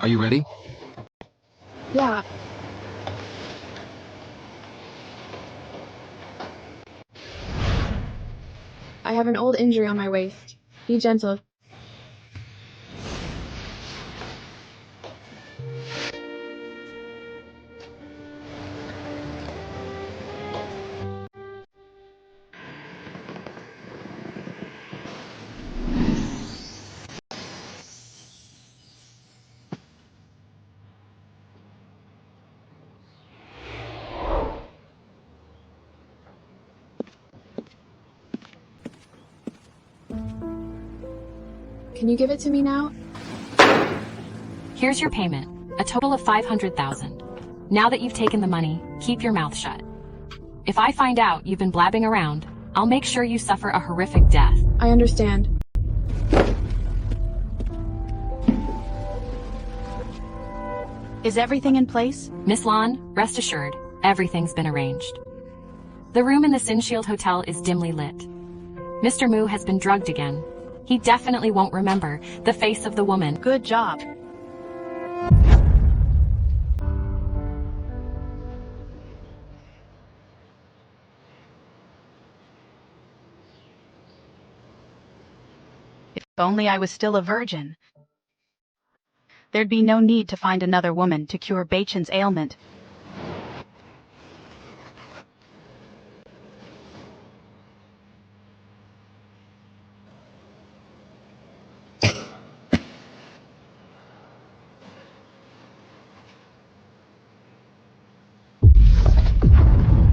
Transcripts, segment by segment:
Are you ready? Yeah. I have an old injury on my waist. Be gentle. Can you give it to me now? Here's your payment, a total of 500,000. Now that you've taken the money, keep your mouth shut. If I find out you've been blabbing around, I'll make sure you suffer a horrific death. I understand. Is everything in place? Miss Lan, rest assured, everything's been arranged. The room in the Sinshield Hotel is dimly lit. Mr. Mu has been drugged again. He definitely won't remember the face of the woman. Good job. If only I was still a virgin. There'd be no need to find another woman to cure Beichen's ailment.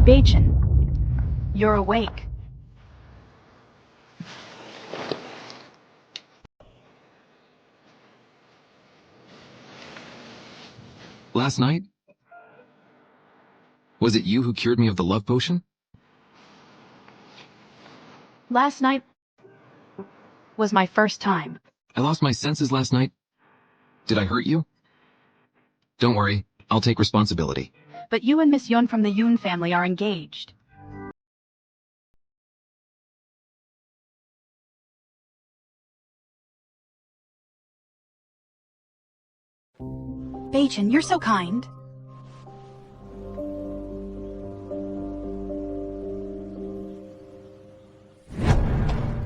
Beichen, you're awake. Last night? Was it you who cured me of the love potion? Last night was my first time. I lost my senses last night. Did I hurt you? Don't worry, I'll take responsibility. But you and Miss Yun from the Yun family are engaged. Beichen, you're so kind.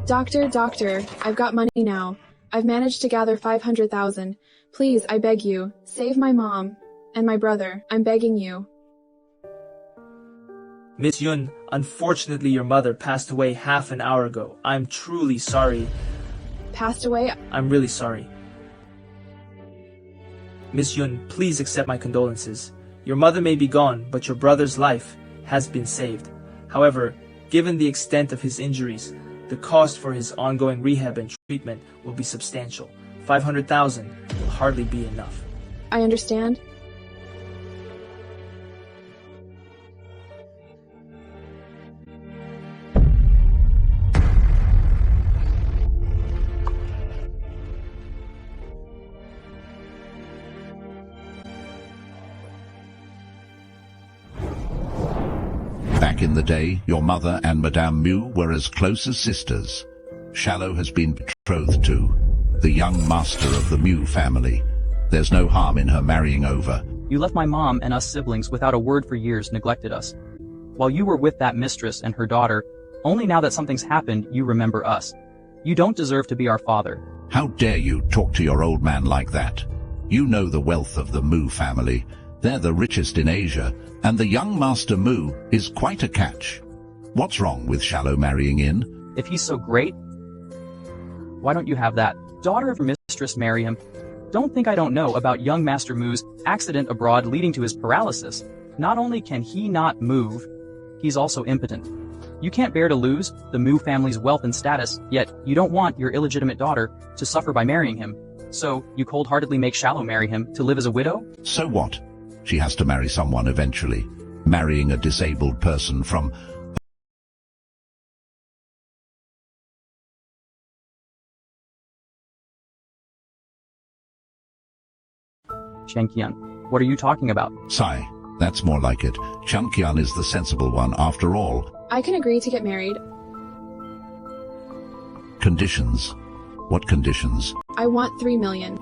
Doctor, I've got money now. I've managed to gather 500,000. Please, I beg you, save my mom and my brother. I'm begging you. Miss Yun, unfortunately your mother passed away half an hour ago. I'm truly sorry. Passed away? I'm really sorry. Miss Yun, please accept my condolences. Your mother may be gone, but your brother's life has been saved. However, given the extent of his injuries, the cost for his ongoing rehab and treatment will be substantial. 500,000 will hardly be enough. I understand. Back in the day, your mother and Madame Mu were as close as sisters. Shallow has been betrothed to the young master of the Mu family. There's no harm in her marrying over. You left my mom and us siblings without a word for years, neglected us. While you were with that mistress and her daughter, only now that something's happened, you remember us. You don't deserve to be our father. How dare you talk to your old man like that? You know the wealth of the Mu family. They're the richest in Asia, and the young Master Mu is quite a catch. What's wrong with Shallow marrying in? If he's so great, why don't you have that daughter of your mistress marry him? Don't think I don't know about young Master Mu's accident abroad leading to his paralysis. Not only can he not move, he's also impotent. You can't bear to lose the Mu family's wealth and status, yet you don't want your illegitimate daughter to suffer by marrying him. So, you cold-heartedly make Shallow marry him to live as a widow? So what? She has to marry someone eventually. Marrying a disabled person from... Qianqian, what are you talking about? Sigh, that's more like it. Qianqian is the sensible one after all. I can agree to get married. Conditions? What conditions? I want 3 million.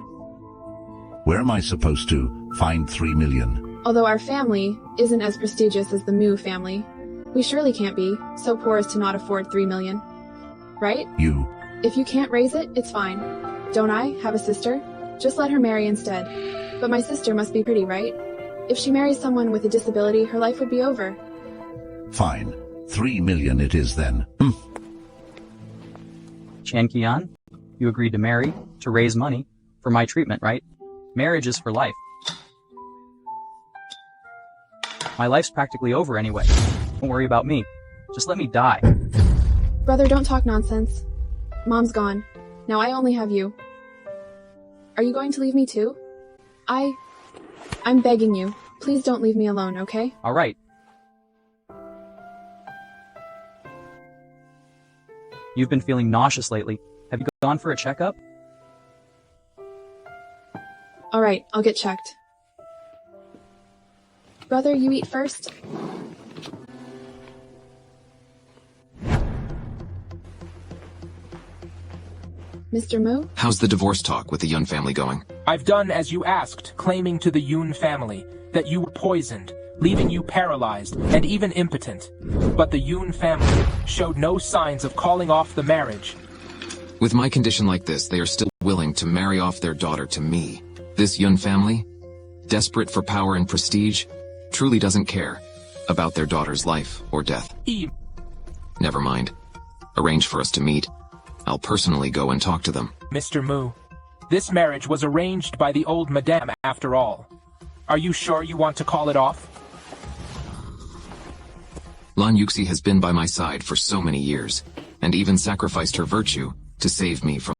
Where am I supposed to find 3 million? Although our family isn't as prestigious as the Mu family, we surely can't be so poor as to not afford 3 million. Right? You. If you can't raise it, it's fine. Don't I have a sister? Just let her marry instead. But my sister must be pretty, right? If she marries someone with a disability, her life would be over. Fine. 3 million it is then. Qianqian, you agreed to marry, to raise money, for my treatment, right? Marriage is for life. My life's practically over anyway. Don't worry about me. Just let me die. Brother, don't talk nonsense. Mom's gone. Now I only have you. Are you going to leave me too? I'm begging you. Please don't leave me alone, okay? All right. You've been feeling nauseous lately. Have you gone for a checkup? All right, I'll get checked. Brother, you eat first? Mr. Mu? How's the divorce talk with the Yun family going? I've done as you asked, claiming to the Yun family that you were poisoned, leaving you paralyzed and even impotent. But the Yun family showed no signs of calling off the marriage. With my condition like this, they are still willing to marry off their daughter to me. This Yun family, desperate for power and prestige, truly doesn't care about their daughter's life or death. Never mind. Arrange for us to meet. I'll personally go and talk to them. Mr. Mu, this marriage was arranged by the old madame after all. Are you sure you want to call it off? Lan Yuxi has been by my side for so many years, and even sacrificed her virtue to save me from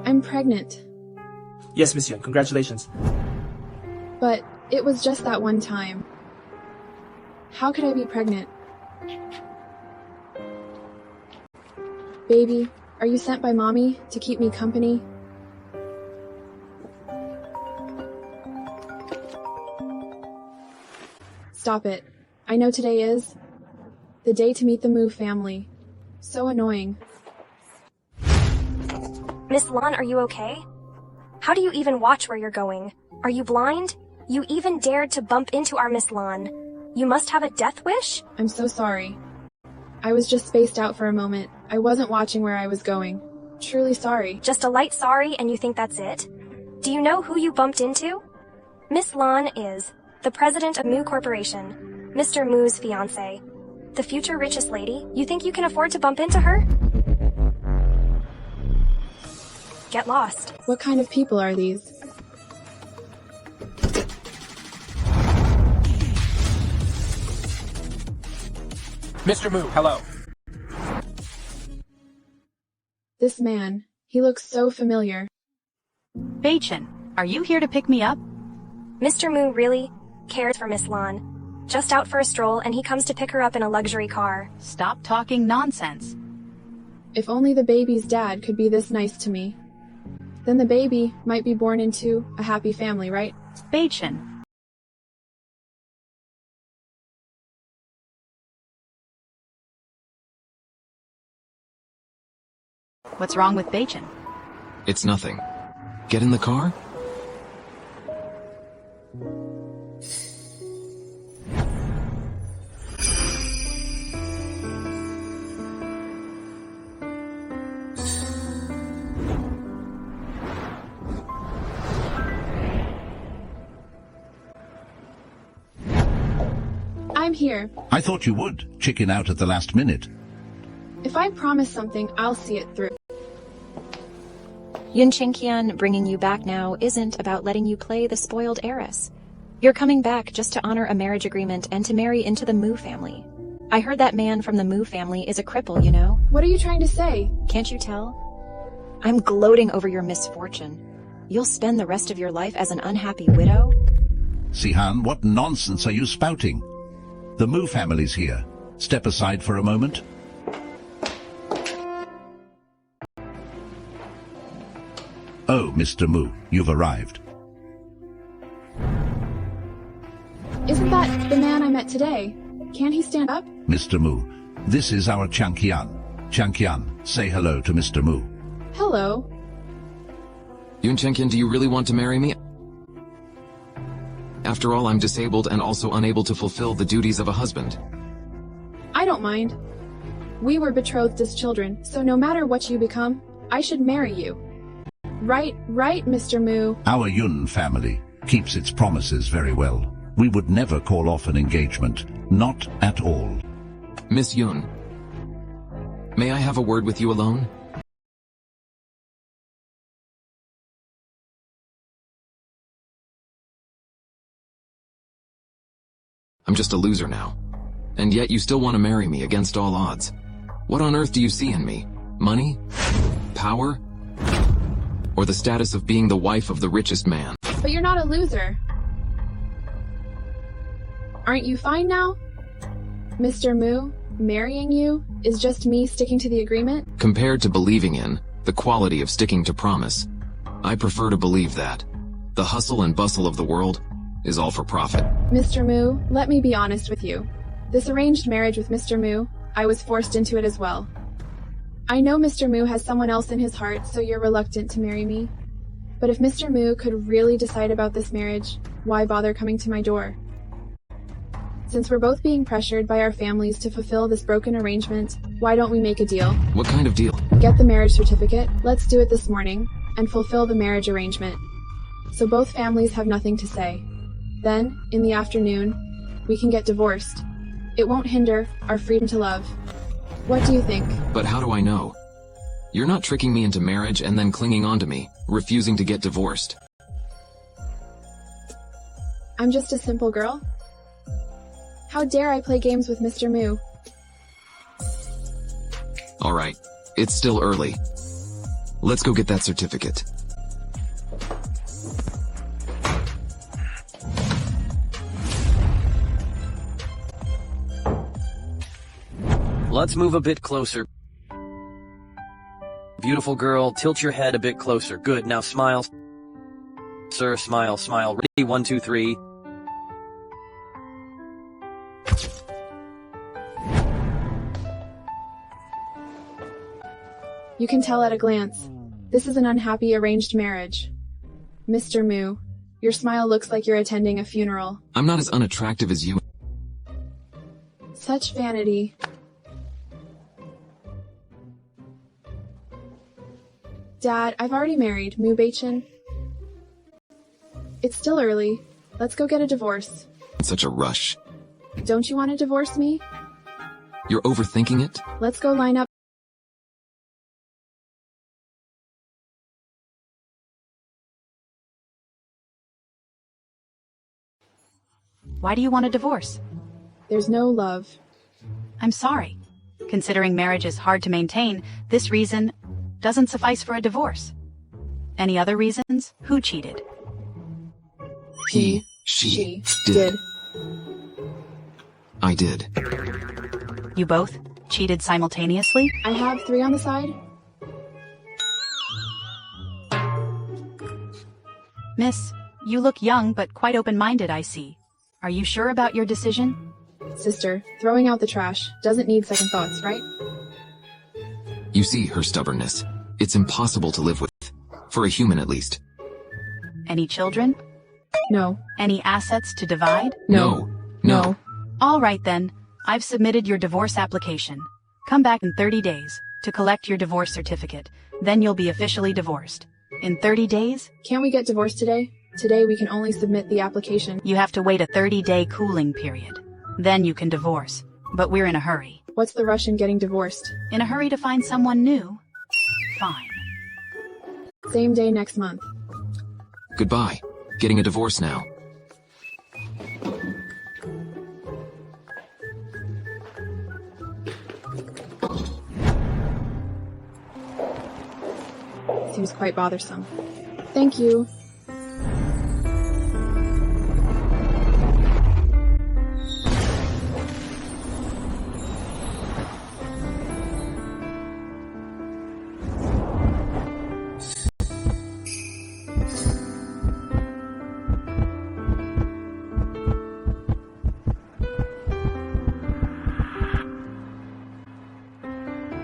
I'm pregnant. Yes, Monsieur, congratulations. But it was just that one time. How could I be pregnant? Baby, are you sent by mommy to keep me company? Stop it. I know today is the day to meet the Mu family. So annoying. Miss Lan, are you okay? How do you even watch where you're going? Are you blind? You even dared to bump into our Miss Lan. You must have a death wish? I'm so sorry. I was just spaced out for a moment. I wasn't watching where I was going. Truly sorry. Just a light sorry and you think that's it? Do you know who you bumped into? Miss Lan is the president of Mu Corporation, Mr. Mu's fiancée. The future richest lady. You think you can afford to bump into her? Get lost. What kind of people are these? Mr. Mu, hello. This man, he looks so familiar. Beichen, are you here to pick me up? Mr. Mu really cares for Miss Lan. Just out for a stroll and he comes to pick her up in a luxury car. Stop talking nonsense. If only the baby's dad could be this nice to me. Then the baby might be born into a happy family, right? Beichen. What's wrong with Beichen? It's nothing. Get in the car? I'm here. I thought you would chicken out at the last minute. If I promise something, I'll see it through. Qianqian bringing you back now isn't about letting you play the spoiled heiress. You're coming back just to honor a marriage agreement and to marry into the Mu family. I heard that man from the Mu family is a cripple, you know? What are you trying to say? Can't you tell? I'm gloating over your misfortune. You'll spend the rest of your life as an unhappy widow? Sihan, what nonsense are you spouting? The Mu family's here. Step aside for a moment. Oh, Mr. Mu, you've arrived. Isn't that the man I met today? Can he stand up? Mr. Mu, This is our Qianqian. Qianqian, say hello to Mr. Mu. Hello. Qianqian, do you really want to marry me? After all, I'm disabled and also unable to fulfill the duties of a husband. I don't mind. We were betrothed as children, so no matter what you become, I should marry you. Right, Mr. Mu. Our Yun family keeps its promises very well. We would never call off an engagement. Not at all. Miss Yun, may I have a word with you alone? I'm just a loser now. And yet you still want to marry me against all odds. What on earth do you see in me? Money? Power? Or the status of being the wife of the richest man? But you're not a loser. Aren't you fine now? Mr. Mu, marrying you is just me sticking to the agreement? Compared to believing in the quality of sticking to promise, I prefer to believe that the hustle and bustle of the world is all for profit. Mr. Mu, let me be honest with you. This arranged marriage with Mr. Mu, I was forced into it as well. I know Mr. Mu has someone else in his heart, so you're reluctant to marry me. But if Mr. Mu could really decide about this marriage, why bother coming to my door? Since we're both being pressured by our families to fulfill this broken arrangement, why don't we make a deal? What kind of deal? Get the marriage certificate, let's do it this morning, and fulfill the marriage arrangement. So both families have nothing to say. Then, in the afternoon, we can get divorced. It won't hinder our freedom to love. What do you think? But how do I know? You're not tricking me into marriage and then clinging on to me, refusing to get divorced. I'm just a simple girl. How dare I play games with Mr. Mu? All right, it's still early. Let's go get that certificate. Let's move a bit closer. Beautiful girl, tilt your head a bit closer. Good, now smile. Sir, smile, smile. Ready, 1, 2, 3. You can tell at a glance. This is an unhappy arranged marriage. Mr. Mu, your smile looks like you're attending a funeral. I'm not as unattractive as you. Such vanity. Dad, I've already married Mu Beichen. It's still early. Let's go get a divorce. It's such a rush. Don't you want to divorce me? You're overthinking it? Let's go line up. Why do you want a divorce? There's no love. I'm sorry. Considering marriage is hard to maintain, this reason doesn't suffice for a divorce. Any other reasons? Who cheated? She did. I did. You both cheated simultaneously? I have 3 on the side. Miss, you look young but quite open-minded, I see. Are you sure about your decision? Sister, throwing out the trash doesn't need second thoughts, right? You see her stubbornness. It's impossible to live with. For a human, at least. Any children? No. Any assets to divide? No. All right then. I've submitted your divorce application. Come back in 30 days to collect your divorce certificate. Then you'll be officially divorced. In 30 days? Can't we get divorced today? Today we can only submit the application. You have to wait a 30-day cooling period. Then you can divorce. But we're in a hurry. What's the rush in getting divorced? In a hurry to find someone new? Fine. Same day next month. Goodbye. Getting a divorce now. Seems quite bothersome. Thank you.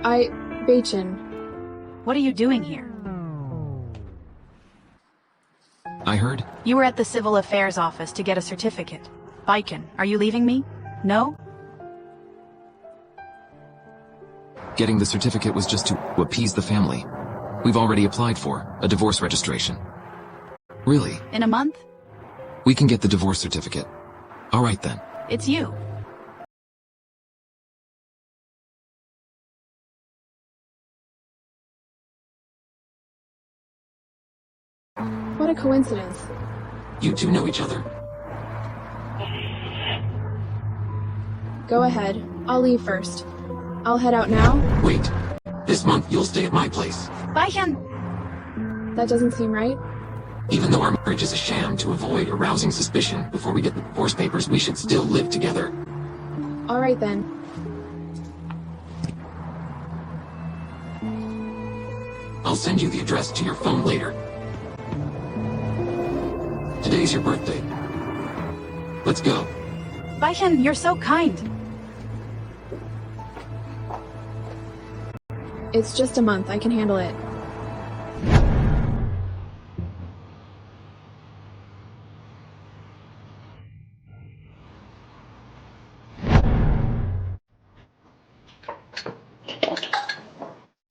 Beichen. What are you doing here? I heard? You were at the Civil Affairs office to get a certificate. Beichen, are you leaving me? No? Getting the certificate was just to appease the family. We've already applied for a divorce registration. Really? In a month? We can get the divorce certificate. All right then. It's you. What a coincidence. You two know each other? Go ahead. I'll leave first. I'll head out now. Wait. This month you'll stay at my place. Beichen! That doesn't seem right. Even though our marriage is a sham to avoid arousing suspicion before we get the divorce papers, we should still live together. All right then. I'll send you the address to your phone later. Today's your birthday. Let's go. Beichen, you're so kind. It's just a month. I can handle it.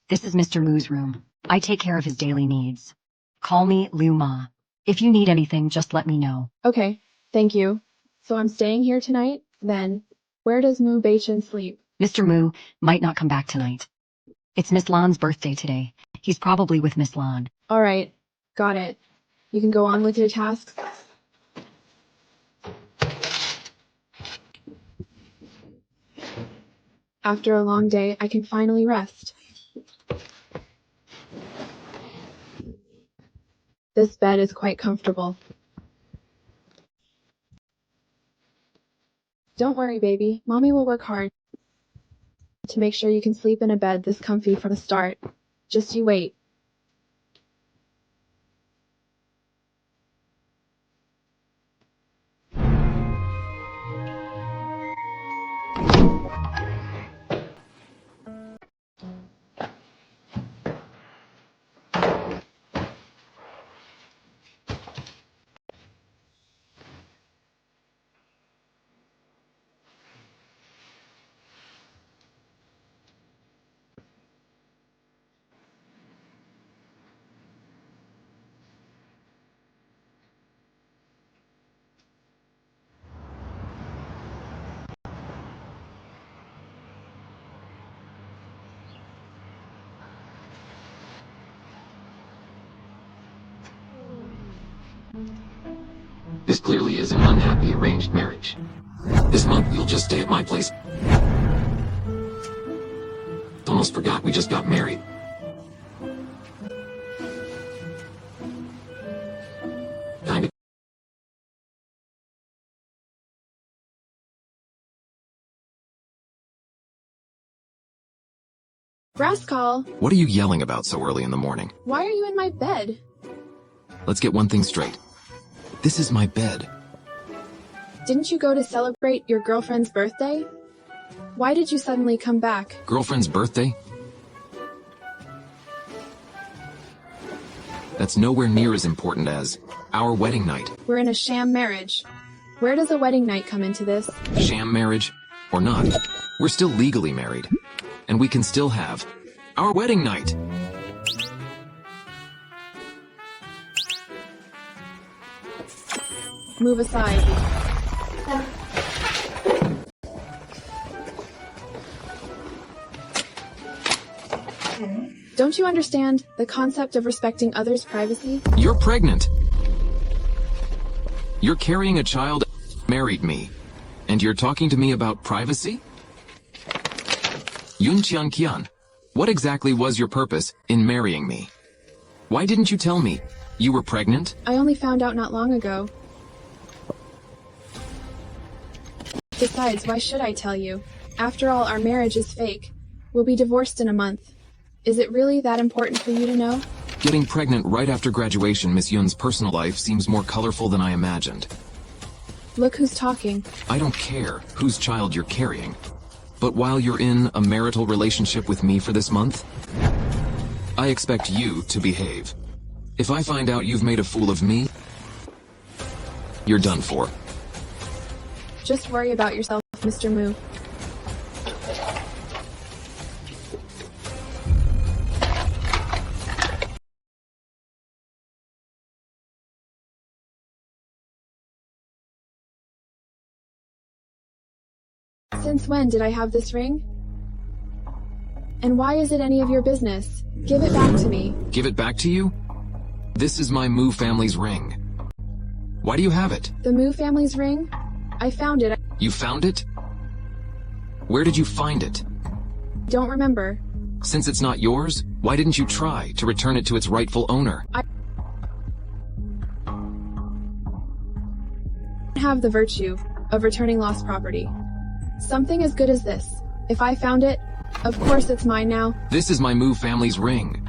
This is Mr. Mu's room. I take care of his daily needs. Call me Liu Ma. If you need anything, just let me know. Okay. Thank you. So I'm staying here tonight? Then, where does Mu Beichen sleep? Mr. Mu might not come back tonight. It's Miss Lan's birthday today. He's probably with Miss Lan. All right. Got it. You can go on with your tasks. After a long day, I can finally rest. This bed is quite comfortable. Don't worry, baby. Mommy will work hard to make sure you can sleep in a bed this comfy from the start. Just you wait. This clearly is an unhappy arranged marriage. This month you'll just stay at my place. Almost forgot we just got married. Kinda. Rascal, What are you yelling about so early in the morning? why are you in my bed? Let's get one thing straight. This is my bed. Didn't you go to celebrate your girlfriend's birthday? Why did you suddenly come back? Girlfriend's birthday? That's nowhere near as important as our wedding night. We're in a sham marriage. Where does a wedding night come into this? Sham marriage or not, we're still legally married. And we can still have our wedding night. Move aside. Don't you understand the concept of respecting others' privacy? You're pregnant. You're carrying a child, married me, and you're talking to me about privacy? Qianqian, what exactly was your purpose in marrying me? Why didn't you tell me you were pregnant? I only found out not long ago. Besides, why should I tell you? After all, our marriage is fake. We'll be divorced in a month. Is it really that important for you to know? Getting pregnant right after graduation, Miss Yun's personal life seems more colorful than I imagined. Look who's talking. I don't care whose child you're carrying. But while you're in a marital relationship with me for this month, I expect you to behave. If I find out you've made a fool of me, you're done for. Just worry about yourself, Mr. Mu. Since when did I have this ring? And why is it any of your business? Give it back to me. Give it back to you? This is my Mu family's ring. Why do you have it? The Mu family's ring? I found it. You found it? Where did you find it? Don't remember. Since it's not yours, why didn't you try to return it to its rightful owner? I have the virtue of returning lost property. Something as good as this. If I found it, of course it's mine now. This is my Mu family's ring.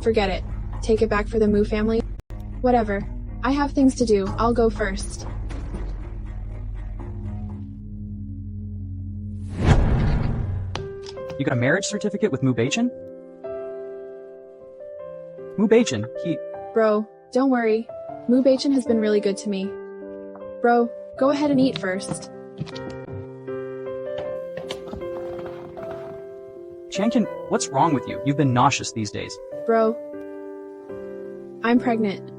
Forget it. Take it back for the Mu family. Whatever. I have things to do. I'll go first. You got a marriage certificate with Mu Beichen? Mu Beichen, Bro, don't worry. Mu Beichen has been really good to me. Bro, go ahead and eat first. Qianqian, what's wrong with you? You've been nauseous these days. Bro, I'm pregnant.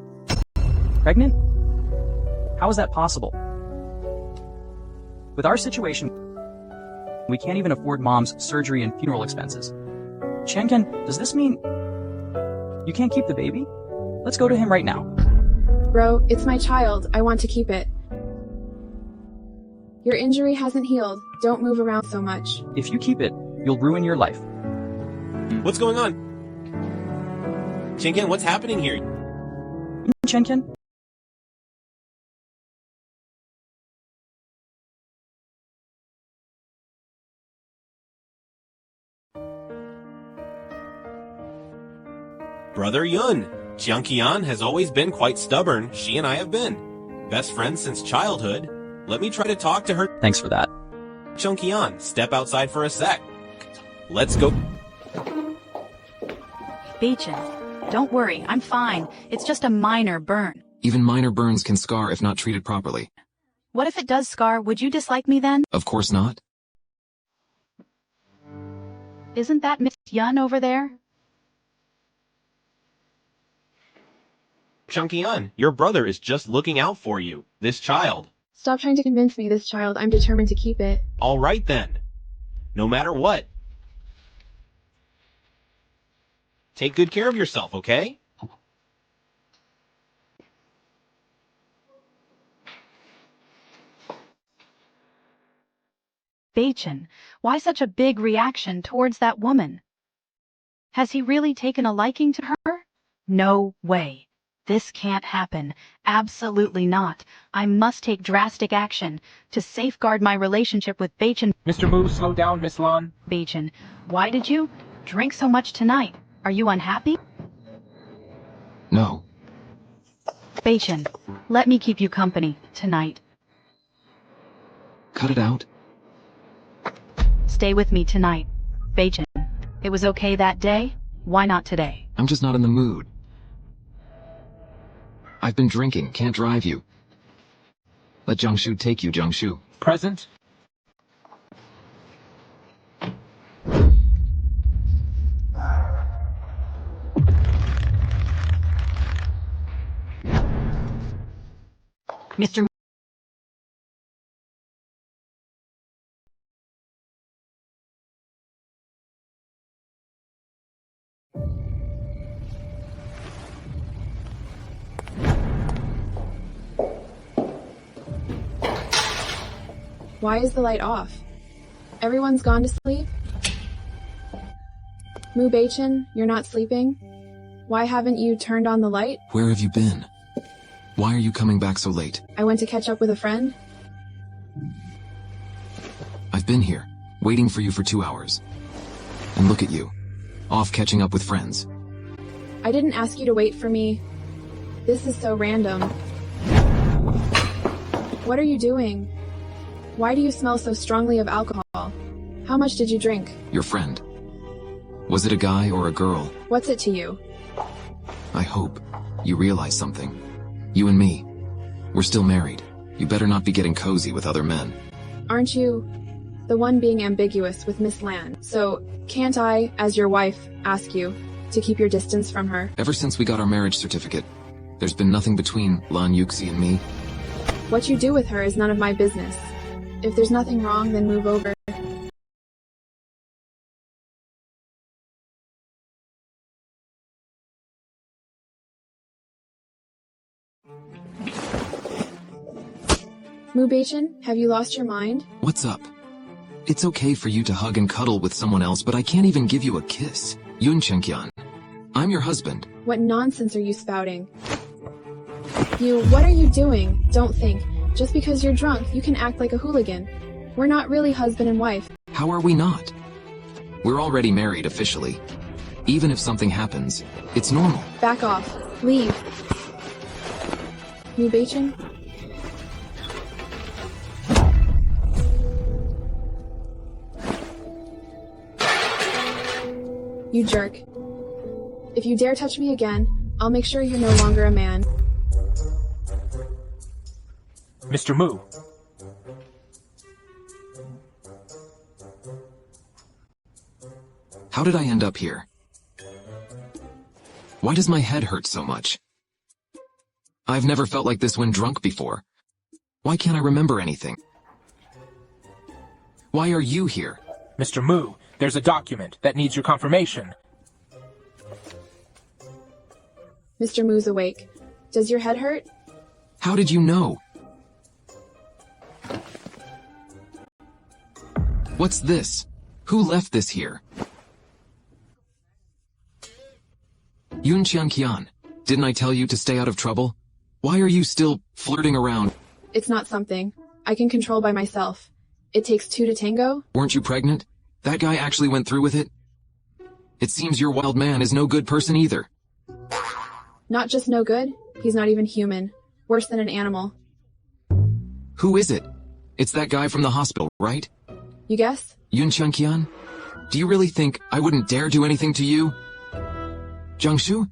Pregnant? How is that possible? With our situation, we can't even afford mom's surgery and funeral expenses. Qianqian, does this mean you can't keep the baby? Let's go to him right now. Bro, it's my child. I want to keep it. Your injury hasn't healed. Don't move around so much. If you keep it, you'll ruin your life. What's going on? Qianqian, what's happening here? Qianqian? Brother Yun. Qianqian has always been quite stubborn. She and I have been best friends since childhood. Let me try to talk to her. Thanks for that. Qianqian, step outside for a sec. Let's go. Beichen, don't worry, I'm fine. It's just a minor burn. Even minor burns can scar if not treated properly. What if it does scar? Would you dislike me then? Of course not. Isn't that Miss Yun over there? Qianqian, your brother is just looking out for you. This child. Stop trying to convince me this child. I'm determined to keep it. All right then. No matter what. Take good care of yourself, okay? Beichen, why such a big reaction towards that woman? Has he really taken a liking to her? No way. This can't happen. Absolutely not. I must take drastic action to safeguard my relationship with Beichen. Mr. Mu, slow down, Miss Lan. Beichen, why did you drink so much tonight? Are you unhappy? No. Beichen, let me keep you company tonight. Cut it out. Stay with me tonight. Beichen, it was okay that day? Why not today? I'm just not in the mood. I've been drinking, can't drive you. Let Jiangshu take you, Jiangshu. Present. Mr. Why is the light off? Everyone's gone to sleep? Mu Beichen, you're not sleeping? Why haven't you turned on the light? Where have you been? Why are you coming back so late? I went to catch up with a friend. I've been here, waiting for you for 2 hours. And look at you, off catching up with friends. I didn't ask you to wait for me. This is so random. What are you doing? Why do you smell so strongly of alcohol? How much did you drink? Your friend. Was it a guy or a girl? What's it to you? I hope you realize something. You and me. We're still married. You better not be getting cozy with other men. Aren't you the one being ambiguous with Miss Lan? So, can't I, as your wife, ask you to keep your distance from her? Ever since we got our marriage certificate, there's been nothing between Lan Yuxi and me. What you do with her is none of my business. If there's nothing wrong, then move over. Beichen, have you lost your mind? What's up? It's okay for you to hug and cuddle with someone else, but I can't even give you a kiss. Qianqian. I'm your husband. What nonsense are you spouting? What are you doing? Don't think. Just because you're drunk, you can act like a hooligan. We're not really husband and wife. How are we not? We're already married officially. Even if something happens, it's normal. Back off. Leave. Beichen? You jerk. If you dare touch me again, I'll make sure you're no longer a man. Mr. Mu. How did I end up here? Why does my head hurt so much? I've never felt like this when drunk before. Why can't I remember anything? Why are you here? Mr. Mu, there's a document that needs your confirmation. Mr. Mu's awake. Does your head hurt? How did you know? What's this? Who left this here? Qianqian, didn't I tell you to stay out of trouble? Why are you still flirting around? It's not something I can control by myself. It takes two to tango. Weren't you pregnant? That guy actually went through with it? It seems your wild man is no good person either. Not just no good, he's not even human. Worse than an animal. Who is it? It's that guy from the hospital, right? You guess? Qianqian? Do you really think I wouldn't dare do anything to you? Jiangshu?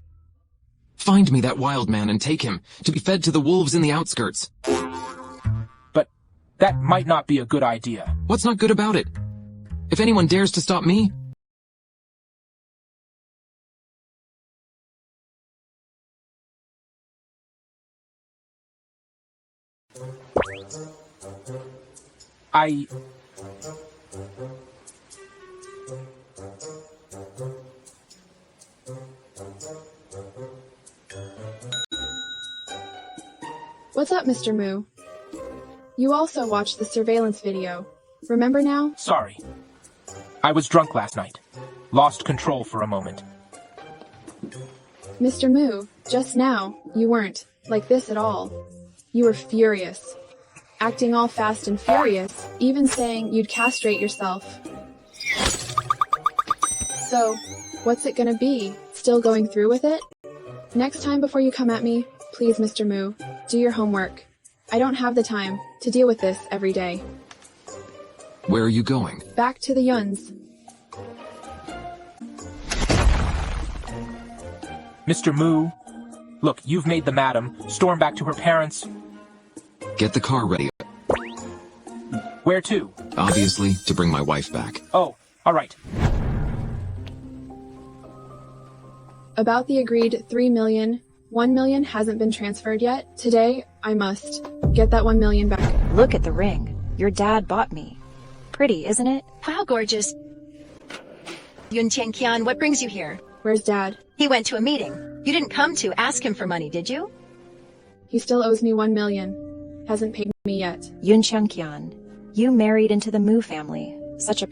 Find me that wild man and take him to be fed to the wolves in the outskirts. But that might not be a good idea. What's not good about it? If anyone dares to stop me, What's up, Mr. Mu? You also watched the surveillance video. Remember now? Sorry. I was drunk last night. Lost control for a moment. Mr. Mu, just now, you weren't like this at all. You were furious. Acting all fast and furious, even saying you'd castrate yourself. So, what's it gonna be? Still going through with it? Next time before you come at me, please, Mr. Mu, do your homework. I don't have the time to deal with this every day. where are you going? Back to the Yuns. Mr. Mu, look, you've made the madam storm back to her parents. Get the car ready. Where to? Obviously, to bring my wife back. Oh, all right. About the agreed 3 million, 1 million hasn't been transferred yet. Today, I must get that 1 million back. Look at the ring. Your dad bought me. Pretty, isn't it? Wow, gorgeous. Qianqian, what brings you here? Where's Dad? He went to a meeting. You didn't come to ask him for money, did you? He still owes me 1 million. Hasn't paid me yet. Qianqian, you married into the Mu family. Such a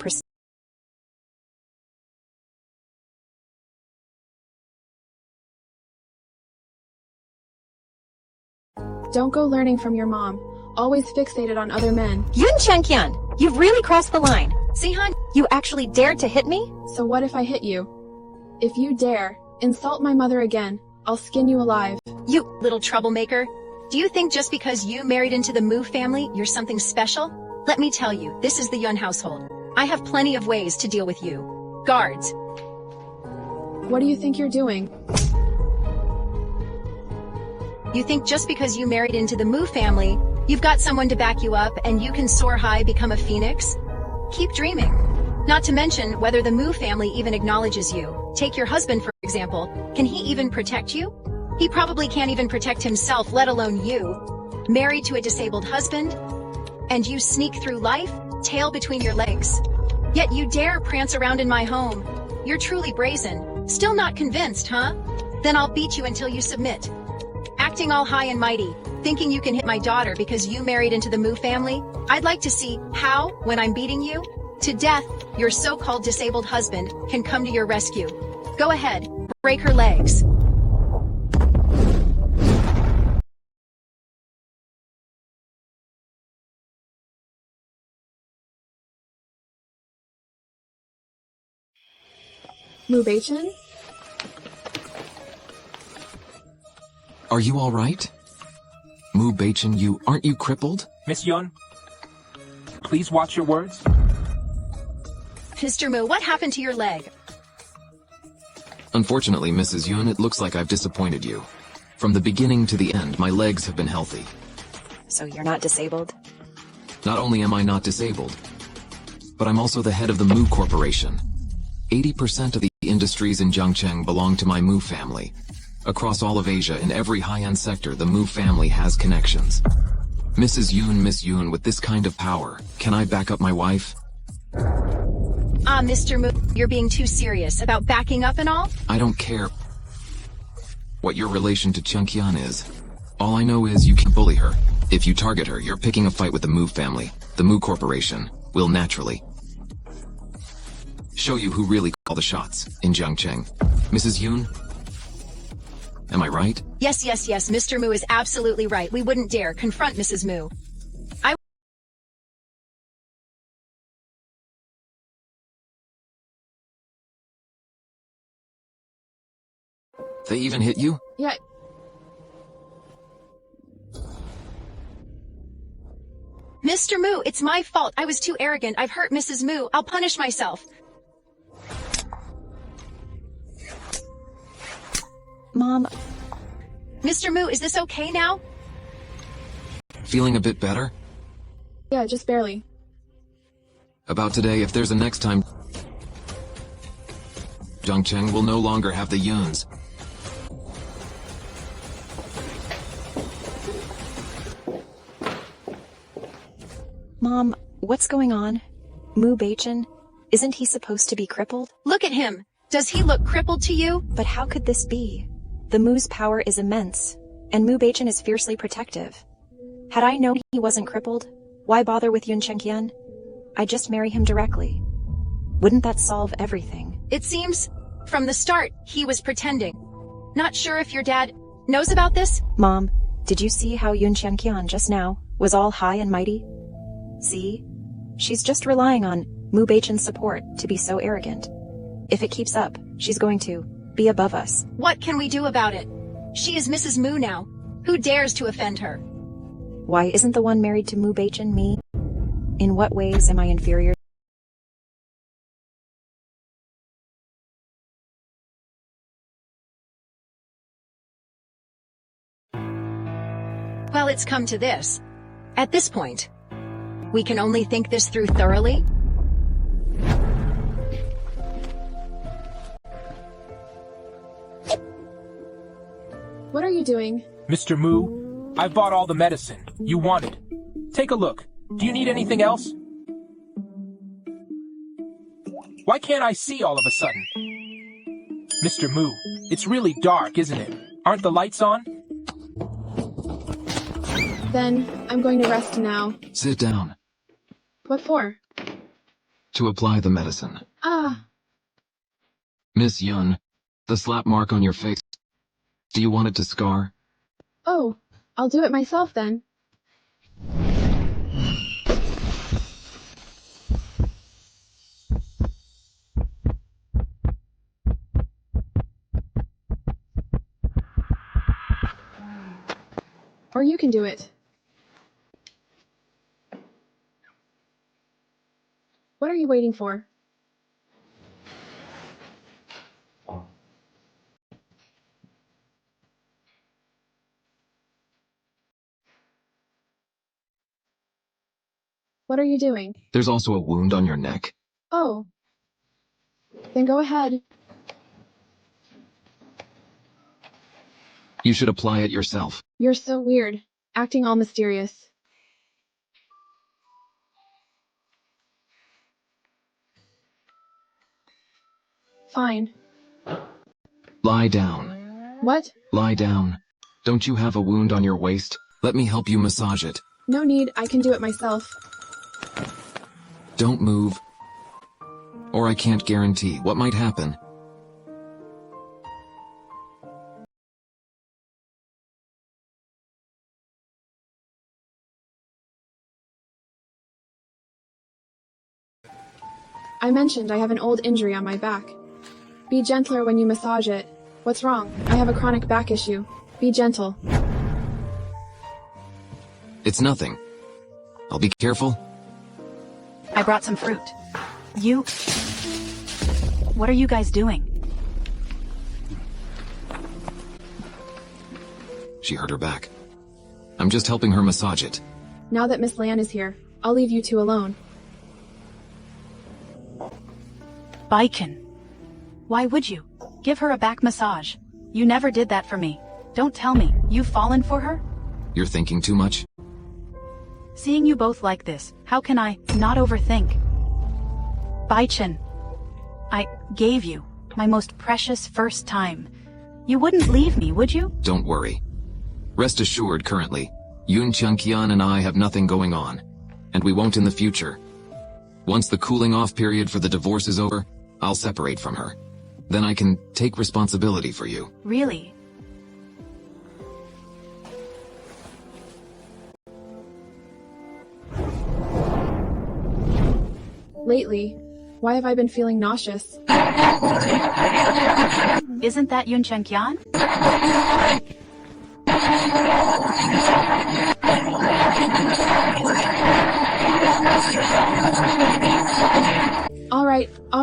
Don't go learning from your mom. Always fixated on other men. Qianqian, you've really crossed the line. Sihan, you actually dared to hit me? So what if I hit you? If you dare insult my mother again, I'll skin you alive. You little troublemaker. Do you think just because you married into the Mu family, you're something special? Let me tell you, this is the Yun household. I have plenty of ways to deal with you. Guards. What do you think you're doing? You think just because you married into the Mu family, you've got someone to back you up and you can soar high, become a phoenix? Keep dreaming. Not to mention whether the Mu family even acknowledges you. Take your husband, for example. Can he even protect you? He probably can't even protect himself, let alone you. Married to a disabled husband? And you sneak through life, tail between your legs. Yet you dare prance around in my home. You're truly brazen. Still not convinced, huh? Then I'll beat you until you submit. Acting all high and mighty, thinking you can hit my daughter because you married into the Mu family? I'd like to see how, when I'm beating you to death, your so-called disabled husband can come to your rescue. Go ahead, break her legs. Mu Beichen? Are you all right? Mu Beichen, aren't you crippled? Miss Yun, please watch your words. Mr. Mu, what happened to your leg? Unfortunately, Mrs. Yun, it looks like I've disappointed you. From the beginning to the end, my legs have been healthy. So you're not disabled? Not only am I not disabled, but I'm also the head of the Mu Corporation. 80% of the industries in Qianqian belong to my Mu family. Across all of Asia, in every high-end sector, the Mu family has connections. Miss Yun, with this kind of power, can I back up my wife? Mr. Mu, you're being too serious about backing up and all? I don't care what your relation to Qianqian is. All I know is you can bully her. If you target her, you're picking a fight with the Mu family. The Mu Corporation will naturally show you who really call the shots in Qianqian. Mrs. Yun? Am I right? Yes, Mr. Mu is absolutely right. We wouldn't dare confront Mrs. Mu. They even hit you? Yeah. Mr. Mu, it's my fault. I was too arrogant. I've hurt Mrs. Mu. I'll punish myself. Mom. Mr. Mu, is this okay now? Feeling a bit better? Yeah, just barely. About today, if there's a next time, Qianqian will no longer have the Yuns. Mom, what's going on? Mu Beichen? Isn't he supposed to be crippled? Look at him. Does he look crippled to you? But how could this be? The Mu's power is immense, and Mu Beichen is fiercely protective. Had I known he wasn't crippled, why bother with Qianqian? I'd just marry him directly. Wouldn't that solve everything? It seems, from the start, he was pretending. Not sure if your dad knows about this? Mom, did you see how Qianqian just now was all high and mighty? See? She's just relying on Mu Beichen's support to be so arrogant. If it keeps up, she's going to be above us. What can we do about it? She is Mrs. Mu now. Who dares to offend her? Why isn't the one married to Mu Beichen me? In what ways am I inferior? Well, it's come to this. At this point, we can only think this through thoroughly. What are you doing? Mr. Mu, I've bought all the medicine you wanted. Take a look. Do you need anything else? Why can't I see all of a sudden? Mr. Mu, it's really dark, isn't it? Aren't the lights on? Then, I'm going to rest now. Sit down. What for? To apply the medicine. Ah. Miss Yun, the slap mark on your face. Do you want it to scar? Oh, I'll do it myself then. Or you can do it. What are you waiting for? What are you doing? There's also a wound on your neck. Oh. Then go ahead. You should apply it yourself. You're so weird, acting all mysterious. Fine. Lie down. What? Lie down. Don't you have a wound on your waist? Let me help you massage it. No need, I can do it myself. Don't move. Or I can't guarantee what might happen. I mentioned I have an old injury on my back. Be gentler when you massage it. What's wrong? I have a chronic back issue. Be gentle. It's nothing. I'll be careful. I brought some fruit. You... What are you guys doing? She hurt her back. I'm just helping her massage it. Now that Miss Lan is here, I'll leave you two alone. Beichen. Why would you? Give her a back massage. You never did that for me. Don't tell me, you've fallen for her? You're thinking too much? Seeing you both like this, how can I not overthink? Beichen. I gave you my most precious first time. You wouldn't leave me, would you? Don't worry. Rest assured, currently, Qianqian and I have nothing going on. And we won't in the future. Once the cooling off period for the divorce is over, I'll separate from her. Then I can take responsibility for you. Really? Lately, why have I been feeling nauseous? Isn't that Qianqian? All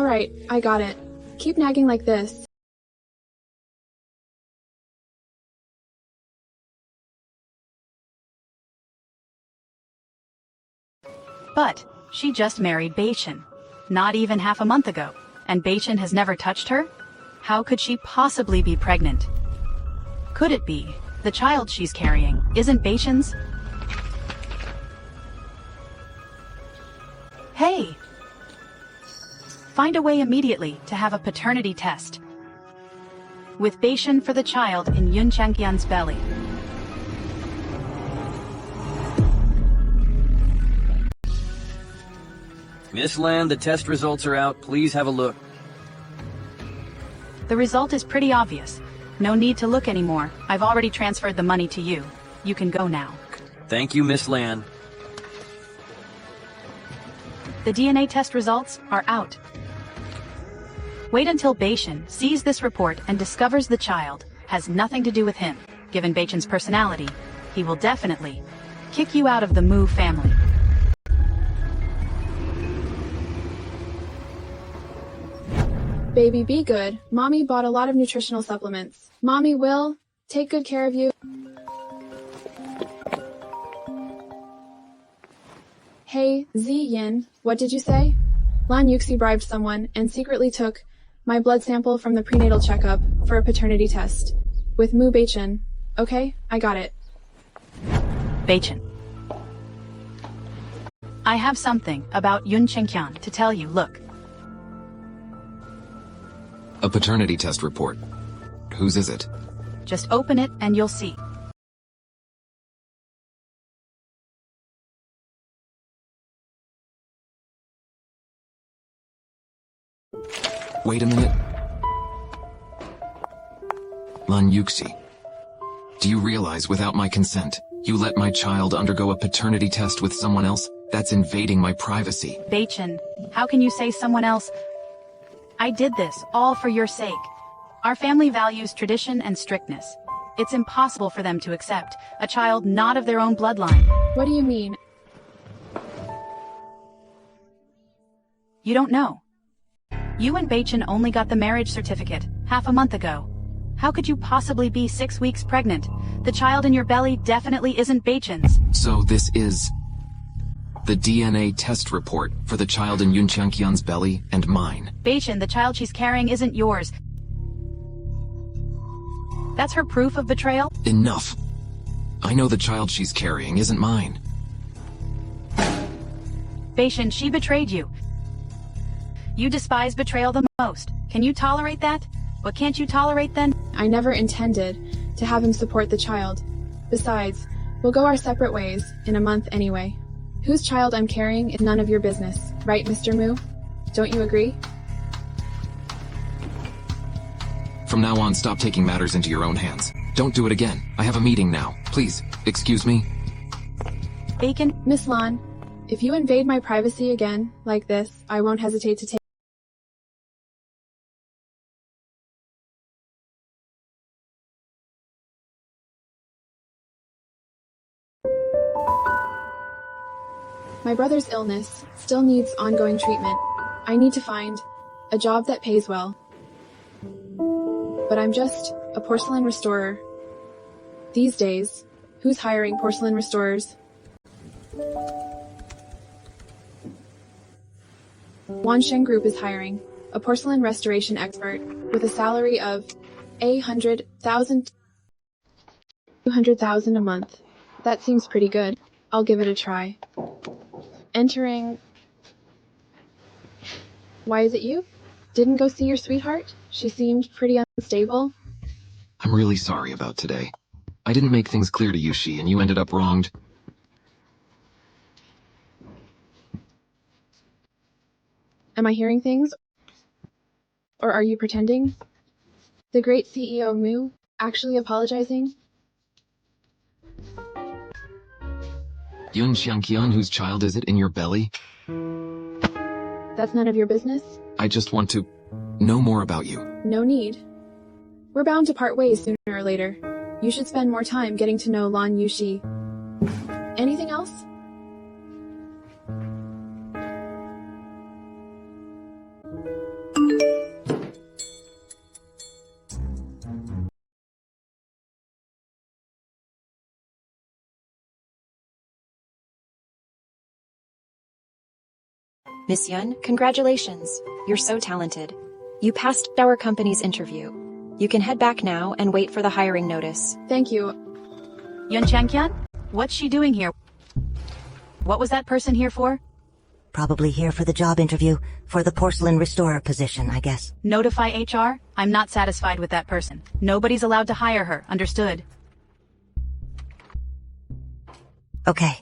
right, I got it. Keep nagging like this. But she just married Beichen, not even half a month ago, and Beichen has never touched her? How could she possibly be pregnant? Could it be the child she's carrying isn't Beichen's? Hey! Find a way immediately to have a paternity test. With Beichen for the child in Qianqian's belly. Miss Lan, the test results are out. Please have a look. The result is pretty obvious. No need to look anymore. I've already transferred the money to you. You can go now. Thank you, Miss Lan. The DNA test results are out. Wait until Beichen sees this report and discovers the child has nothing to do with him. Given Beichen's personality, he will definitely kick you out of the Mu family. Baby, be good. Mommy bought a lot of nutritional supplements. Mommy will take good care of you. Hey, Yin, what did you say? Lan Yuxi bribed someone and secretly took my blood sample from the prenatal checkup for a paternity test. With Mu Beichen. Okay, I got it. Beichen. I have something about Qianqian to tell you, look. A paternity test report. Whose is it? Just open it and you'll see. Wait a minute. Lan Yuxi. Do you realize without my consent, you let my child undergo a paternity test with someone else? That's invading my privacy. Beichen, how can you say someone else? I did this all for your sake. Our family values tradition and strictness. It's impossible for them to accept a child not of their own bloodline. What do you mean? You don't know. You and Beichen only got the marriage certificate half a month ago. How could you possibly be 6 weeks pregnant? The child in your belly definitely isn't Beichen's. So this is the DNA test report for the child in Qianqian's belly and mine. Beichen, the child she's carrying isn't yours. That's her proof of betrayal? Enough. I know the child she's carrying isn't mine. Beichen, she betrayed you. You despise betrayal the most. Can you tolerate that? What can't you tolerate then? I never intended to have him support the child. Besides, we'll go our separate ways in a month anyway. Whose child I'm carrying is none of your business, right, Mr. Mu? Don't you agree? From now on, stop taking matters into your own hands. Don't do it again. I have a meeting now. Please, excuse me. Bacon? Miss Lan, if you invade my privacy again, like this, I won't hesitate to take My brother's illness still needs ongoing treatment. I need to find a job that pays well. But I'm just a porcelain restorer. These days, who's hiring porcelain restorers? Wanshen Group is hiring a porcelain restoration expert with a salary of 800,000 200,000 a month. That seems pretty good. I'll give it a try. Entering. Why is it you? Didn't go see your sweetheart? She seemed pretty unstable. I'm really sorry about today. I didn't make things clear to you, and you ended up wronged. Am I hearing things? Or are you pretending? The great CEO Mu actually apologizing? Qianqian, whose child is it in your belly? That's none of your business? I just want to know more about you. No need. We're bound to part ways sooner or later. You should spend more time getting to know Lan Yushi. Anything else? Miss Yun, congratulations. You're so talented. You passed our company's interview. You can head back now and wait for the hiring notice. Thank you. Qianqian? What's she doing here? What was that person here for? Probably here for the job interview, for the porcelain restorer position, I guess. Notify HR? I'm not satisfied with that person. Nobody's allowed to hire her, understood? Okay.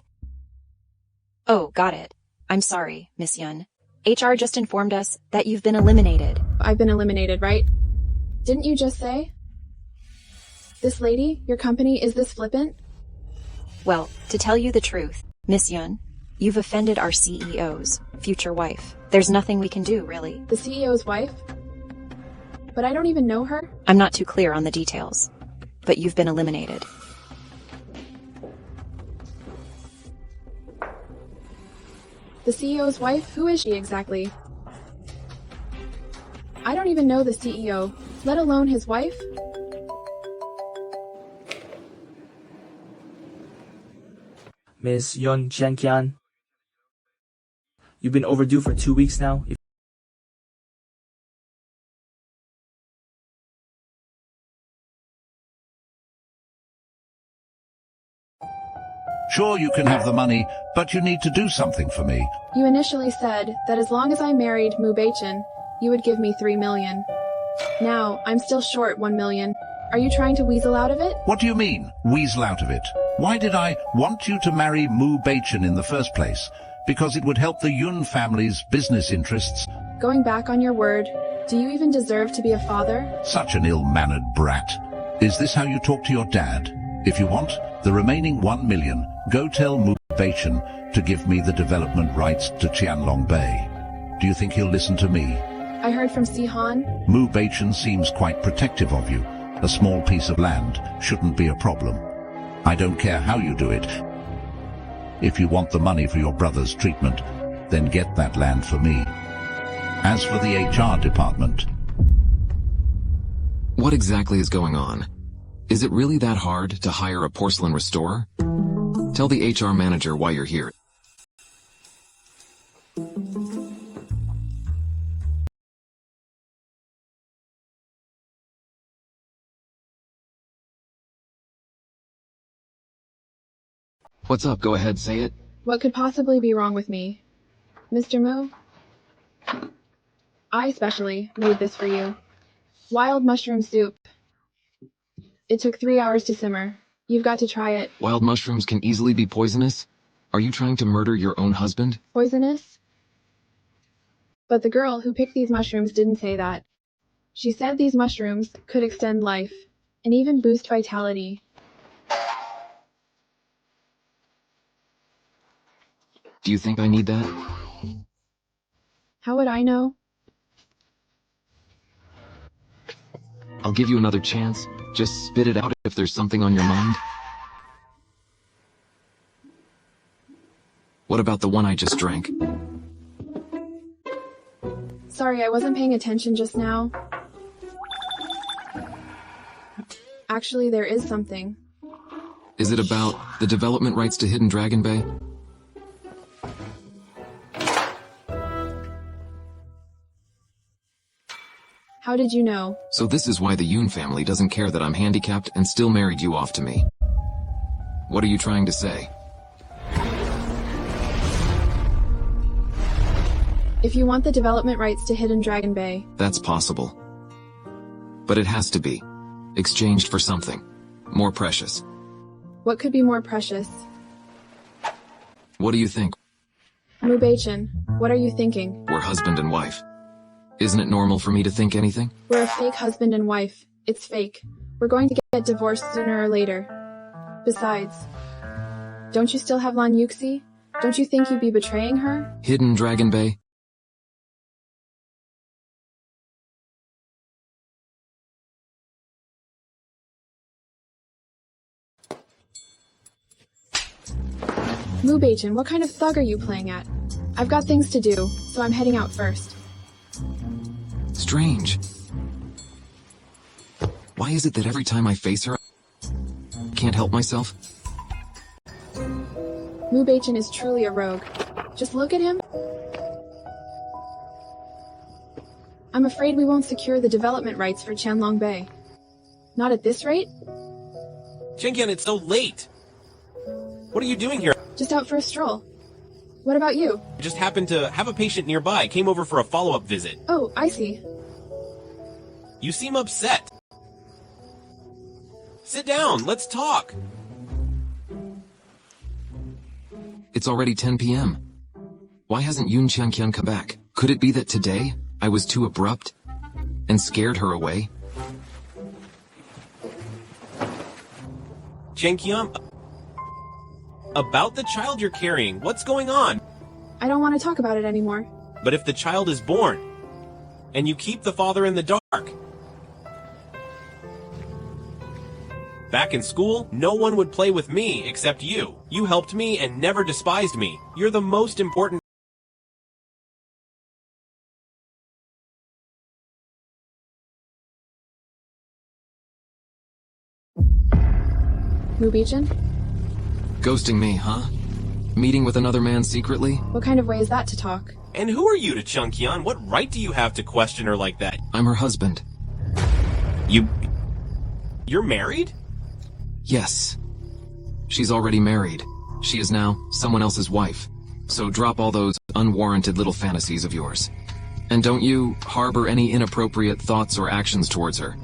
Oh, got it. I'm sorry, Miss Yun. HR just informed us that you've been eliminated. I've been eliminated, right? Didn't you just say? This lady, your company, is this flippant? Well, to tell you the truth, Miss Yun, you've offended our CEO's future wife. There's nothing we can do, really. The CEO's wife? But I don't even know her? I'm not too clear on the details, but you've been eliminated. The CEO's wife? Who is she exactly? I don't even know the CEO, let alone his wife. Ms. Yun Qianqian, you've been overdue for 2 weeks now. Sure, you can have the money, but you need to do something for me. You initially said that as long as I married Mu Beichen, you would give me 3 million. Now, I'm still short 1 million. Are you trying to weasel out of it? What do you mean, weasel out of it? Why did I want you to marry Mu Beichen in the first place? Because it would help the Yun family's business interests. Going back on your word, do you even deserve to be a father? Such an ill-mannered brat. Is this how you talk to your dad? If you want the remaining 1 million, go tell Mu Beichen to give me the development rights to Qianlong Bay. Do you think he'll listen to me? I heard from Sihan. Mu Beichen seems quite protective of you. A small piece of land shouldn't be a problem. I don't care how you do it. If you want the money for your brother's treatment, then get that land for me. As for the HR department, What exactly is going on? Is it really that hard to hire a porcelain restorer? Tell the HR manager why you're here. What's up? Go ahead, say it. What could possibly be wrong with me? Mr. Moo? I specially made this for you. Wild mushroom soup. It took 3 hours to simmer. You've got to try it. Wild mushrooms can easily be poisonous? Are you trying to murder your own husband? Poisonous? But the girl who picked these mushrooms didn't say that. She said these mushrooms could extend life and even boost vitality. Do you think I need that? How would I know? I'll give you another chance. Just spit it out if there's something on your mind. What about the one I just drank? Sorry, I wasn't paying attention just now. Actually, there is something. Is it about the development rights to Hidden Dragon Bay? How did you know? So this is why the Yoon family doesn't care that I'm handicapped and still married you off to me. What are you trying to say? If you want the development rights to Hidden Dragon Bay, That's possible. But it has to be exchanged for something more precious. what could be more precious? What do you think? Moo Beichen, what are you thinking? We're husband and wife. Isn't it normal for me to think anything? We're a fake husband and wife. It's fake. We're going to get divorced sooner or later. Besides, don't you still have Lan Yuxi? Don't you think you'd be betraying her? Hidden Dragon Bay? Moo Beichen, what kind of thug are you playing at? I've got things to do, so I'm heading out first. Strange. Why is it that every time I face her, I can't help myself? Moo Beichen is truly a rogue. Just look at him. I'm afraid we won't secure the development rights for Qianlong Bay. Not at this rate? Qianqian, it's so late. What are you doing here? Just out for a stroll. What about you? I just happened to have a patient nearby. Came over for a follow-up visit. Oh, I see. You seem upset. Sit down. Let's talk. It's already 10 p.m. Why hasn't Yoon Qianqian come back? Could it be that today I was too abrupt and scared her away? Qianqian, about the child you're carrying, what's going on? I don't want to talk about it anymore. But if the child is born, and you keep the father in the dark, back in school, no one would play with me except you. You helped me and never despised me. You're the most important. Moo Beichen? Ghosting me, huh? Meeting with another man secretly? What kind of way is that to talk? And who are you to Qianqian? What right do you have to question her like that? I'm her husband. You're married? Yes. She's already married. She is now someone else's wife. So drop all those unwarranted little fantasies of yours. And don't you harbor any inappropriate thoughts or actions towards her.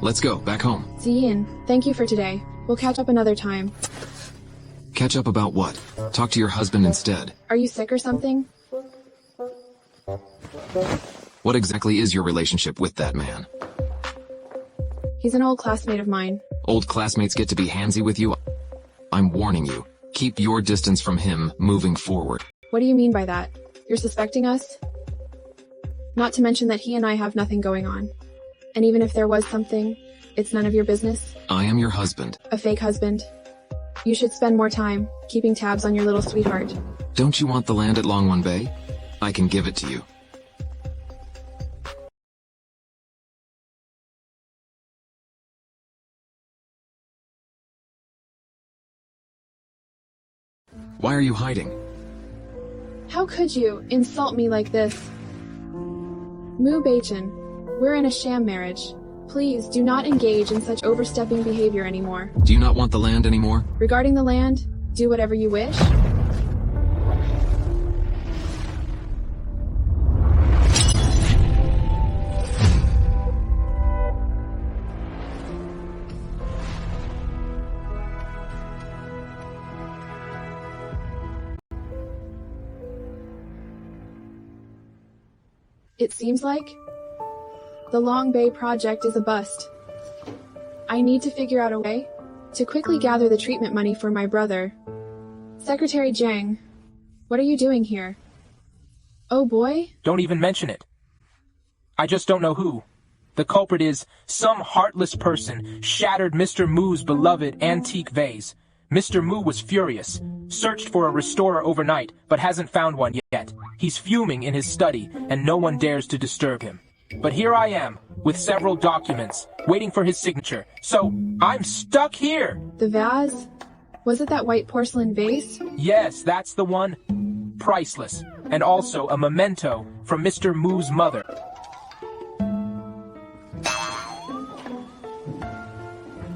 Let's go, back home. Ziyin, thank you for today. We'll catch up another time. Catch up about what? Talk to your husband instead. Are you sick or something? What exactly is your relationship with that man? He's an old classmate of mine. Old classmates get to be handsy with you? I'm warning you. Keep your distance from him moving forward. What do you mean by that? You're suspecting us? Not to mention that he and I have nothing going on. And even if there was something, it's none of your business. I am your husband. A fake husband. You should spend more time keeping tabs on your little sweetheart. Don't you want the land at Longwon Bay? I can give it to you. Why are you hiding? How could you insult me like this? Mu Beichen, we're in a sham marriage. Please do not engage in such overstepping behavior anymore. Do you not want the land anymore? Regarding the land, do whatever you wish. It seems like the Long Bay project is a bust. I need to figure out a way to quickly gather the treatment money for my brother. Secretary Jiang, what are you doing here? Oh boy? Don't even mention it. I just don't know who. The culprit is some heartless person shattered Mr. Mu's beloved antique vase. Mr. Mu was furious, searched for a restorer overnight, but hasn't found one yet. He's fuming in his study, and no one dares to disturb him. But here I am, with several documents, waiting for his signature, so I'm stuck here! The vase? Was it that white porcelain vase? Yes, that's the one. Priceless, and also a memento from Mr. Mu's mother.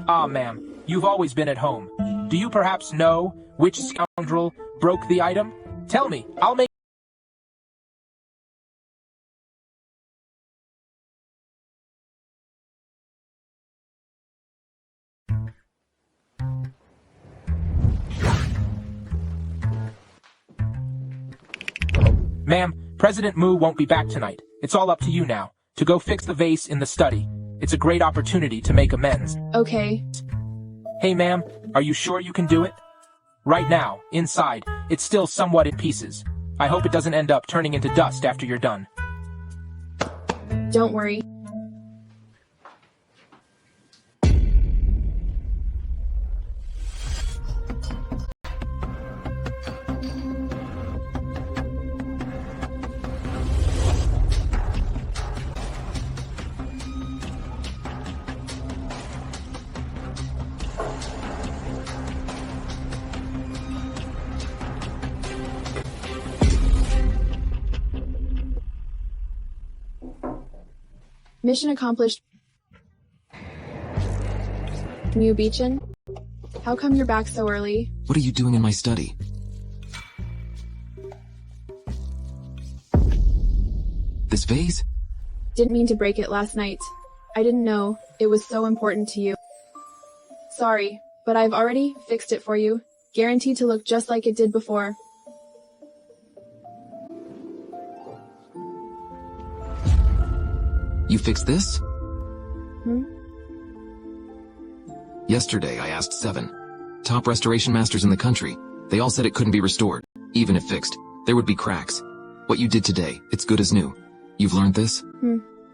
Ah, ma'am, you've always been at home. Do you perhaps know which scoundrel broke the item? Tell me, I'll make... Ma'am, President Mu won't be back tonight. It's all up to you now, to go fix the vase in the study. It's a great opportunity to make amends. Okay. Hey ma'am, are you sure you can do it? Right now, inside, it's still somewhat in pieces. I hope it doesn't end up turning into dust after you're done. Don't worry. Mission accomplished. Mu Beichen? How come you're back so early? What are you doing in my study? This vase? Didn't mean to break it last night. I didn't know it was so important to you. Sorry, but I've already fixed it for you. Guaranteed to look just like it did before. You fixed this? Hmm? Yesterday I asked 7 top restoration masters in the country. They all said it couldn't be restored. Even if fixed, there would be cracks. What you did today, it's good as new. You've learned this?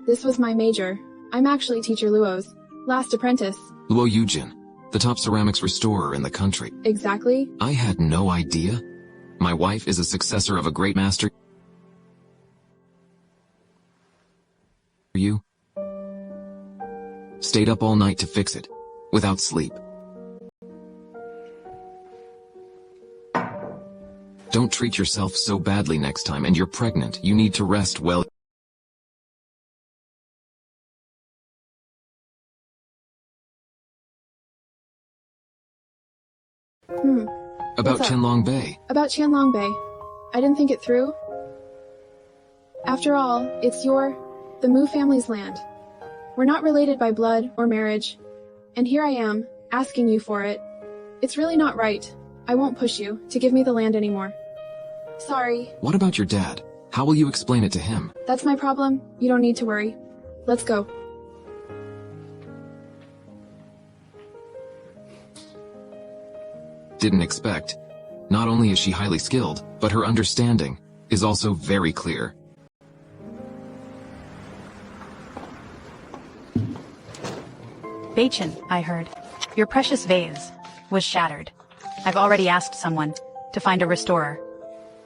This was my major. I'm actually Teacher Luo's last apprentice. Luo Yujin, the top ceramics restorer in the country. Exactly? I had no idea. My wife is a successor of a great master. You stayed up all night to fix it, without sleep. Don't treat yourself so badly next time, and you're pregnant. You need to rest well. About Qianlong Bay. About Qianlong Bay. I didn't think it through. After all, it's the Mu family's land. We're not related by blood or marriage. And here I am, asking you for it. It's really not right. I won't push you to give me the land anymore. Sorry. What about your dad? How will you explain it to him? That's my problem. You don't need to worry. Let's go. Didn't expect. Not only is she highly skilled, but her understanding is also very clear. Beichen, I heard. Your precious vase was shattered. I've already asked someone to find a restorer.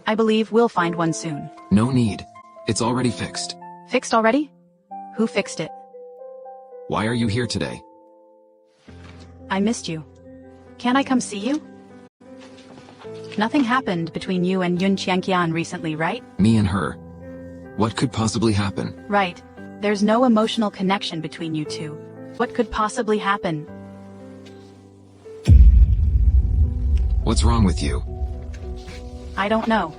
I believe we'll find one soon. No need. It's already fixed. Fixed already? Who fixed it? Why are you here today? I missed you. Can I come see you? Nothing happened between you and Qianqian recently, right? Me and her. What could possibly happen? Right. There's no emotional connection between you two. What could possibly happen? What's wrong with you? I don't know.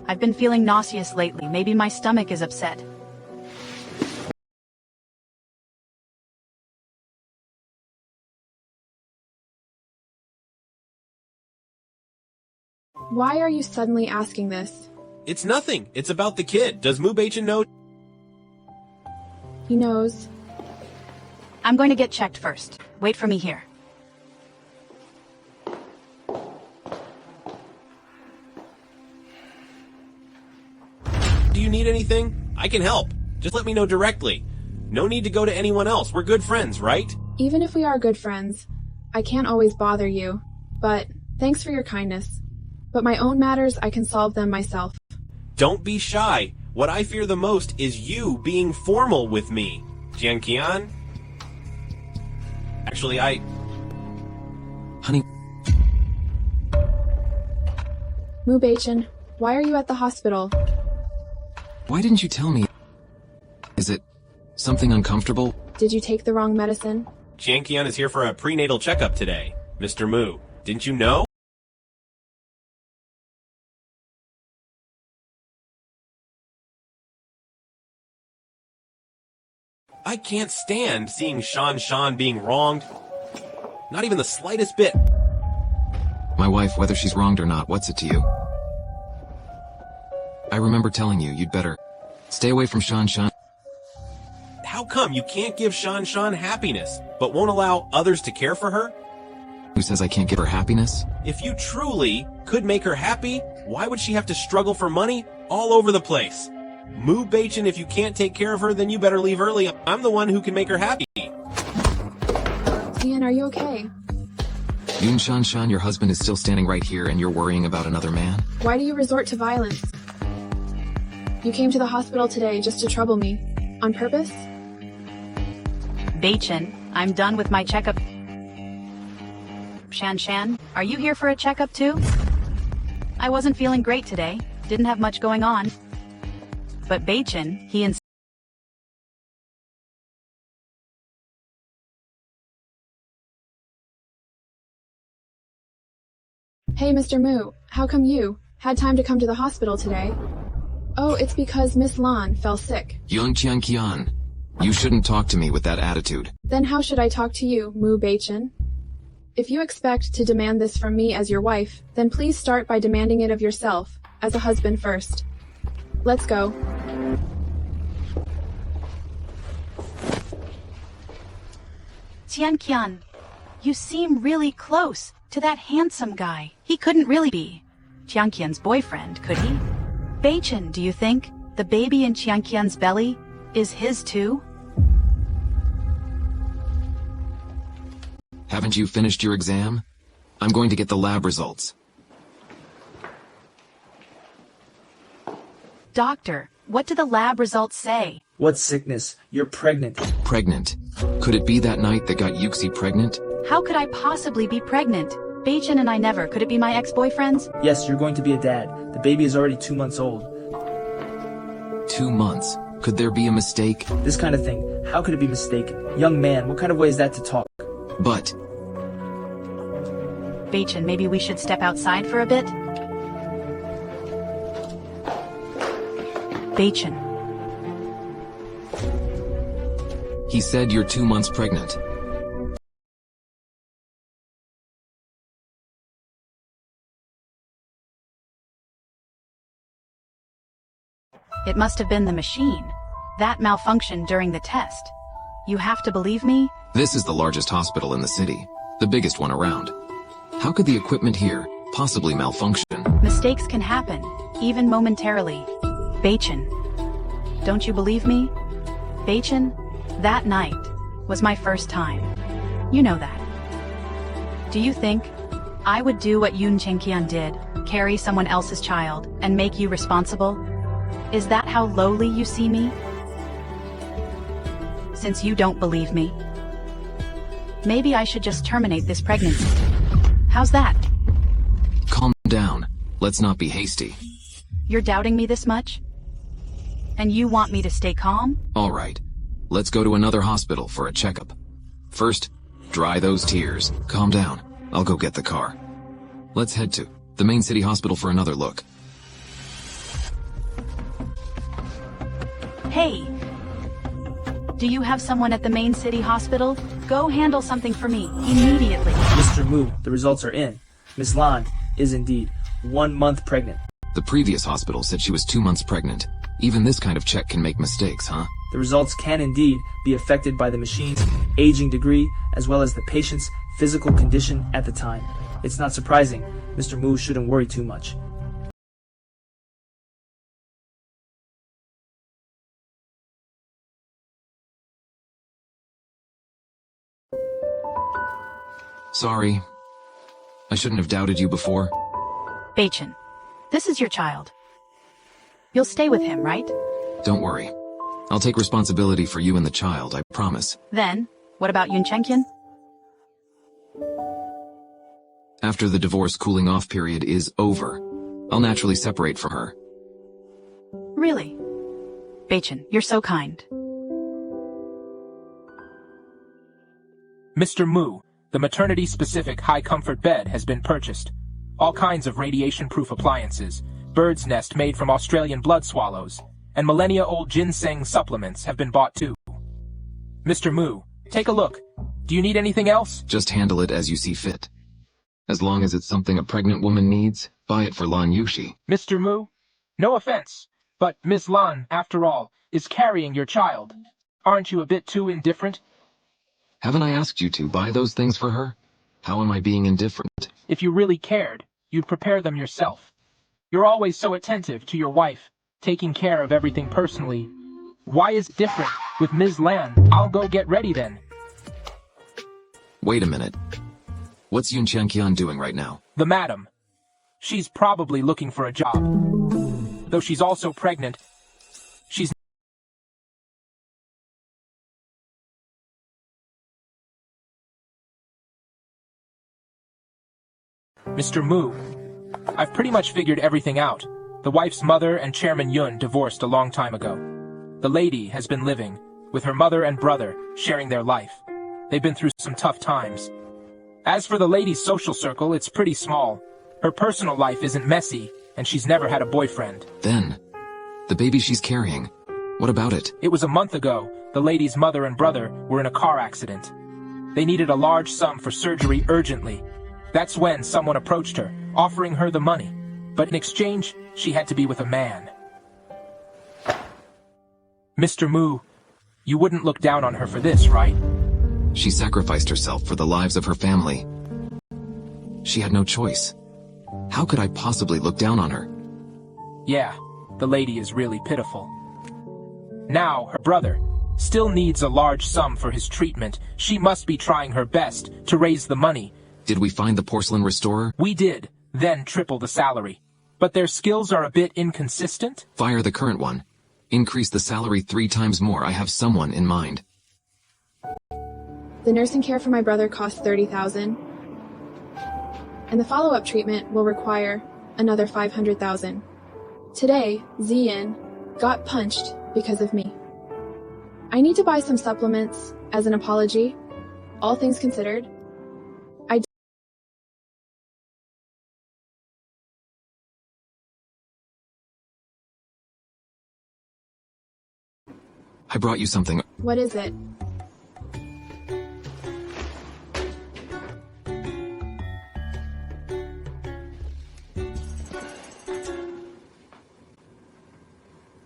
I've been feeling nauseous lately. Maybe my stomach is upset. Why are you suddenly asking this? It's nothing. It's about the kid. Does Beichen know? He knows. I'm going to get checked first. Wait for me here. Do you need anything? I can help. Just let me know directly. No need to go to anyone else. We're good friends, right? Even if we are good friends, I can't always bother you. But thanks for your kindness. But my own matters, I can solve them myself. Don't be shy. What I fear the most is you being formal with me. Qianqian? Actually, Honey. Beichen, why are you at the hospital? Why didn't you tell me? Is it something uncomfortable? Did you take the wrong medicine? Qianqian is here for a prenatal checkup today. Mr. Mu, didn't you know? I can't stand seeing Shan being wronged. Not even the slightest bit. My wife, whether she's wronged or not, what's it to you? I remember telling you you'd better stay away from Shan. How come you can't give Shan happiness, but won't allow others to care for her? Who says I can't give her happiness? If you truly could make her happy, why would she have to struggle for money all over the place? Beichen, if you can't take care of her, then you better leave early. I'm the one who can make her happy. Ian, are you okay? Yun Shan, your husband is still standing right here and you're worrying about another man? Why do you resort to violence? You came to the hospital today just to trouble me. On purpose? Beichen, I'm done with my checkup. Shan, are you here for a checkup too? I wasn't feeling great today. Didn't have much going on. But Beichen, he insists. Hey, Mr. Mu, how come you had time to come to the hospital today? Oh, it's because Miss Lan fell sick. Young Qianqian, you shouldn't talk to me with that attitude. Then how should I talk to you, Beichen? If you expect to demand this from me as your wife, then please start by demanding it of yourself, as a husband first. Let's go. Qianqian, you seem really close to that handsome guy. He couldn't really be Qianqian's boyfriend, could he? Beichen, do you think the baby in Qianqian's belly is his too? Haven't you finished your exam? I'm going to get the lab results. Doctor, what do the lab results say? What sickness? You're pregnant. Pregnant? Could it be that night that got Yuxi pregnant? How could I possibly be pregnant? Beichen and I never. Could it be my ex-boyfriends? Yes, you're going to be a dad. The baby is already 2 months old. 2 months? Could there be a mistake? This kind of thing, how could it be mistaken? Young man, what kind of way is that to talk? But... Beichen, maybe we should step outside for a bit? Beichen. He said you're 2 months pregnant. It must have been the machine. That malfunctioned during the test. You have to believe me? This is the largest hospital in the city. The biggest one around. How could the equipment here possibly malfunction? Mistakes can happen, even momentarily. Beichen. Don't you believe me? Beichen, that night was my first time. You know that. Do you think I would do what Yun Qianqian did, carry someone else's child, and make you responsible? Is that how lowly you see me? Since you don't believe me, maybe I should just terminate this pregnancy. How's that? Calm down. Let's not be hasty. You're doubting me this much? And you want me to stay calm? All right. Let's go to another hospital for a checkup. First, dry those tears. Calm down. I'll go get the car. Let's head to the main city hospital for another look. Hey! Do you have someone at the main city hospital? Go handle something for me, immediately. Mr. Mu, the results are in. Miss Lan is indeed 1 month pregnant. The previous hospital said she was 2 months pregnant. Even this kind of check can make mistakes, huh? The results can indeed be affected by the machine's aging degree as well as the patient's physical condition at the time. It's not surprising. Mr. Mu shouldn't worry too much. Sorry. I shouldn't have doubted you before. Beichen, this is your child. You'll stay with him, right? Don't worry. I'll take responsibility for you and the child, I promise. Then, what about Qianqian? After the divorce cooling off period is over, I'll naturally separate from her. Really? Beichen, you're so kind. Mr. Mu, the maternity-specific high-comfort bed has been purchased. All kinds of radiation-proof appliances, bird's nest made from Australian blood swallows, and millennia-old ginseng supplements have been bought too. Mr. Mu, take a look. Do you need anything else? Just handle it as you see fit. As long as it's something a pregnant woman needs, buy it for Lan Yushi. Mr. Mu, no offense, but Ms. Lan, after all, is carrying your child. Aren't you a bit too indifferent? Haven't I asked you to buy those things for her? How am I being indifferent? If you really cared, you'd prepare them yourself. You're always so attentive to your wife, taking care of everything personally. Why is it different with Ms. Lan? I'll go get ready then. Wait a minute. What's Qianqian doing right now? The madam. She's probably looking for a job. Though she's also pregnant, she's... Mr. Mu, I've pretty much figured everything out. The wife's mother and Chairman Yun divorced a long time ago. The lady has been living with her mother and brother, sharing their life. They've been through some tough times. As for the lady's social circle, it's pretty small. Her personal life isn't messy, and she's never had a boyfriend. Then, the baby she's carrying, what about it? It was a month ago. The lady's mother and brother were in a car accident. They needed a large sum for surgery urgently. That's when someone approached her, offering her the money. But in exchange, she had to be with a man. Mr. Mu, you wouldn't look down on her for this, right? She sacrificed herself for the lives of her family. She had no choice. How could I possibly look down on her? Yeah, the lady is really pitiful. Now, her brother still needs a large sum for his treatment. She must be trying her best to raise the money. Did we find the porcelain restorer? We did, then triple the salary. But their skills are a bit inconsistent? Fire the current one. Increase the salary 3 times more. I have someone in mind. The nursing care for my brother costs $30,000, and the follow-up treatment will require another $500,000. Today, Zian got punched because of me. I need to buy some supplements as an apology. All things considered, I brought you something. What is it?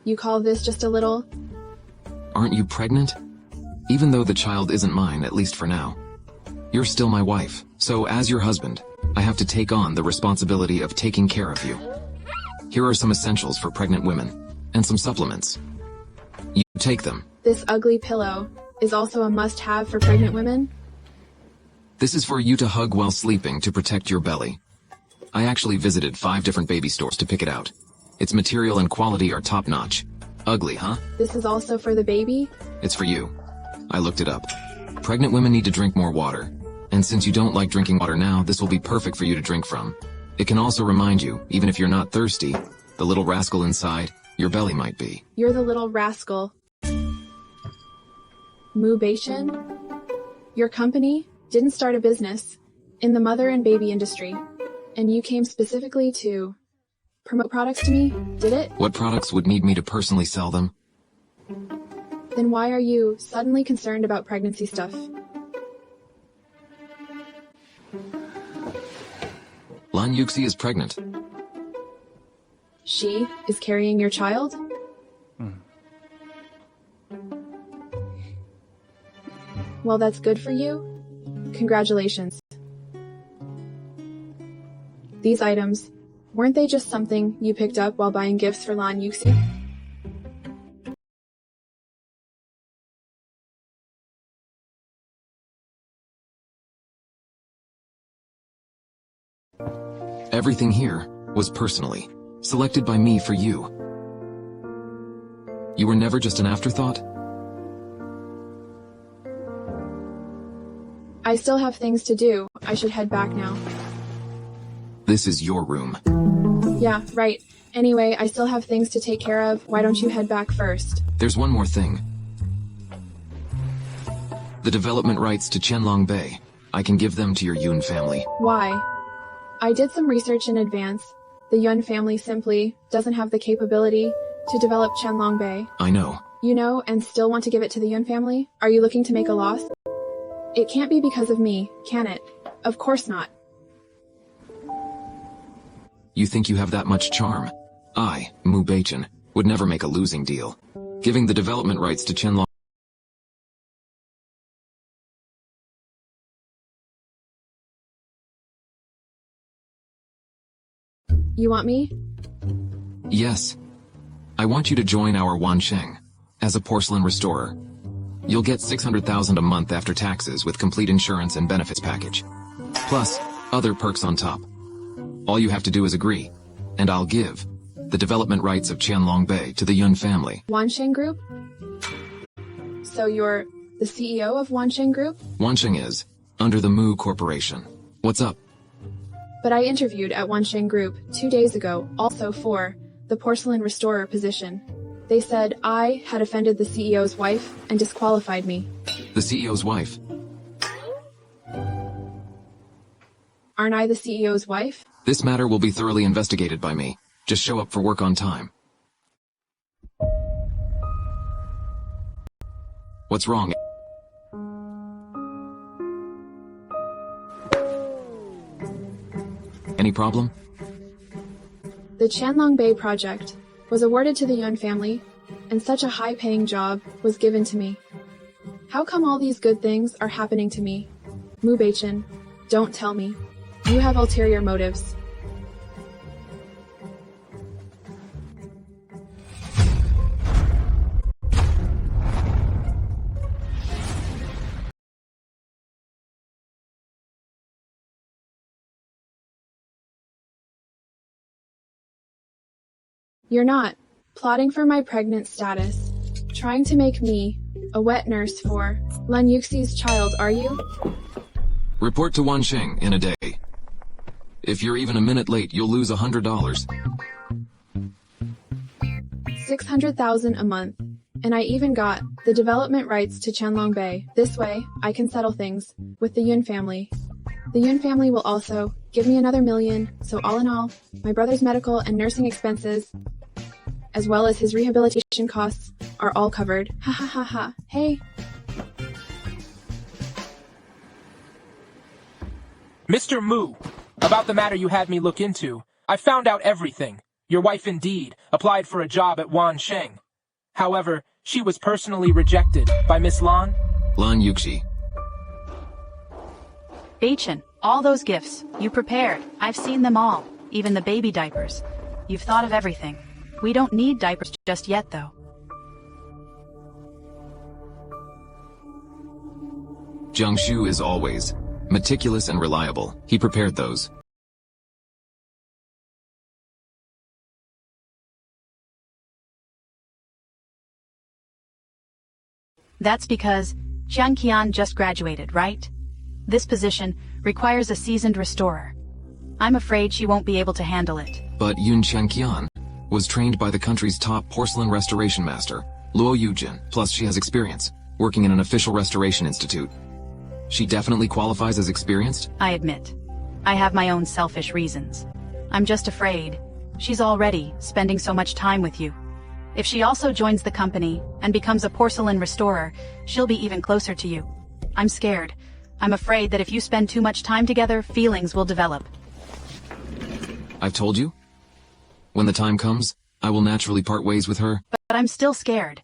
You call this just a little? Aren't you pregnant? Even though the child isn't mine, at least for now. You're still my wife, so as your husband, I have to take on the responsibility of taking care of you. Here are some essentials for pregnant women, and some supplements. You take them. This ugly pillow is also a must-have for pregnant women? This is for you to hug while sleeping to protect your belly. I actually visited 5 different baby stores to pick it out. Its material and quality are top-notch. Ugly, huh? This is also for the baby? It's for you. I looked it up. Pregnant women need to drink more water. And since you don't like drinking water now, this will be perfect for you to drink from. It can also remind you, even if you're not thirsty, the little rascal inside, your belly might be. You're the little rascal. Beichen? Your company didn't start a business in the mother and baby industry, and you came specifically to promote products to me, did it? What products would need me to personally sell them? Then why are you suddenly concerned about pregnancy stuff? Lan Yuxi is pregnant. She is carrying your child? Well, that's good for you. Congratulations. These items, weren't they just something you picked up while buying gifts for Lan Yuxi? Everything here was personally selected by me for you. You were never just an afterthought? I still have things to do. I should head back now. This is your room. Yeah, right. Anyway, I still have things to take care of. Why don't you head back first? There's one more thing. The development rights to Qianlong Bay. I can give them to your Yun family. Why? I did some research in advance. The Yun family simply doesn't have the capability to develop Qianlong Bay. I know. You know, and still want to give it to the Yun family? Are you looking to make a loss? It can't be because of me, can it? Of course not. You think you have that much charm? I, Beichen, would never make a losing deal. Giving the development rights to Qianlong. You want me? Yes. I want you to join our Wansheng as a porcelain restorer. You'll get 600,000 a month after taxes with complete insurance and benefits package. Plus, other perks on top. All you have to do is agree, and I'll give the development rights of Qianlong Bay to the Yun family. Wansheng Group? So you're the CEO of Wansheng Group? Wansheng is under the Mu Corporation. What's up? But I interviewed at Wansheng Group 2 days ago, also for the porcelain restorer position. They said I had offended the CEO's wife and disqualified me. The CEO's wife? Aren't I the CEO's wife? This matter will be thoroughly investigated by me. Just show up for work on time. What's wrong? Any problem? The Qianlong Bay project was awarded to the Yun family, and such a high-paying job was given to me. How come all these good things are happening to me? Beichen, don't tell me. You have ulterior motives. You're not plotting for my pregnant status, trying to make me a wet nurse for Lan Yuxi's child, are you? Report to Wansheng in a day. If you're even a minute late, you'll lose $100. 600,000 a month, and I even got the development rights to Qianlong Bay. This way, I can settle things with the Yun family. The Yun family will also give me another $1 million, so all in all, my brother's medical and nursing expenses, as well as his rehabilitation costs, are all covered. Ha ha ha ha. Hey. Mr. Mu, about the matter you had me look into, I found out everything. Your wife indeed applied for a job at Wansheng. However, she was personally rejected by Miss Lan. Lan Yuxi. Beichen, all those gifts, you prepared. I've seen them all, even the baby diapers. You've thought of everything. We don't need diapers just yet, though. Jiangshu is always meticulous and reliable. He prepared those. That's because Qianqian just graduated, right? This position requires a seasoned restorer. I'm afraid she won't be able to handle it. But Qianqian was trained by the country's top porcelain restoration master, Luo Yujin, plus she has experience working in an official restoration institute. She definitely qualifies as experienced? I admit, I have my own selfish reasons. I'm just afraid she's already spending so much time with you. If she also joins the company and becomes a porcelain restorer, she'll be even closer to you. I'm scared. I'm afraid that if you spend too much time together, feelings will develop. I've told you. When the time comes, I will naturally part ways with her. But I'm still scared.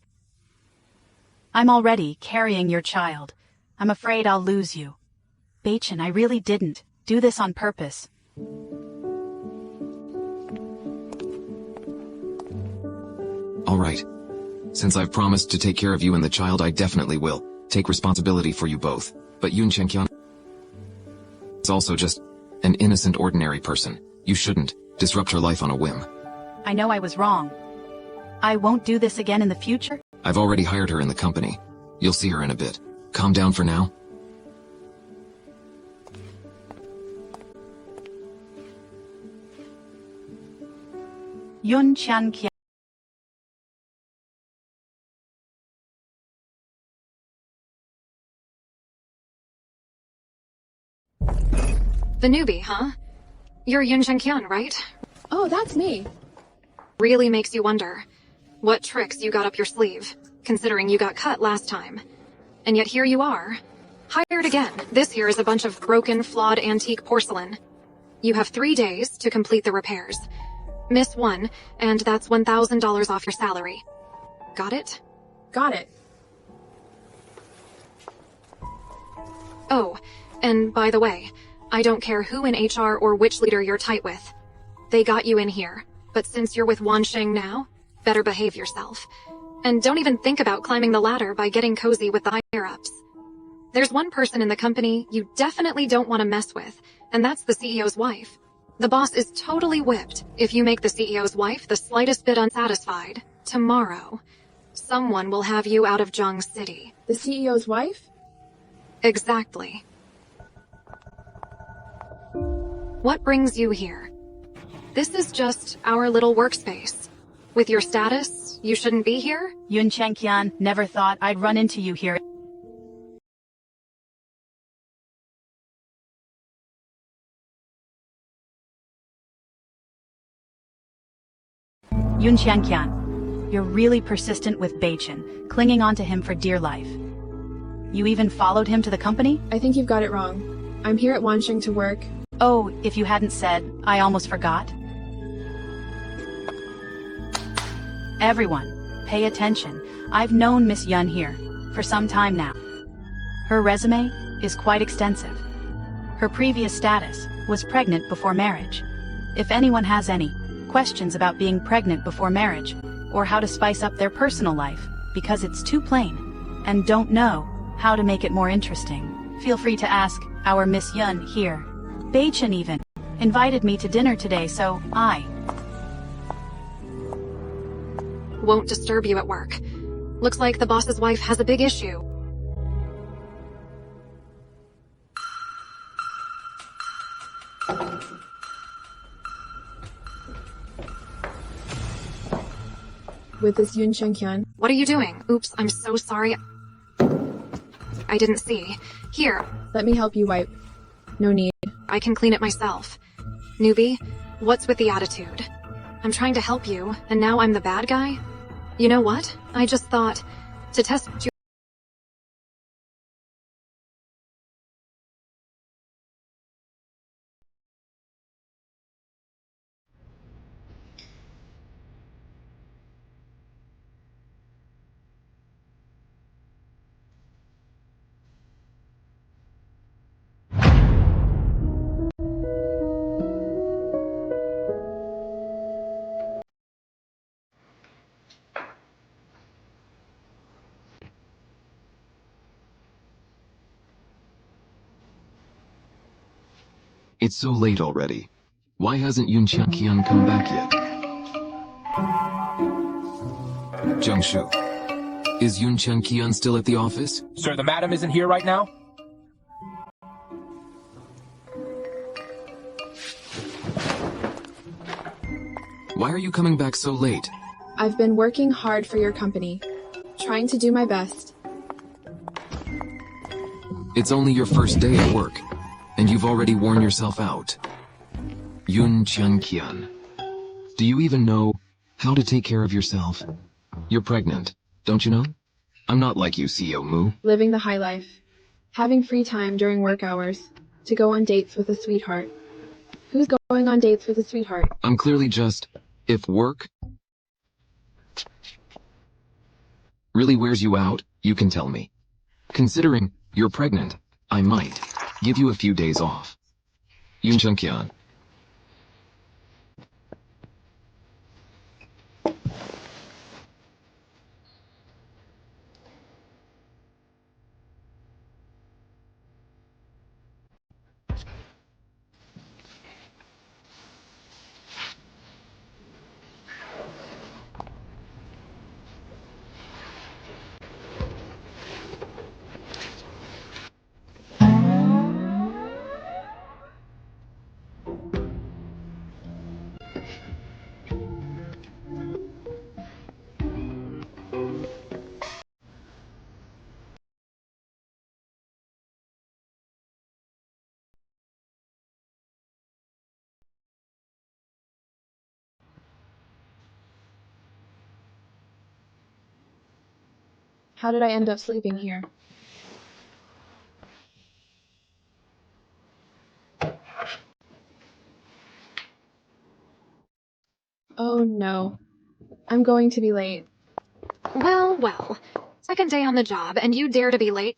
I'm already carrying your child. I'm afraid I'll lose you. Beichen, I really didn't do this on purpose. All right. Since I've promised to take care of you and the child, I definitely will take responsibility for you both. But Qianqian is also just an innocent, ordinary person. You shouldn't disrupt her life on a whim. I know I was wrong. I won't do this again in the future. I've already hired her in the company. You'll see her in a bit. Calm down for now. Qianqian. The newbie, huh? You're Qianqian, right? Oh, that's me. Really makes you wonder what tricks you got up your sleeve, considering you got cut last time. And yet here you are, hired again. This here is a bunch of broken, flawed antique porcelain. You have 3 days to complete the repairs. Miss one, and that's $1,000 off your salary. Got it? Got it. Oh, and by the way, I don't care who in HR or which leader you're tight with. They got you in here, but since you're with Wansheng now, better behave yourself. And don't even think about climbing the ladder by getting cozy with the higher-ups. There's one person in the company you definitely don't want to mess with, and that's the CEO's wife. The boss is totally whipped if you make the CEO's wife the slightest bit unsatisfied. Tomorrow, someone will have you out of Zhang City. The CEO's wife? Exactly. What brings you here? This is just our little workspace. With your status, you shouldn't be here? Qianqian, never thought I'd run into you here. Qianqian, you're really persistent with Beichen, clinging on to him for dear life. You even followed him to the company? I think you've got it wrong. I'm here at Wansheng to work. Oh, if you hadn't said, I almost forgot. Everyone, pay attention. I've known Miss Yun here for some time now. Her resume is quite extensive. Her previous status was pregnant before marriage. If anyone has any questions about being pregnant before marriage, or how to spice up their personal life because it's too plain, and don't know how to make it more interesting, feel free to ask our Miss Yun here. Beichen even invited me to dinner today, so I won't disturb you at work. Looks like the boss's wife has a big issue. With this Qianqian. What are you doing? Oops, I'm so sorry. I didn't see. Here. Let me help you wipe. No need. I can clean it myself. Newbie, what's with the attitude? I'm trying to help you, and now I'm the bad guy? You know what? I just thought, to test you. It's so late already. Why hasn't Qianqian come back yet? Jiangshu, is Qianqian still at the office? Sir, the madam isn't here right now? are you coming back so late? I've been working hard for your company, trying to do my best. It's only your first day at work, and you've already worn yourself out. Qianqian. Do you even know how to take care of yourself? You're pregnant, don't you know? I'm not like you, CEO Mu. Living the high life. Having free time during work hours to go on dates with a sweetheart. Who's going on dates with a sweetheart? I'm clearly just, if work really wears you out, you can tell me. Considering you're pregnant, I might give you a few days off. Qianqian. How did I end up sleeping here? Oh no. I'm going to be late. Well, well. Second day on the job, and you dare to be late?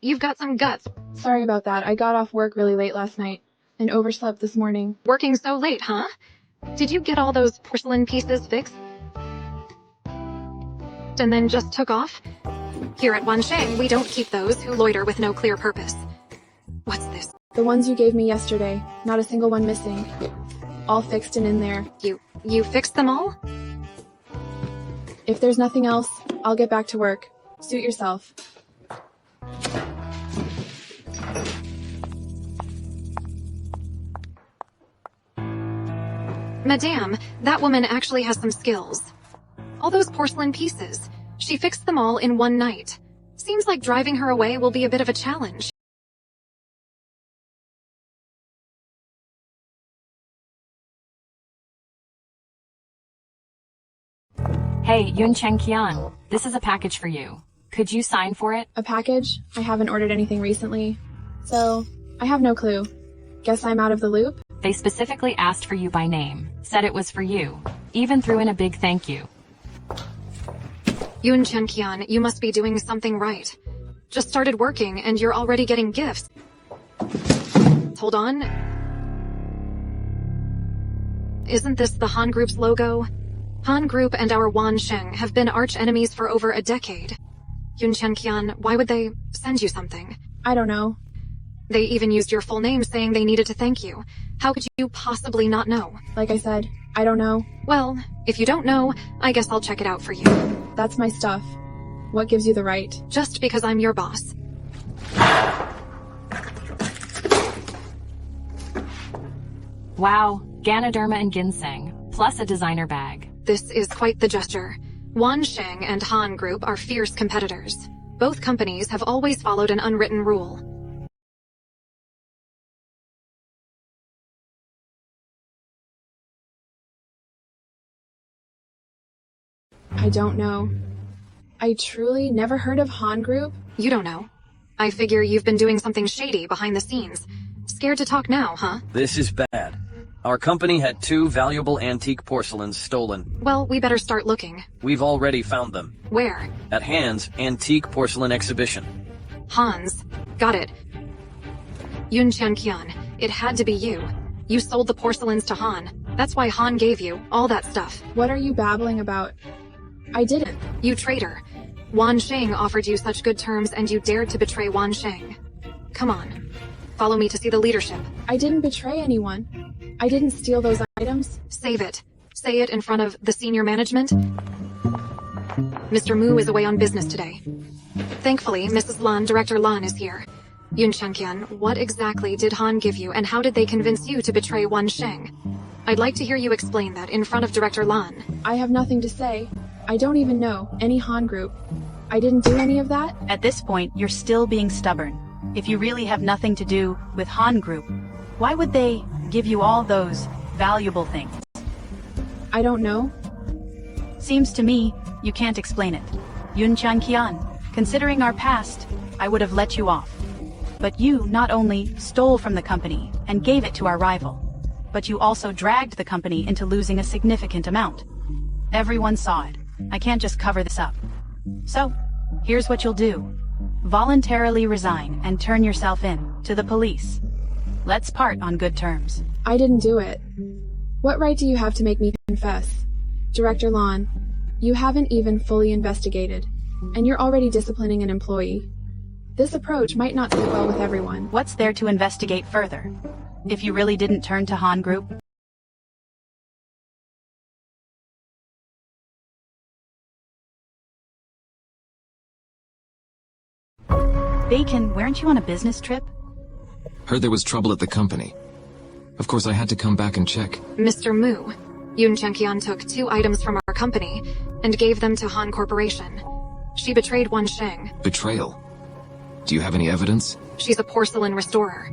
You've got some guts. Sorry about that. I got off work really late last night and overslept this morning. Working so late, huh? Did you get all those porcelain pieces fixed? And then just took off? Here at Wansheng, we don't keep those who loiter with no clear purpose. What's this? The ones you gave me yesterday. Not a single one missing. All fixed and in there. You fixed them all? If there's nothing else, I'll get back to work. Suit yourself. Madame, that woman actually has some skills. All those porcelain pieces. She fixed them all in one night. Seems like driving her away will be a bit of a challenge. Hey, Qianqian, this is a package for you. Could you sign for it? A package? I haven't ordered anything recently, so I have no clue. Guess I'm out of the loop? They specifically asked for you by name, said it was for you, even threw in a big thank you. Qianqian, you must be doing something right. Just started working and you're already getting gifts. Hold on. Isn't this the Han Group's logo? Han Group and our Wansheng have been arch enemies for over a decade. Qianqian, why would they send you something? I don't know. They even used your full name saying they needed to thank you. How could you possibly not know? Like I said, I don't know. Well, if you don't know, I guess I'll check it out for you. That's my stuff. What gives you the right? Just because I'm your boss. Wow, Cdrama and ginseng, plus a designer bag. This is quite the gesture. Wansheng and Han Group are fierce competitors. Both companies have always followed an unwritten rule. I don't know. I truly never heard of Han Group? You don't know. I figure you've been doing something shady behind the scenes. Scared to talk now, huh? This is bad. Our company had 2 valuable antique porcelains stolen. Well, we better start looking. We've already found them. Where? At Han's Antique Porcelain Exhibition. Hans. Got it. Qianqian, it had to be you. You sold the porcelains to Han. That's why Han gave you all that stuff. What are you babbling about? I didn't. You traitor. Wansheng offered you such good terms and you dared to betray Wansheng. Come on. Follow me to see the leadership. I didn't betray anyone. I didn't steal those items. Save it. Say it in front of the senior management. Mr. Mu is away on business today. Thankfully, Mrs. Lan, Director Lan, is here. Qianqian, what exactly did Han give you and how did they convince you to betray Wansheng? I'd like to hear you explain that in front of Director Lan. I have nothing to say. I don't even know any Han group. I didn't do any of that. At this point, you're still being stubborn. If you really have nothing to do with Han Group, why would they give you all those valuable things? I don't know. Seems to me you can't explain it. Qianqian, considering our past, I would have let you off. But you not only stole from the company and gave it to our rival, but you also dragged the company into losing a significant amount. Everyone saw it. I can't just cover this up. So, here's what you'll do. Voluntarily resign and turn yourself in to the police. Let's part on good terms. I didn't do it. What right do you have to make me confess? Director Lan, you haven't even fully investigated, and you're already disciplining an employee. This approach might not sit well with everyone. What's there to investigate further? If you really didn't turn to Han Group? Beichen, weren't you on a business trip? Heard there was trouble at the company. Of course I had to come back and check. Mr. Mu, Qianqian took 2 items from our company and gave them to Han Corporation. She betrayed Wansheng. Betrayal? Do you have any evidence? She's a porcelain restorer.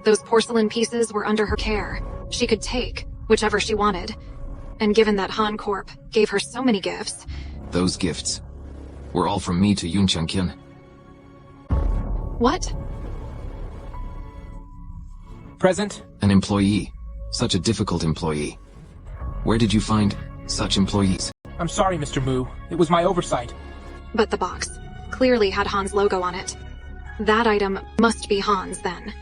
Those porcelain pieces were under her care. She could take whichever she wanted. And given that Han Corp gave her so many gifts... Those gifts were all from me to Qianqian. What? Present? An employee. Such a difficult employee. Where did you find such employees? I'm sorry, Mr. Mu. It was my oversight. But the box clearly had Han's logo on it. That item must be Han's then.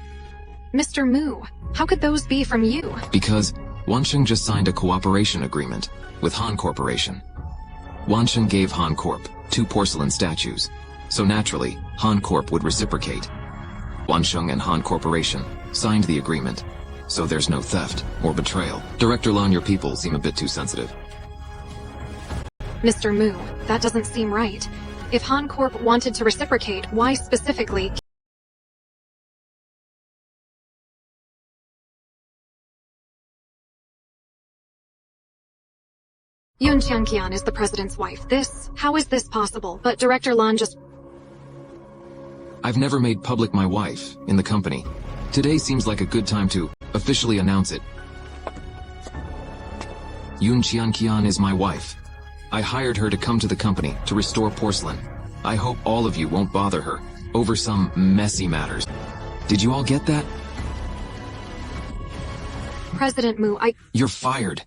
Mr. Mu, how could those be from you? Because Wansheng just signed a cooperation agreement with Han Corporation. Wansheng gave Han Corp 2 porcelain statues, so naturally, Han Corp would reciprocate. Wansheng and Han Corporation signed the agreement, so there's no theft or betrayal. Director Lan, your people seem a bit too sensitive. Mr. Mu, that doesn't seem right. If Han Corp wanted to reciprocate, why specifically... Qianqian is the president's wife. How is this possible? But Director Lan just... I've never made public my wife in the company. Today seems like a good time to officially announce it. Qianqian is my wife. I hired her to come to the company to restore porcelain. I hope all of you won't bother her over some messy matters. Did you all get that? President Mu, You're fired.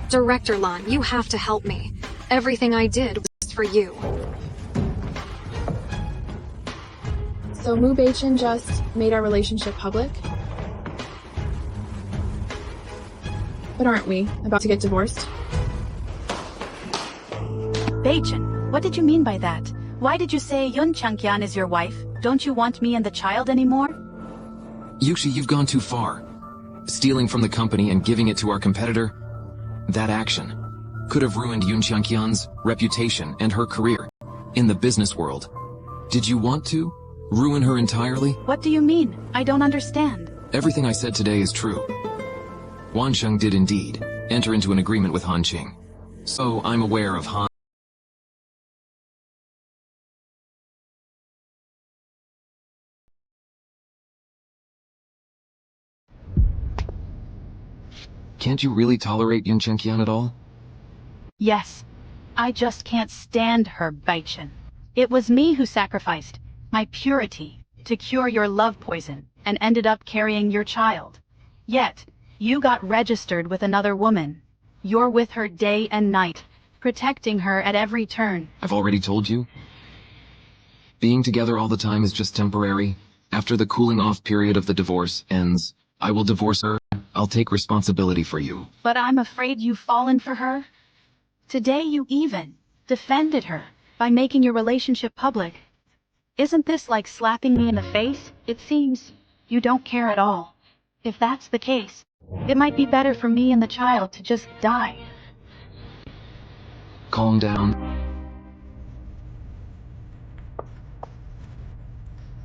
Director Lan, you have to help me. Everything I did was for you. So Mu Beichen just made our relationship public? But aren't we about to get divorced? Beichen, what did you mean by that? Why did you say Qianqian is your wife? Don't you want me and the child anymore? Yuxi, you've gone too far. Stealing from the company and giving it to our competitor? That action could have ruined Qianqian's reputation and her career in the business world. Did you want to ruin her entirely? What do you mean? I don't understand. Everything I said today is true. Wansheng did indeed enter into an agreement with Han Qing. So I'm aware of Han. Can't you really tolerate Qianqian at all? Yes. I just can't stand her, Beichen. It was me who sacrificed my purity to cure your love poison and ended up carrying your child. Yet, you got registered with another woman. You're with her day and night, protecting her at every turn. I've already told you. Being together all the time is just temporary. After the cooling off period of the divorce ends, I will divorce her. I'll take responsibility for you. But I'm afraid you've fallen for her. Today you even defended her by making your relationship public. Isn't this like slapping me in the face? It seems you don't care at all. If that's the case, it might be better for me and the child to just die. Calm down.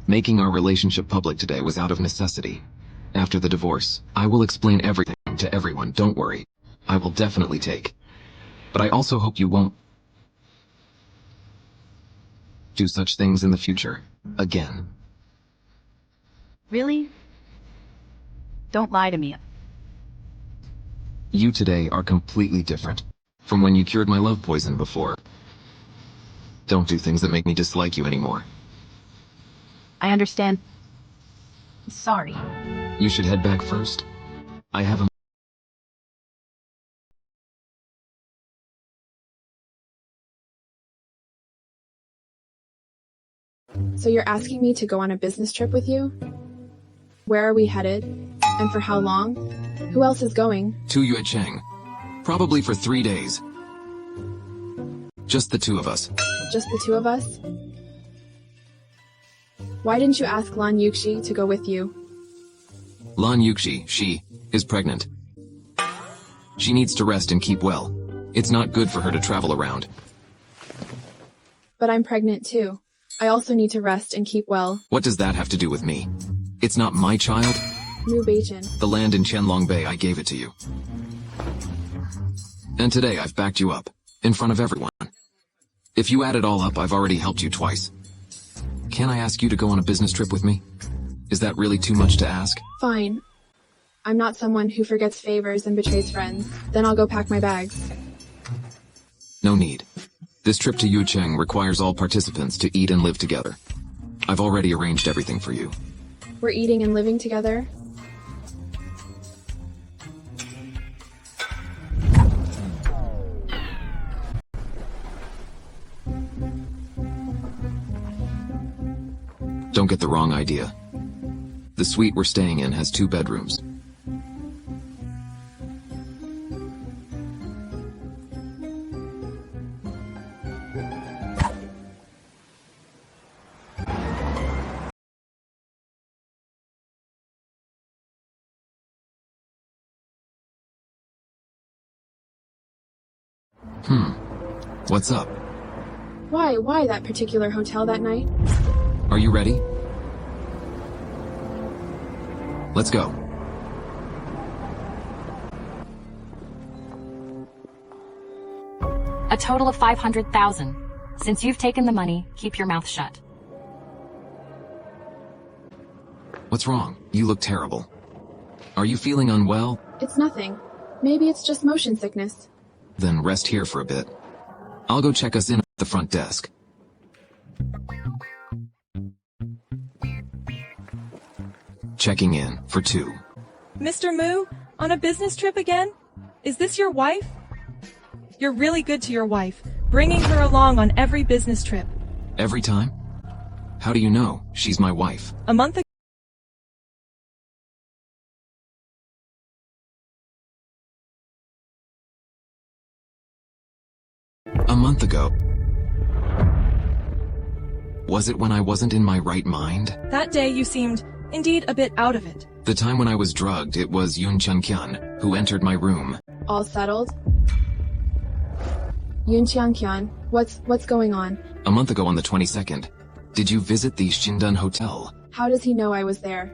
Making our relationship public today was out of necessity. After the divorce, I will explain everything to everyone, don't worry. I will definitely take. But I also hope you won't do such things in the future. Again. Really? Don't lie to me. You today are completely different from when you cured my love poison before. Don't do things that make me dislike you anymore. I understand. Sorry. You should head back first. I have a So you're asking me to go on a business trip with you? Where are we headed? And for how long? Who else is going? to Yuecheng. Probably for 3 days. Just the two of us. Just the two of us? Why didn't you ask Lan Yuxi to go with you? Lan Yuxi, she is pregnant. She needs to rest and keep well. It's not good for her to travel around. But I'm pregnant too. I also need to rest and keep well. What does that have to do with me? It's not my child. Mu Beichen. The land in Qianlong Bay, I gave it to you. And today I've backed you up, in front of everyone. If you add it all up, I've already helped you twice. Can I ask you to go on a business trip with me? Is that really too much to ask? Fine. I'm not someone who forgets favors and betrays friends. Then I'll go pack my bags. No need. This trip to Yucheng requires all participants to eat and live together. I've already arranged everything for you. We're eating and living together? Don't get the wrong idea. The suite we're staying in has 2 bedrooms. What's up? Why that particular hotel that night? Are you ready? Let's go. A total of 500,000. Since you've taken the money, keep your mouth shut. What's wrong? You look terrible. Are you feeling unwell? It's nothing. Maybe it's just motion sickness. Then rest here for a bit. I'll go check us in at the front desk. Checking in for 2. Mr. Mu, on a business trip again? Is this your wife? You're really good to your wife, bringing her along on every business trip. Every time? How do you know she's my wife? A month ago. A month ago. Was it when I wasn't in my right mind? That day you seemed, indeed, a bit out of it. The time when I was drugged, it was Qianqian who entered my room. All settled? Qianqian, what's going on? A month ago on the 22nd. Did you visit the Xindun Hotel? How does he know I was there?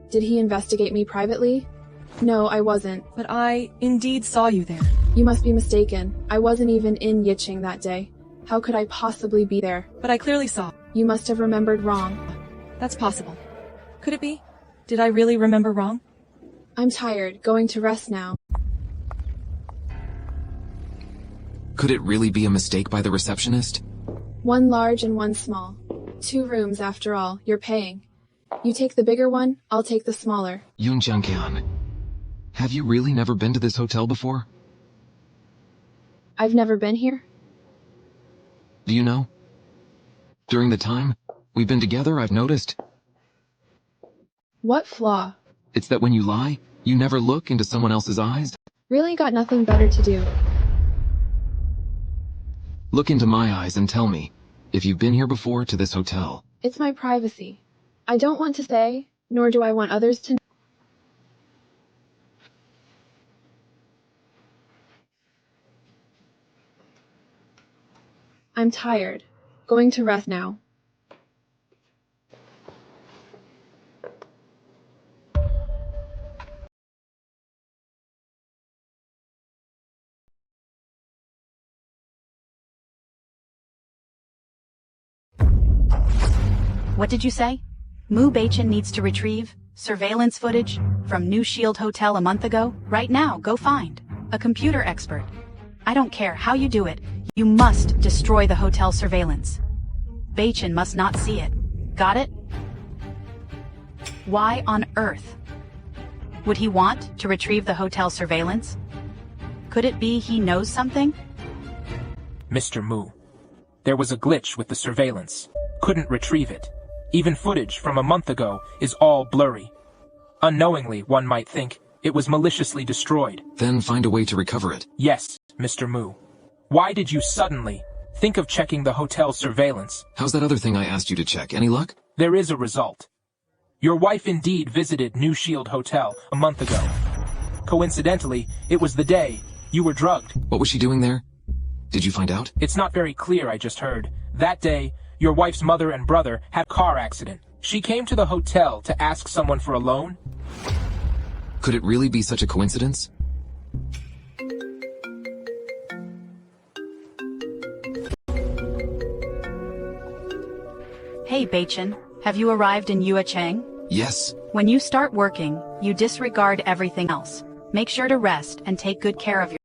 Did he investigate me privately? No, I wasn't. But I, indeed, saw you there. You must be mistaken. I wasn't even in Yicheng that day. How could I possibly be there? But I clearly saw. You must have remembered wrong. That's possible. Could it be? Did I really remember wrong? I'm tired, going to rest now. Could it really be a mistake by the receptionist? One large and one small. 2 rooms after all, you're paying. You take the bigger one, I'll take the smaller. Qianqian, have you really never been to this hotel before? I've never been here? Do you know? During the time we've been together, I've noticed. What flaw? It's that when you lie, you never look into someone else's eyes. Really got nothing better to do. Look into my eyes and tell me if you've been here before to this hotel. It's my privacy. I don't want to say, nor do I want others to know. I'm tired. Going to rest now. What did you say? Beichen needs to retrieve surveillance footage from New Shield Hotel a month ago? Right now, go find a computer expert. I don't care how you do it, you must destroy the hotel surveillance. Beichen must not see it. Got it? Why on earth would he want to retrieve the hotel surveillance? Could it be he knows something? Mr. Mu. There was a glitch with the surveillance. Couldn't retrieve it. Even footage from a month ago is all blurry. Unknowingly, one might think, it was maliciously destroyed. Then find a way to recover it. Yes, Mr. Mu. Why did you suddenly think of checking the hotel surveillance? How's that other thing I asked you to check? Any luck? There is a result. Your wife indeed visited New Shield Hotel a month ago. Coincidentally, it was the day you were drugged. What was she doing there? Did you find out? It's not very clear, I just heard. That day, your wife's mother and brother had a car accident. She came to the hotel to ask someone for a loan. Could it really be such a coincidence? Hey Beichen, have you arrived in Yuecheng? Yes. When you start working, you disregard everything else. Make sure to rest and take good care of your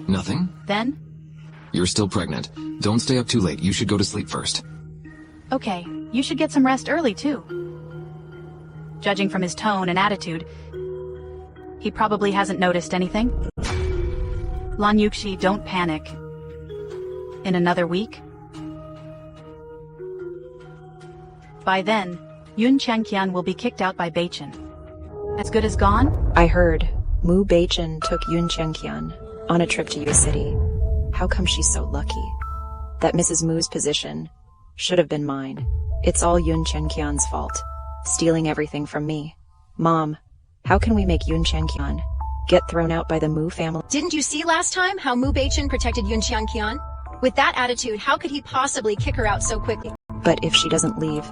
Nothing? Then? You're still pregnant. Don't stay up too late. You should go to sleep first. Okay, you should get some rest early too. Judging from his tone and attitude, he probably hasn't noticed anything. Lan Yuxi, don't panic. In another week? By then, Qianqian will be kicked out by Beichen. As good as gone? I heard Beichen took Qianqian on a trip to your city. How come she's so lucky? That Mrs. Mu's position should have been mine. It's all Qianqian's fault, stealing everything from me. Mom, how can we make Qianqian get thrown out by the Mu family? Didn't you see last time how Beichen protected Qianqian? With that attitude, how could he possibly kick her out so quickly? But if she doesn't leave,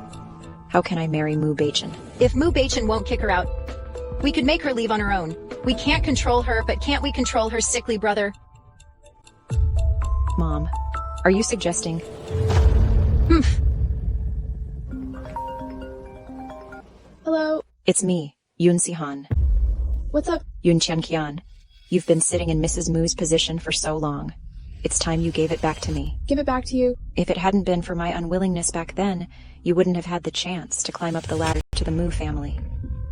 how can I marry Beichen? If Beichen won't kick her out, we could make her leave on her own. We can't control her, but can't we control her sickly brother? Mom, are you suggesting? Hello? It's me, Sihan. What's up? Qianqian. You've been sitting in Mrs. Mu's position for so long. It's time you gave it back to me. Give it back to you. If it hadn't been for my unwillingness back then, you wouldn't have had the chance to climb up the ladder to the Mu family.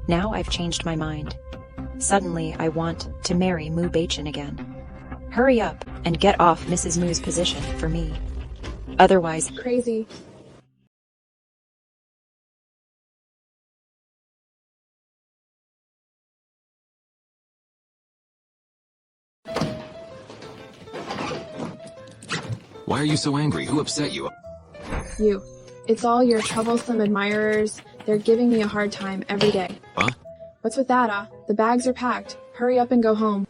Now I've changed my mind. Suddenly, I want to marry Beichen again. Hurry up and get off Mrs. Mu's position for me. Otherwise, Crazy. Why are you so angry? Who upset you? You. It's all your troublesome admirers. They're giving me a hard time every day. Huh? What's with that, The bags are packed. Hurry up and go home.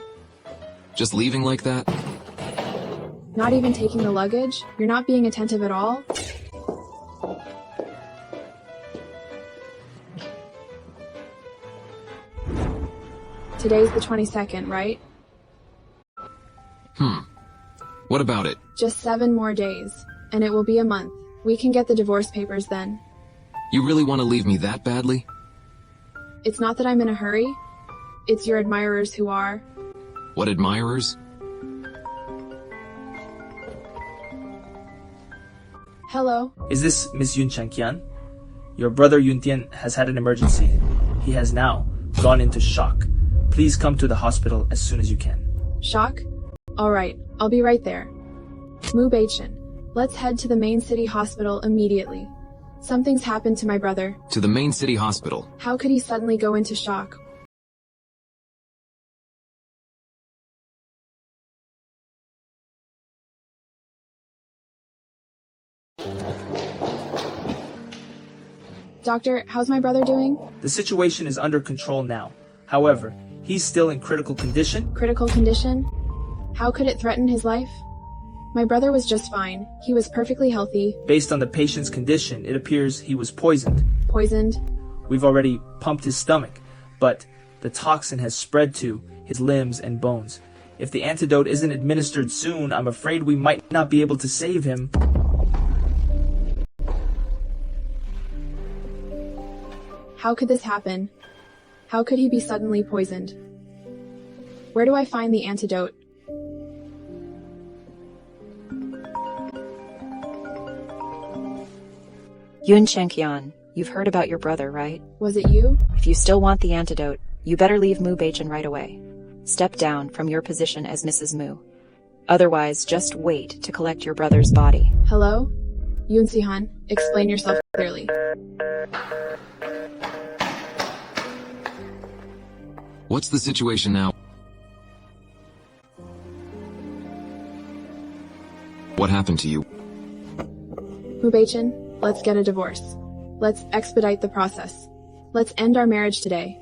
Just leaving like that? Not even taking the luggage? You're not being attentive at all? Today's the 22nd, right? What about it? Just 7 more days, and it will be a month. We can get the divorce papers then. You really want to leave me that badly? It's not that I'm in a hurry. It's your admirers who are. What admirers? Hello? Is this Miss Qianqian? Your brother Yuntian has had an emergency. He has now gone into shock. Please come to the hospital as soon as you can. Shock? Alright, I'll be right there. Beichen, let's head to the main city hospital immediately. Something's happened to my brother. To the main city hospital. How could he suddenly go into shock? Doctor, how's my brother doing? The situation is under control now. However, he's still in critical condition. Critical condition? How could it threaten his life? My brother was just fine. He was perfectly healthy. Based on the patient's condition, it appears he was poisoned. Poisoned? We've already pumped his stomach, but the toxin has spread to his limbs and bones. If the antidote isn't administered soon, I'm afraid we might not be able to save him. How could this happen? How could he be suddenly poisoned? Where do I find the antidote? Qianqian, you've heard about your brother, right? Was it you? If you still want the antidote, you better leave Beichen right away. Step down from your position as Mrs. Mu. Otherwise, just wait to collect your brother's body. Hello? Yunsi-han, explain yourself clearly. What's the situation now? What happened to you? Beichen, let's get a divorce. Let's expedite the process. Let's end our marriage today.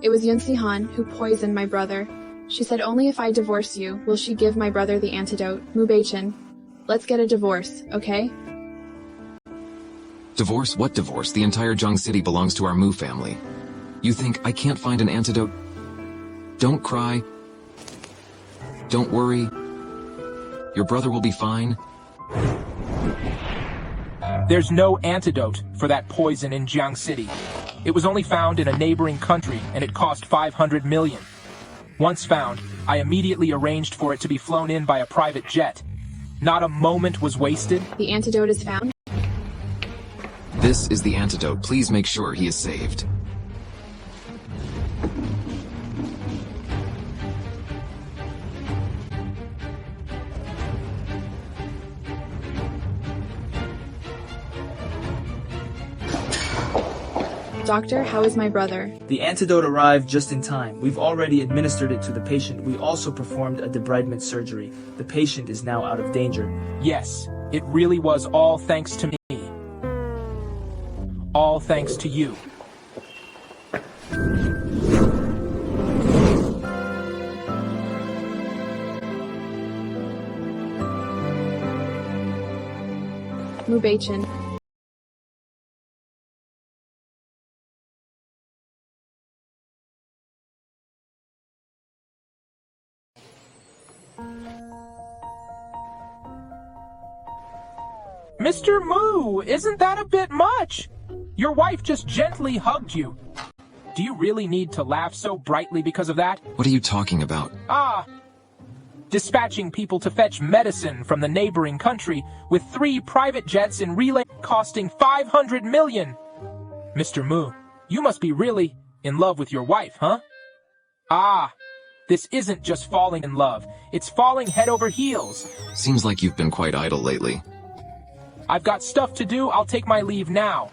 It was Yunsi-han who poisoned my brother. She said only if I divorce you will she give my brother the antidote. Beichen, let's get a divorce, okay? Divorce? What divorce? The entire Zhang City belongs to our Mu family. You think I can't find an antidote? Don't cry. Don't worry. Your brother will be fine. There's no antidote for that poison in Jiang City. It was only found in a neighboring country, and it cost 500 million. Once found, I immediately arranged for it to be flown in by a private jet. Not a moment was wasted. The antidote is found? This is the antidote. Please make sure he is saved. Doctor, how is my brother? The antidote arrived just in time. We've already administered it to the patient. We also performed a debridement surgery. The patient is now out of danger. Yes, it really was all thanks to me. All thanks to you. Beichen. Mr. Mu, isn't that a bit much? Your wife just gently hugged you. Do you really need to laugh so brightly because of that? What are you talking about? Dispatching people to fetch medicine from the neighboring country with 3 private jets in relay costing 500 million. Mr. Mu, you must be really in love with your wife, huh? This isn't just falling in love. It's falling head over heels. Seems like you've been quite idle lately. I've got stuff to do. I'll take my leave now.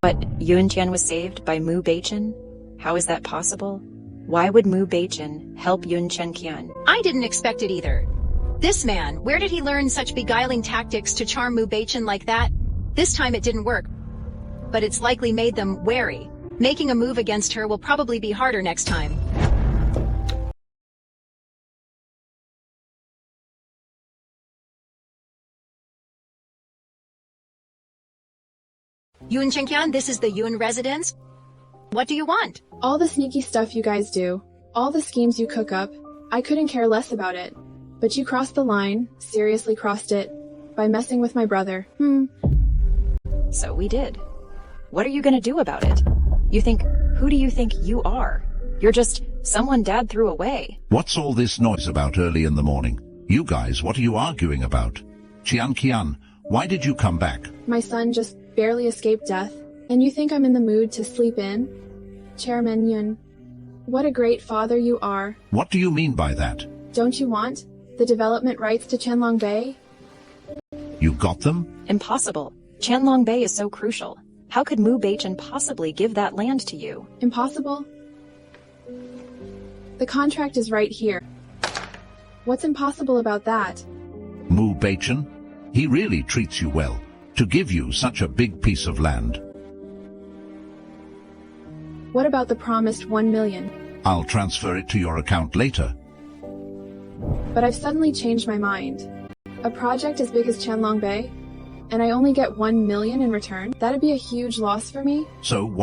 What, Qianqian was saved by Beichen? How is that possible? Why would Beichen help Qianqian? I didn't expect it either. This man, where did he learn such beguiling tactics to charm Beichen like that? This time it didn't work, but it's likely made them wary. Making a move against her will probably be harder next time. Qianqian, this is the Yun residence. What do you want? All the sneaky stuff you guys do, all the schemes you cook up, I couldn't care less about it. But you crossed the line, seriously crossed it, by messing with my brother. So we did. What are you gonna do about it? Who do you think you are? You're just someone Dad threw away. What's all this noise about early in the morning? You guys, what are you arguing about? Qianqian, why did you come back? My son just barely escaped death, and you think I'm in the mood to sleep in? Chairman Yun, what a great father you are. What do you mean by that? Don't you want the development rights to Qianlong Bay? You got them? Impossible. Qianlong Bay is so crucial. How could Beichen possibly give that land to you? Impossible? The contract is right here. What's impossible about that? Beichen? He really treats you well, to give you such a big piece of land. What about the promised 1 million? I'll transfer it to your account later. But I've suddenly changed my mind. A project as big as Qianlong Bay, and I only get 1 million in return? That'd be a huge loss for me. So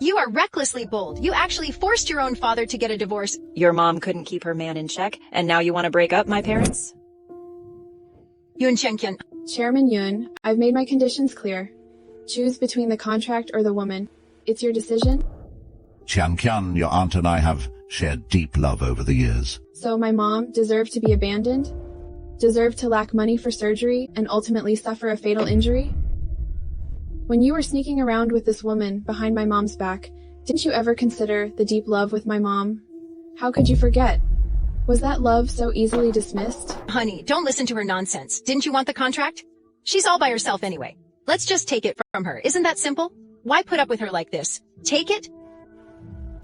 You are recklessly bold. You actually forced your own father to get a divorce. Your mom couldn't keep her man in check, and now you want to break up my parents? Qianqian. Chairman Yun, I've made my conditions clear. Choose between the contract or the woman. It's your decision. Qianqian, your aunt and I have shared deep love over the years. So my mom deserved to be abandoned? Deserved to lack money for surgery and ultimately suffer a fatal injury? When you were sneaking around with this woman behind my mom's back, didn't you ever consider the deep love with my mom? How could you forget? Was that love so easily dismissed? Honey, don't listen to her nonsense. Didn't you want the contract? She's all by herself anyway. Let's just take it from her. Isn't that simple? Why put up with her like this? Take it?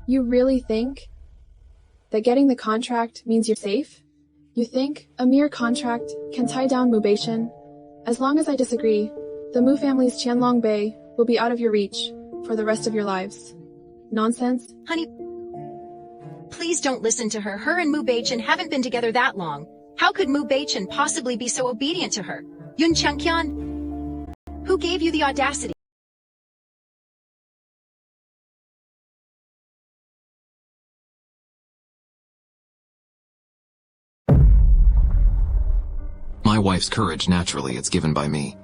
You really think that getting the contract means you're safe? You think a mere contract can tie down Beichen? As long as I disagree, the Mu family's Qianlong Bay will be out of your reach for the rest of your lives. Nonsense? Honey, please don't listen to her. Her and Mu Beichen haven't been together that long. How could Mu Beichen possibly be so obedient to her? Yun Qianqian? Who gave you the audacity? My wife's courage, naturally, it's given by me.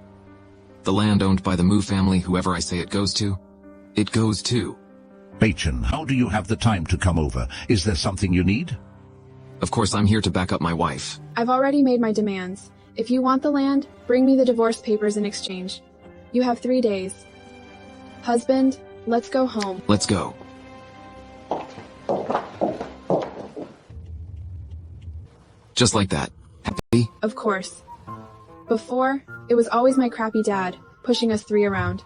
The land owned by the Mu family, whoever I say it goes to, it goes to. Beichen, how do you have the time to come over? Is there something you need? Of course, I'm here to back up my wife. I've already made my demands. If you want the land, bring me the divorce papers in exchange. You have 3 days. Husband, let's go home. Let's go. Just like that. Happy? Of course. Before, it was always my crappy dad, pushing us 3 around.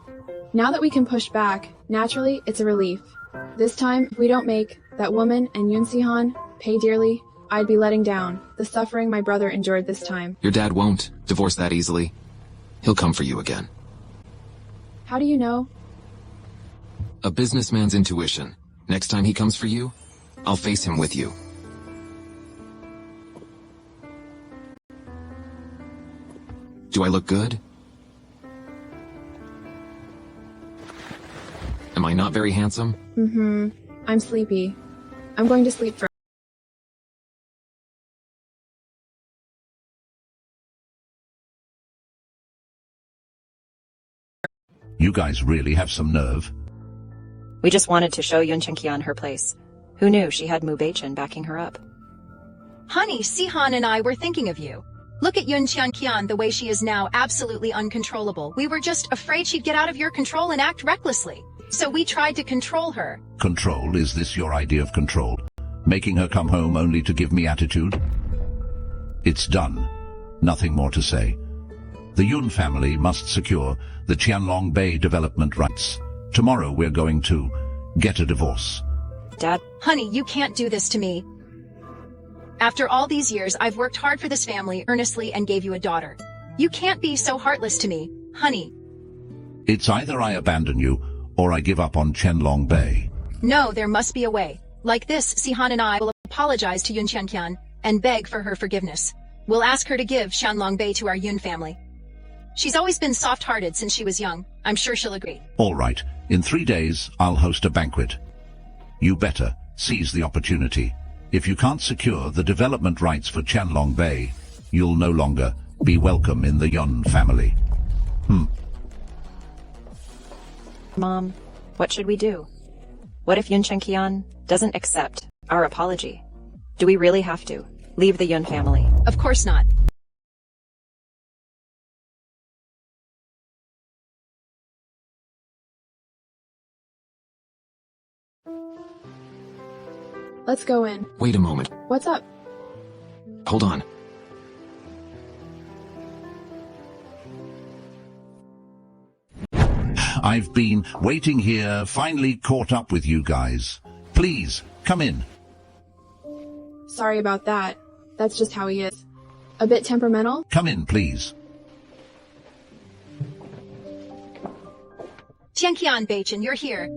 Now that we can push back, naturally, it's a relief. This time, if we don't make that woman and Yun Sihan pay dearly, I'd be letting down the suffering my brother endured this time. Your dad won't divorce that easily. He'll come for you again. How do you know? A businessman's intuition. Next time he comes for you, I'll face him with you. Do I look good? Am I not very handsome? I'm sleepy. I'm going to sleep first. You guys really have some nerve. We just wanted to show Yun Qianqian her place. Who knew she had Mu Beichen backing her up? Honey, Sihan and I were thinking of you. Look at Yun Qianqian the way she is now, absolutely uncontrollable. We were just afraid she'd get out of your control and act recklessly. So we tried to control her. Control? Is this your idea of control? Making her come home only to give me attitude? It's done. Nothing more to say. The Yun family must secure the Qianlong Bay development rights. Tomorrow we're going to get a divorce. Dad? Honey, you can't do this to me. After all these years, I've worked hard for this family earnestly and gave you a daughter. You can't be so heartless to me, honey. It's either I abandon you, or I give up on Qianlong Bay. No, there must be a way. Like this, Sihan and I will apologize to Yun Qianqian and beg for her forgiveness. We'll ask her to give Qianlong Bay to our Yun family. She's always been soft-hearted since she was young. I'm sure she'll agree. All right. In 3 days, I'll host a banquet. You better seize the opportunity. If you can't secure the development rights for Qianlong Bay, you'll no longer be welcome in the Yun family. Mom, what should we do? What if Yun Qianqian doesn't accept our apology? Do we really have to leave the Yun family? Of course not. Let's go in. Wait a moment. What's up? Hold on. I've been waiting here, finally caught up with you guys. Please, come in. Sorry about that. That's just how he is. A bit temperamental? Come in, please. Qianqian, Beichen, you're here.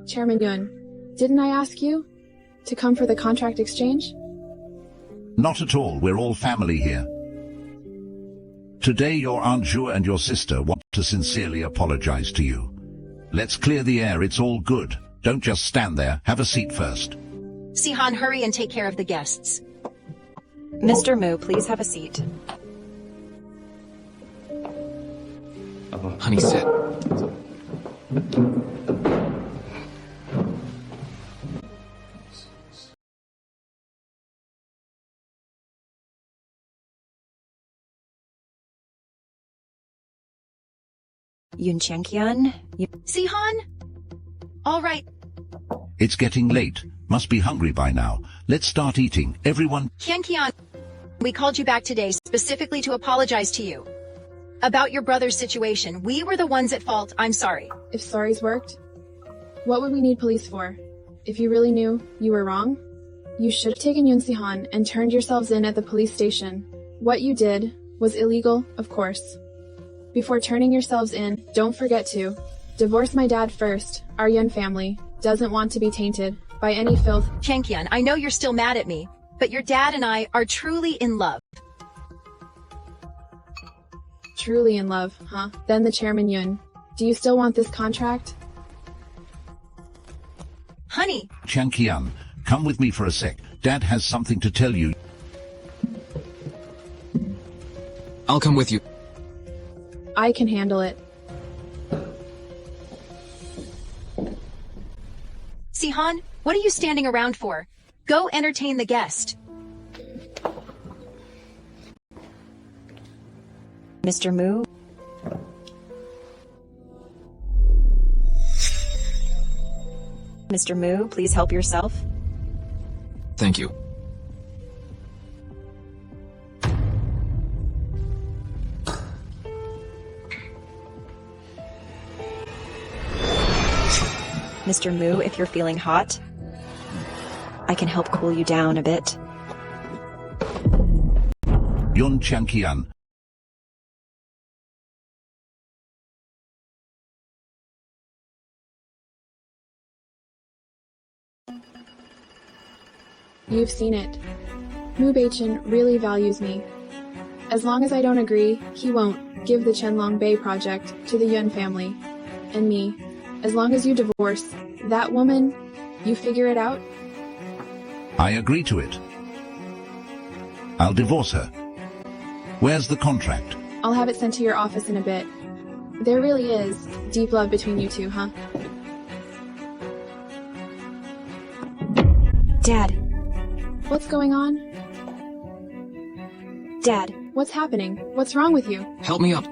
Chairman Yun, didn't I ask you to come for the contract exchange? Not at all, we're all family here. Today your Aunt Zhua and your sister want to sincerely apologize to you. Let's clear the air, it's all good. Don't just stand there, have a seat first. Sihan, hurry and take care of the guests. Mr. Mu, please have a seat. Honey, sit. Qianqian? Sihan? All right. It's getting late. Must be hungry by now. Let's start eating. Everyone. Qianqian, we called you back today specifically to apologize to you. About your brother's situation. We were the ones at fault. I'm sorry. If sorry's worked, what would we need police for? If you really knew you were wrong, you should have taken Yun Sihan and turned yourselves in at the police station. What you did was illegal, of course. Before turning yourselves in, don't forget to divorce my dad first. Our Yun family doesn't want to be tainted by any filth. Qianqian, I know you're still mad at me, but your dad and I are truly in love. Truly in love, huh? Then the Chairman Yun. Do you still want this contract? Honey! Qianqian, come with me for a sec. Dad has something to tell you. I'll come with you. I can handle it. Sihan, what are you standing around for? Go entertain the guest. Mr. Mu? Mr. Mu, please help yourself. Thank you. Mr. Mu, if you're feeling hot, I can help cool you down a bit. Yun Qianqian. You've seen it. Mu Beichen really values me. As long as I don't agree, he won't give the Qianlong Bay project to the Yun family. And me. As long as you divorce that woman, you figure it out? I agree to it. I'll divorce her. Where's the contract? I'll have it sent to your office in a bit. There really is deep love between you two, huh? Dad. What's going on? Dad. What's happening? What's wrong with you? Help me up.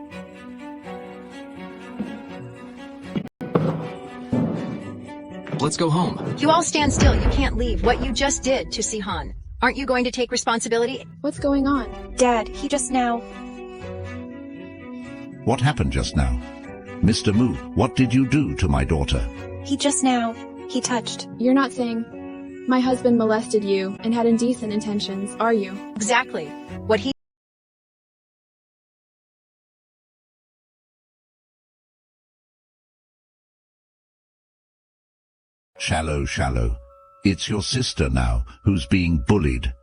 Let's go home. You all stand still. You can't leave. What you just did to Sihan. Aren't you going to take responsibility? What's going on? Dad, he just now... What happened just now? Mr. Mu, what did you do to my daughter? He just now... He touched. You're not saying my husband molested you and had indecent intentions, are you? Exactly. What he... Shallow. It's your sister now who's being bullied.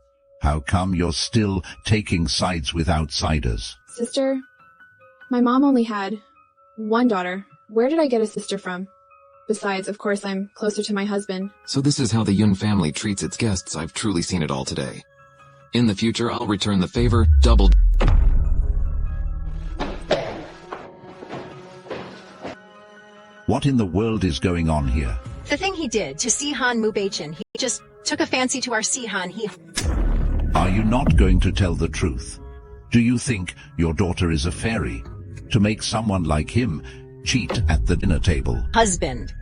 How come you're still taking sides with outsiders? Sister? My mom only had one daughter. Where did I get a sister from? Besides, of course, I'm closer to my husband. So this is how the Yun family treats its guests. I've truly seen it all today. In the future, I'll return the favor, double. What in the world is going on here? The thing he did to Sihan Mu Beichen, he just took a fancy to our Sihan. Are you not going to tell the truth? Do you think your daughter is a fairy? To make someone like him cheat at the dinner table? Husband.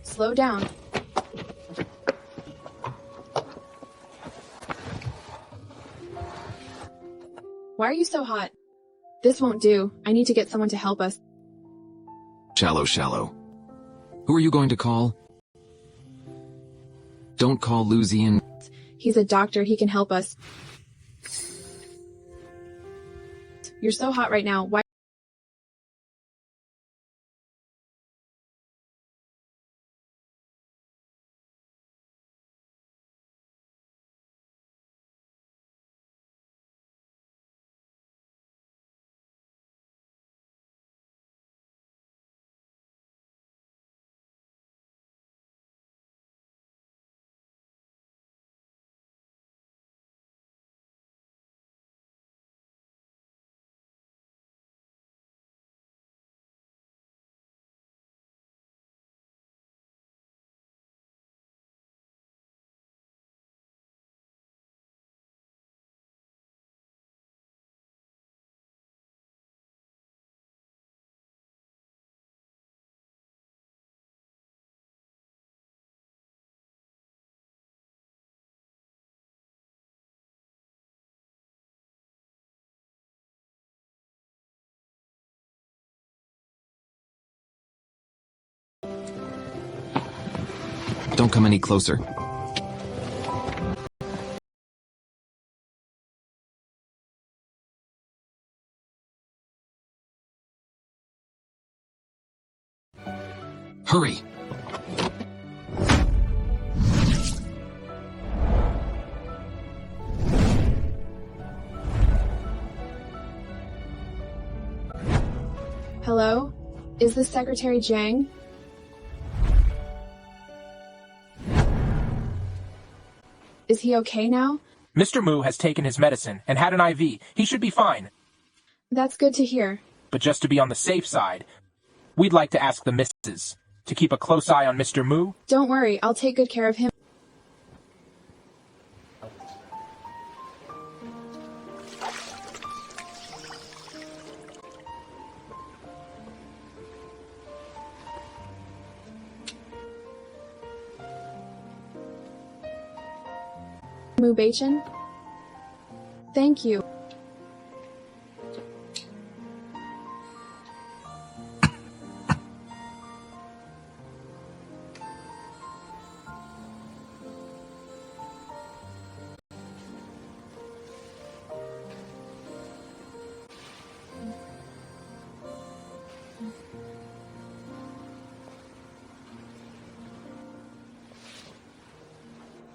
Slow down. Why are you so hot? This won't do. I need to get someone to help us. Shallow. Who are you going to call? Don't call Luzian. He's a doctor. He can help us. You're so hot right now. Why Don't come any closer. Hurry! Hello? Is this Secretary Jiang? Is he okay now? Mr. Mu has taken his medicine and had an IV. He should be fine. That's good to hear. But just to be on the safe side, we'd like to ask the missus to keep a close eye on Mr. Mu. Don't worry, I'll take good care of him. Mu Beichen? Thank you.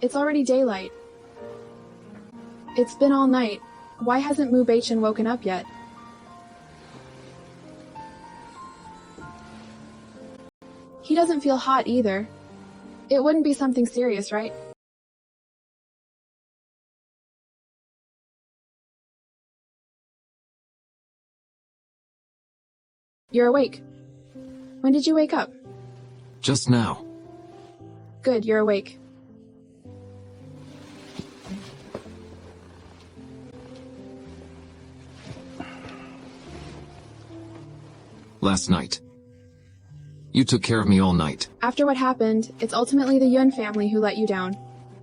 It's already daylight. It's been all night. Why hasn't Mu Beichen woken up yet? He doesn't feel hot either. It wouldn't be something serious, right? You're awake. When did you wake up? Just now. Good, you're awake. Last night. You took care of me all night. After what happened, it's ultimately the Yun family who let you down.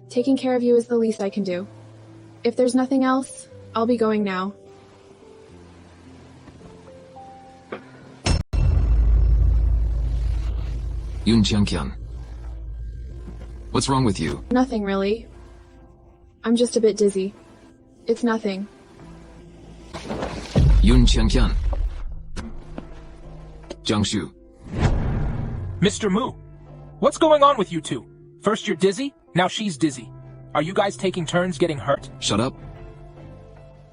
Taking care of you is the least I can do. If there's nothing else, I'll be going now. Yun Qianqian. What's wrong with you? Nothing really. I'm just a bit dizzy. It's nothing. Yun Qianqian. Jiangshu. Mr. Mu, what's going on with you two? First you're dizzy, now she's dizzy. Are you guys taking turns getting hurt? Shut up.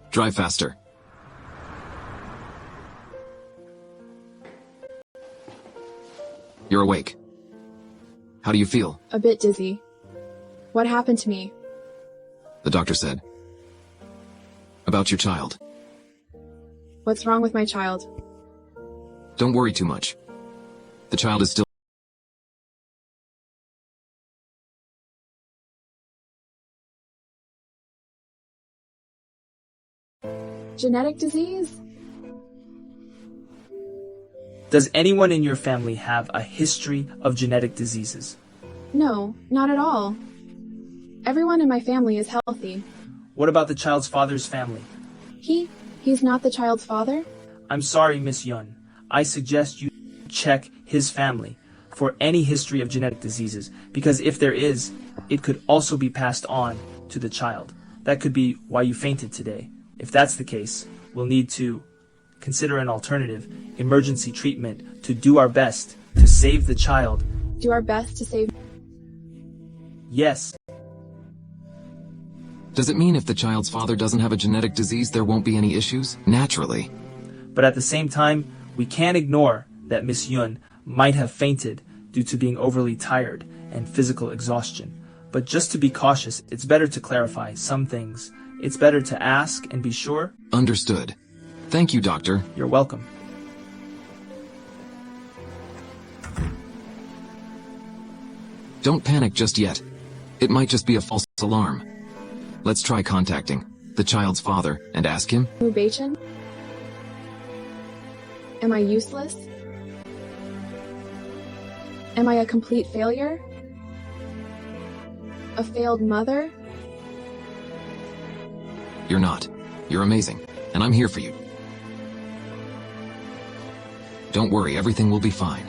Drive faster. You're awake. How do you feel? A bit dizzy. What happened to me? The doctor said. About your child. What's wrong with my child? Don't worry too much. The child is still... Genetic disease? Does anyone in your family have a history of genetic diseases? No, not at all. Everyone in my family is healthy. What about the child's father's family? He's not the child's father? I'm sorry, Miss Yun. I suggest you check his family for any history of genetic diseases, because if there is, it could also be passed on to the child. That could be why you fainted today. If that's the case, we'll need to consider an alternative, emergency treatment, to do our best to save the child. Do our best to save... Yes. Does it mean if the child's father doesn't have a genetic disease, there won't be any issues? Naturally. But at the same time, we can't ignore that Miss Yun might have fainted due to being overly tired and physical exhaustion. But just to be cautious, it's better to clarify some things. It's better to ask and be sure. Understood. Thank you, doctor. You're welcome. Don't panic just yet. It might just be a false alarm. Let's try contacting the child's father and ask him. Mu Beichen? Am I useless? Am I a complete failure? A failed mother? You're not. You're amazing, and I'm here for you. Don't worry, everything will be fine.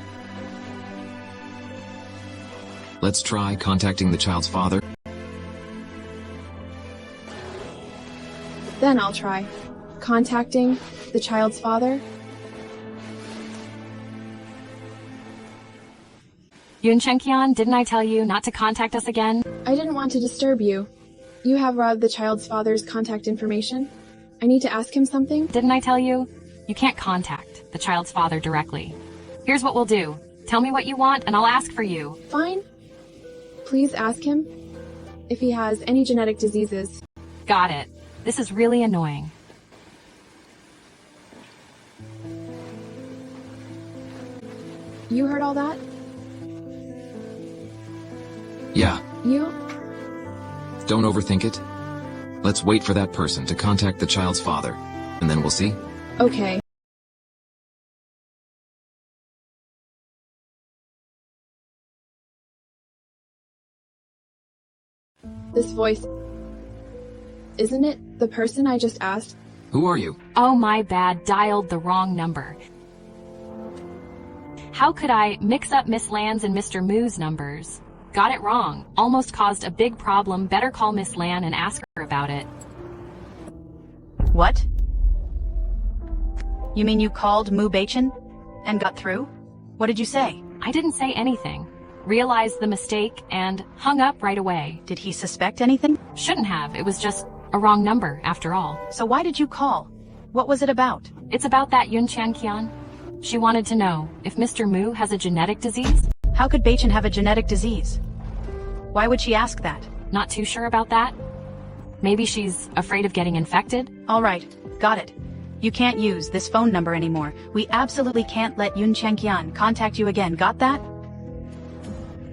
Let's try contacting the child's father. Then I'll try contacting the child's father. Qianqian, didn't I tell you not to contact us again? I didn't want to disturb you. You have robbed the child's father's contact information. I need to ask him something. Didn't I tell you? You can't contact the child's father directly. Here's what we'll do. Tell me what you want and I'll ask for you. Fine. Please ask him if he has any genetic diseases. Got it. This is really annoying. You heard all that? Yeah. You? Don't overthink it. Let's wait for that person to contact the child's father, and then we'll see. Okay. This voice, isn't it the person I just asked? Who are you? Oh, my bad. Dialed the wrong number. How could I mix up Miss Lan's and Mr. Moo's numbers? Got it wrong. Almost caused a big problem. Better call Miss Lan and ask her about it. What? You mean you called Beichen and got through? What did you say? I didn't say anything. Realized the mistake and hung up right away. Did he suspect anything? Shouldn't have. It was just a wrong number, after all. So why did you call? What was it about? It's about that Qianqian. She wanted to know if Mr. Moo has a genetic disease. How could Beichen have a genetic disease? Why would she ask that? Not too sure about that. Maybe she's afraid of getting infected. All right, got it. You can't use this phone number anymore. We absolutely can't let Qianqian contact you again. Got that?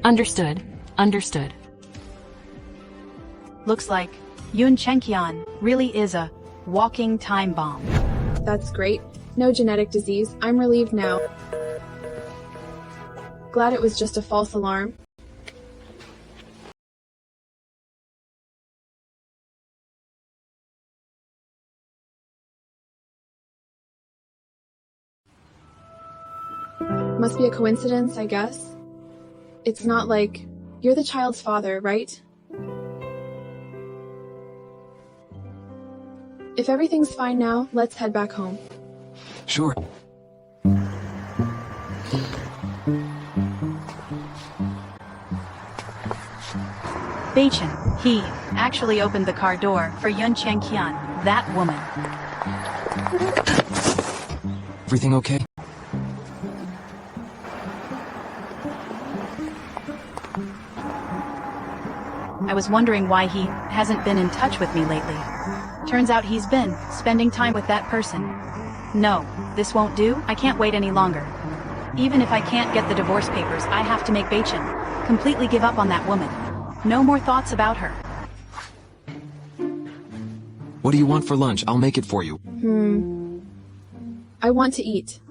Understood. Understood. Looks like Qianqian really is a walking time bomb. That's great. No genetic disease. I'm relieved now. Glad it was just a false alarm. Must be a coincidence, I guess. It's not like you're the child's father, right? If everything's fine now, let's head back home. Sure. Beichen, he actually opened the car door for Qianqian, that woman. Everything okay? I was wondering why he hasn't been in touch with me lately. Turns out he's been spending time with that person. No, this won't do. I can't wait any longer. Even if I can't get the divorce papers, I have to make Beichen completely give up on that woman. No more thoughts about her. What do you want for lunch? I'll make it for you. I want to eat.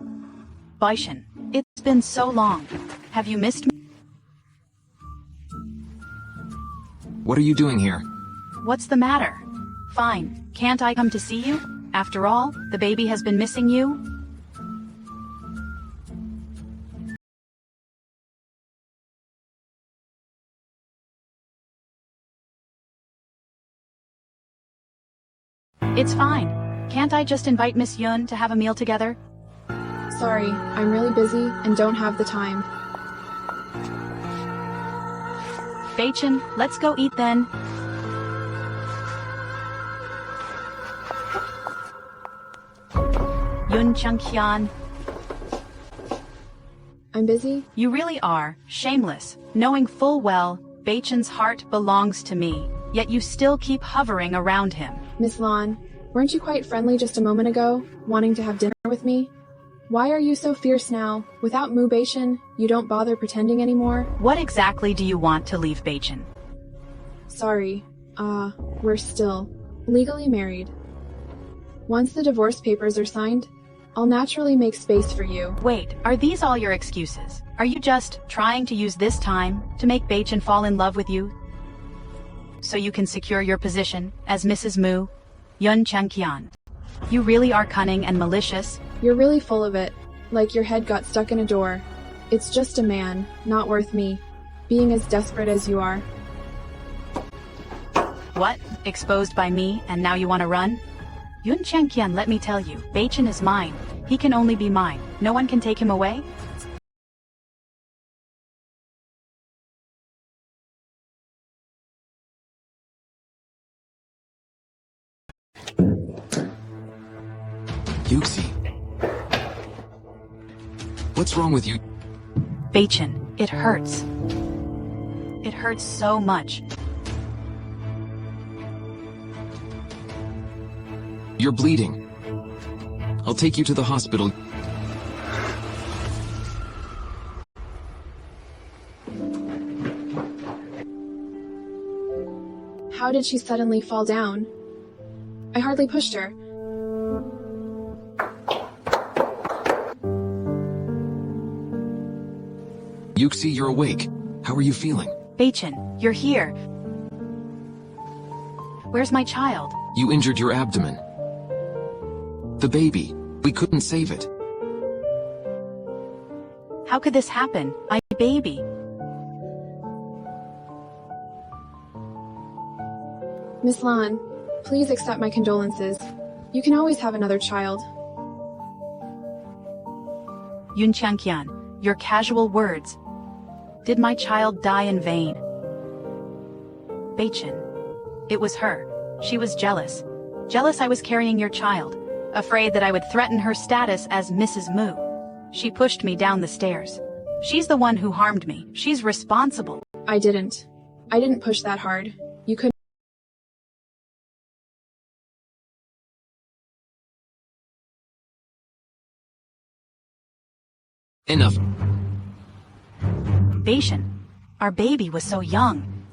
Beichen, it's been so long. Have you missed me? What are you doing here? What's the matter? Fine, can't I come to see you? After all, the baby has been missing you. It's fine. Can't I just invite Miss Yun to have a meal together? Sorry, I'm really busy and don't have the time. Beichen, let's go eat then. Qianqian. I'm busy? You really are shameless, knowing full well Beichen's heart belongs to me, yet you still keep hovering around him. Miss Lan, weren't you quite friendly just a moment ago, wanting to have dinner with me? Why are you so fierce now? Without Beichen, you don't bother pretending anymore? What exactly do you want to leave Beichen? Sorry, we're still legally married. Once the divorce papers are signed, I'll naturally make space for you. Wait, are these all your excuses? Are you just trying to use this time to make Beichen fall in love with you so you can secure your position as Mrs. Mu, Qianqian? You really are cunning and malicious. You're really full of it, like your head got stuck in a door. It's just a man, not worth me. being as desperate as you are. What? Exposed by me, and now you want to run? Qianqian, let me tell you, Beichen is mine. He can only be mine. No one can take him away? Yuxi. What's wrong with you? Beichen, it hurts. It hurts so much. You're bleeding. I'll take you to the hospital. How did she suddenly fall down? I hardly pushed her. Yuxi, you're awake. How are you feeling? Beichen, you're here. Where's my child? You injured your abdomen. The baby. We couldn't save it. How could this happen? My baby. Miss Lan, please accept my condolences. You can always have another child. Qianqian, your casual words. Did my child die in vain? Beichen. It was her. She was jealous. Jealous I was carrying your child. Afraid that I would threaten her status as Mrs. Mu. She pushed me down the stairs. She's the one who harmed me. She's responsible. I didn't push that hard. You couldn't. Enough. Beichen, our baby was so young.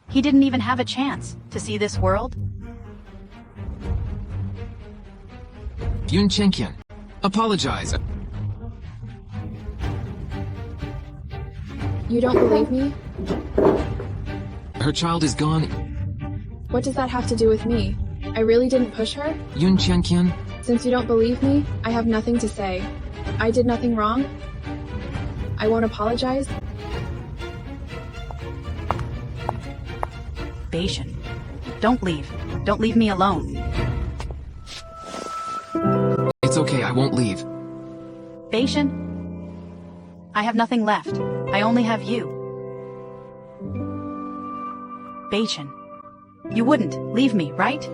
He didn't even have a chance to see this world. Qianqian, apologize. You don't believe me? Her child is gone. What does that have to do with me? I really didn't push her? Qianqian. Since you don't believe me, I have nothing to say. I did nothing wrong. I won't apologize. Beichen, don't leave. Don't leave me alone. It's okay, I won't leave. Beichen, I have nothing left. I only have you. Beichen, you wouldn't leave me, right?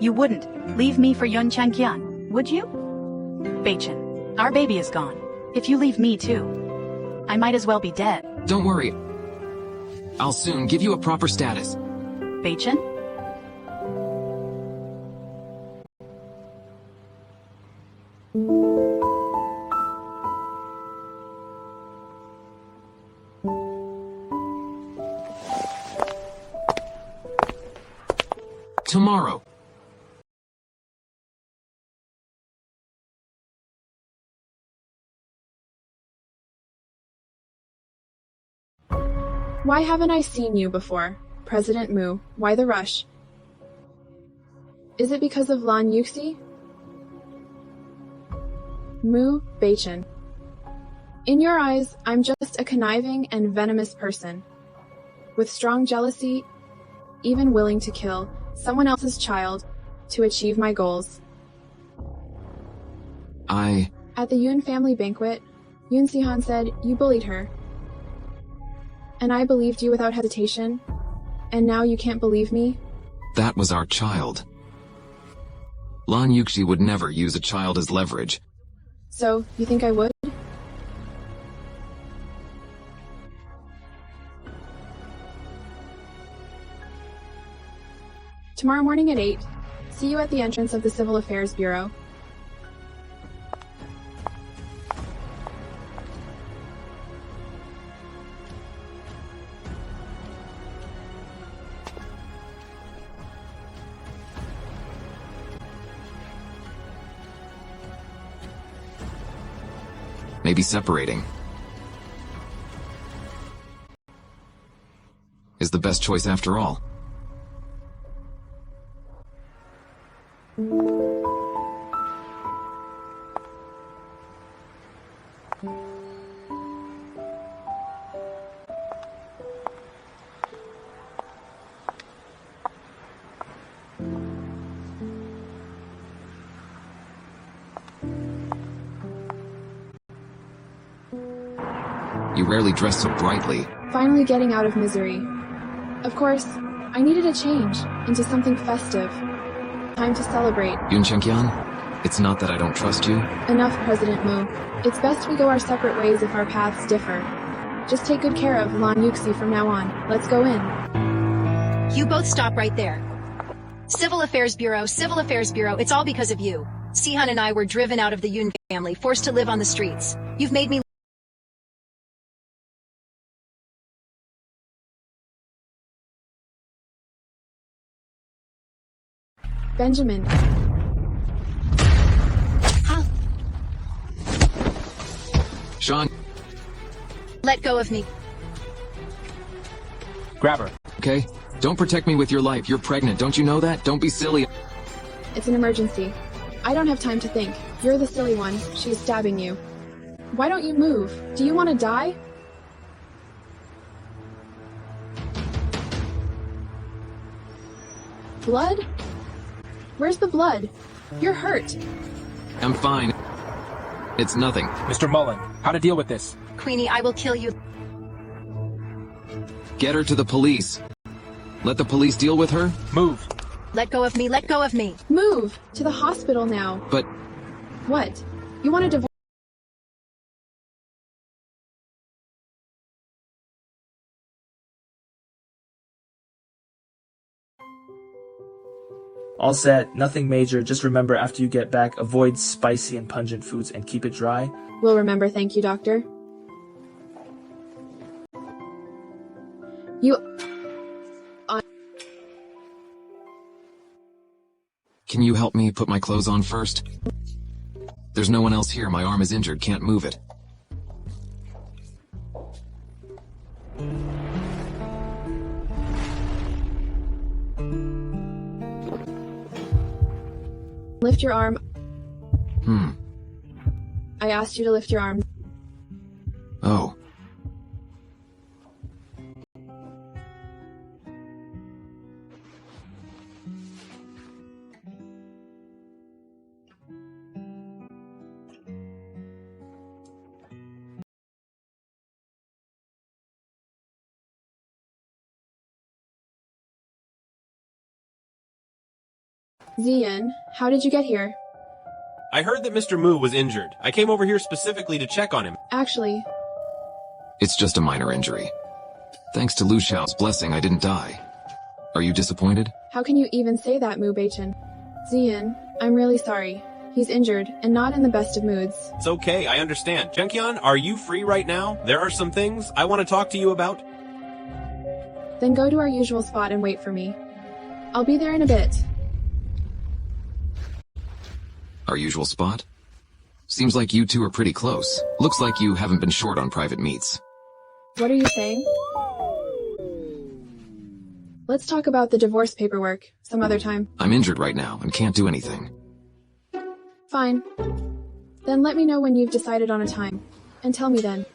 You wouldn't leave me for Qianqian, would you? Beichen, our baby is gone. If you leave me too, I might as well be dead. Don't worry. I'll soon give you a proper status. Beichen? Tomorrow. Why haven't I seen you before? President Mu, why the rush? Is it because of Lan Yuxi? Mu Beichen. In your eyes, I'm just a conniving and venomous person, with strong jealousy, even willing to kill someone else's child to achieve my goals. At the Yun family banquet, Yun Sihan said you bullied her. And I believed you without hesitation, and now you can't believe me? That was our child. Lan Yuxi would never use a child as leverage. So, you think I would? Tomorrow morning at 8, see you at the entrance of the Civil Affairs Bureau. Maybe separating is the best choice after all. You rarely dress so brightly. Finally getting out of misery. Of course, I needed a change into something festive. Time to celebrate. Qianqian, it's not that I don't trust you. Enough, President Mu. It's best we go our separate ways if our paths differ. Just take good care of Lan Yuxi from now on. Let's go in. You both stop right there. Civil Affairs Bureau, it's all because of you. Sihan and I were driven out of the Yun family, forced to live on the streets. You've made me Benjamin. Sean. Let go of me. Grab her. Okay? Don't protect me with your life. You're pregnant. Don't you know that? Don't be silly. It's an emergency. I don't have time to think. You're the silly one. She's stabbing you. Why don't you move? Do you want to die? Blood? Where's the blood? You're hurt. I'm fine. It's nothing. Mr. Mullen, how to deal with this? Queenie, I will kill you. Get her to the police. Let the police deal with her? Move. Let go of me, let go of me. Move! To the hospital now. But... What? You want a divorce? All set, nothing major, just remember after you get back, avoid spicy and pungent foods and keep it dry. We'll remember, thank you, doctor. Can you help me put my clothes on first? There's no one else here. My arm is injured. Can't move it. Lift your arm. Hmm. I asked you to lift your arm. Oh. Zian, how did you get here? I heard that Mr. Mu was injured. I came over here specifically to check on him. Actually, It's just a minor injury. Thanks to Lu Xiao's blessing, I didn't die. Are you disappointed? how can you even say that, Mu Beichen? Zian, I'm really sorry. He's injured, and not in the best of moods. It's okay, I understand. Qianqian, are you free right now? There are some things I want to talk to you about. Then go to our usual spot and wait for me. I'll be there in a bit. Our usual spot? Seems like you two are pretty close. Looks like you haven't been short on private meets. What are you saying? Let's talk about the divorce paperwork some other time. I'm injured right now and can't do anything. Fine. Then let me know when you've decided on a time. And tell me then.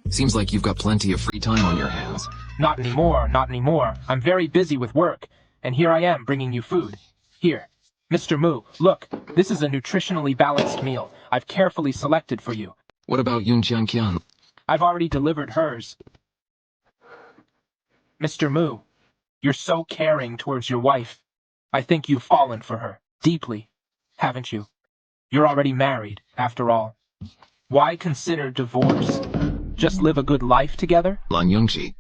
Seems like you've got plenty of free time on your hands. Not anymore, not anymore. I'm very busy with work, and here I am bringing you food. Here. Mr. Mu, look, this is a nutritionally balanced meal I've carefully selected for you. What about Yun Qianqian? I've already delivered hers. Mr. Mu, you're so caring towards your wife. I think you've fallen for her, deeply, haven't you? You're already married, after all. Why consider divorce? Just live a good life together? Lan Yongxi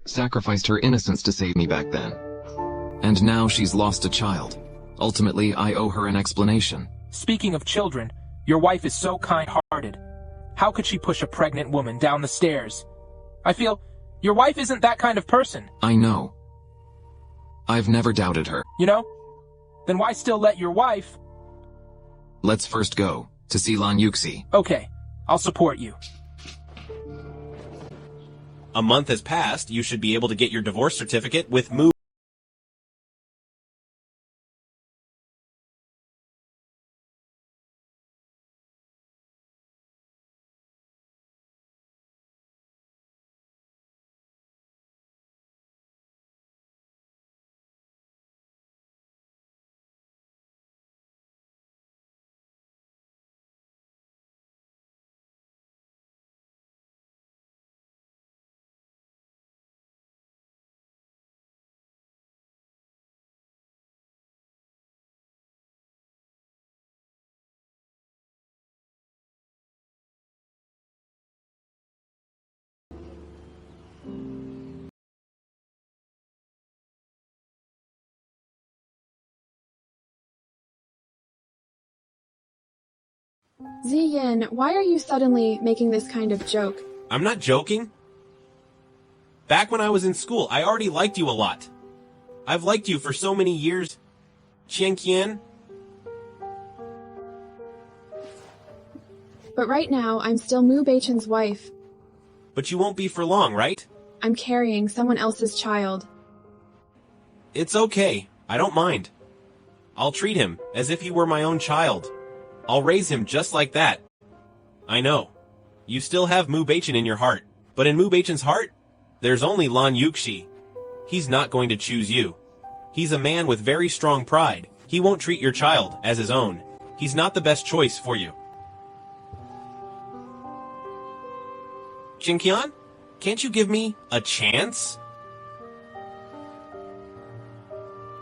sacrificed her innocence to save me back then. And now she's lost a child. Ultimately, I owe her an explanation. Speaking of children, your wife is so kind-hearted. How could she push a pregnant woman down the stairs? I feel your wife isn't that kind of person. I know. I've never doubted her. You know? Then why still let your wife... Let's first go to see Lan Yuxi. Okay, I'll support you. A month has passed. You should be able to get your divorce certificate with Mu. Ziyin, why are you suddenly making this kind of joke? I'm not joking. Back when I was in school, I already liked you a lot. I've liked you for so many years. Qianqian. But right now, I'm still Mu Beichen's wife. But you won't be for long, right? I'm carrying someone else's child. It's okay. I don't mind. I'll treat him as if he were my own child. I'll raise him just like that. I know. You still have Mu Beichen in your heart. But in Mu Beichen's heart, there's only Lan Yuxi. He's not going to choose you. He's a man with very strong pride. He won't treat your child as his own. He's not the best choice for you. Qianqian, can't you give me a chance?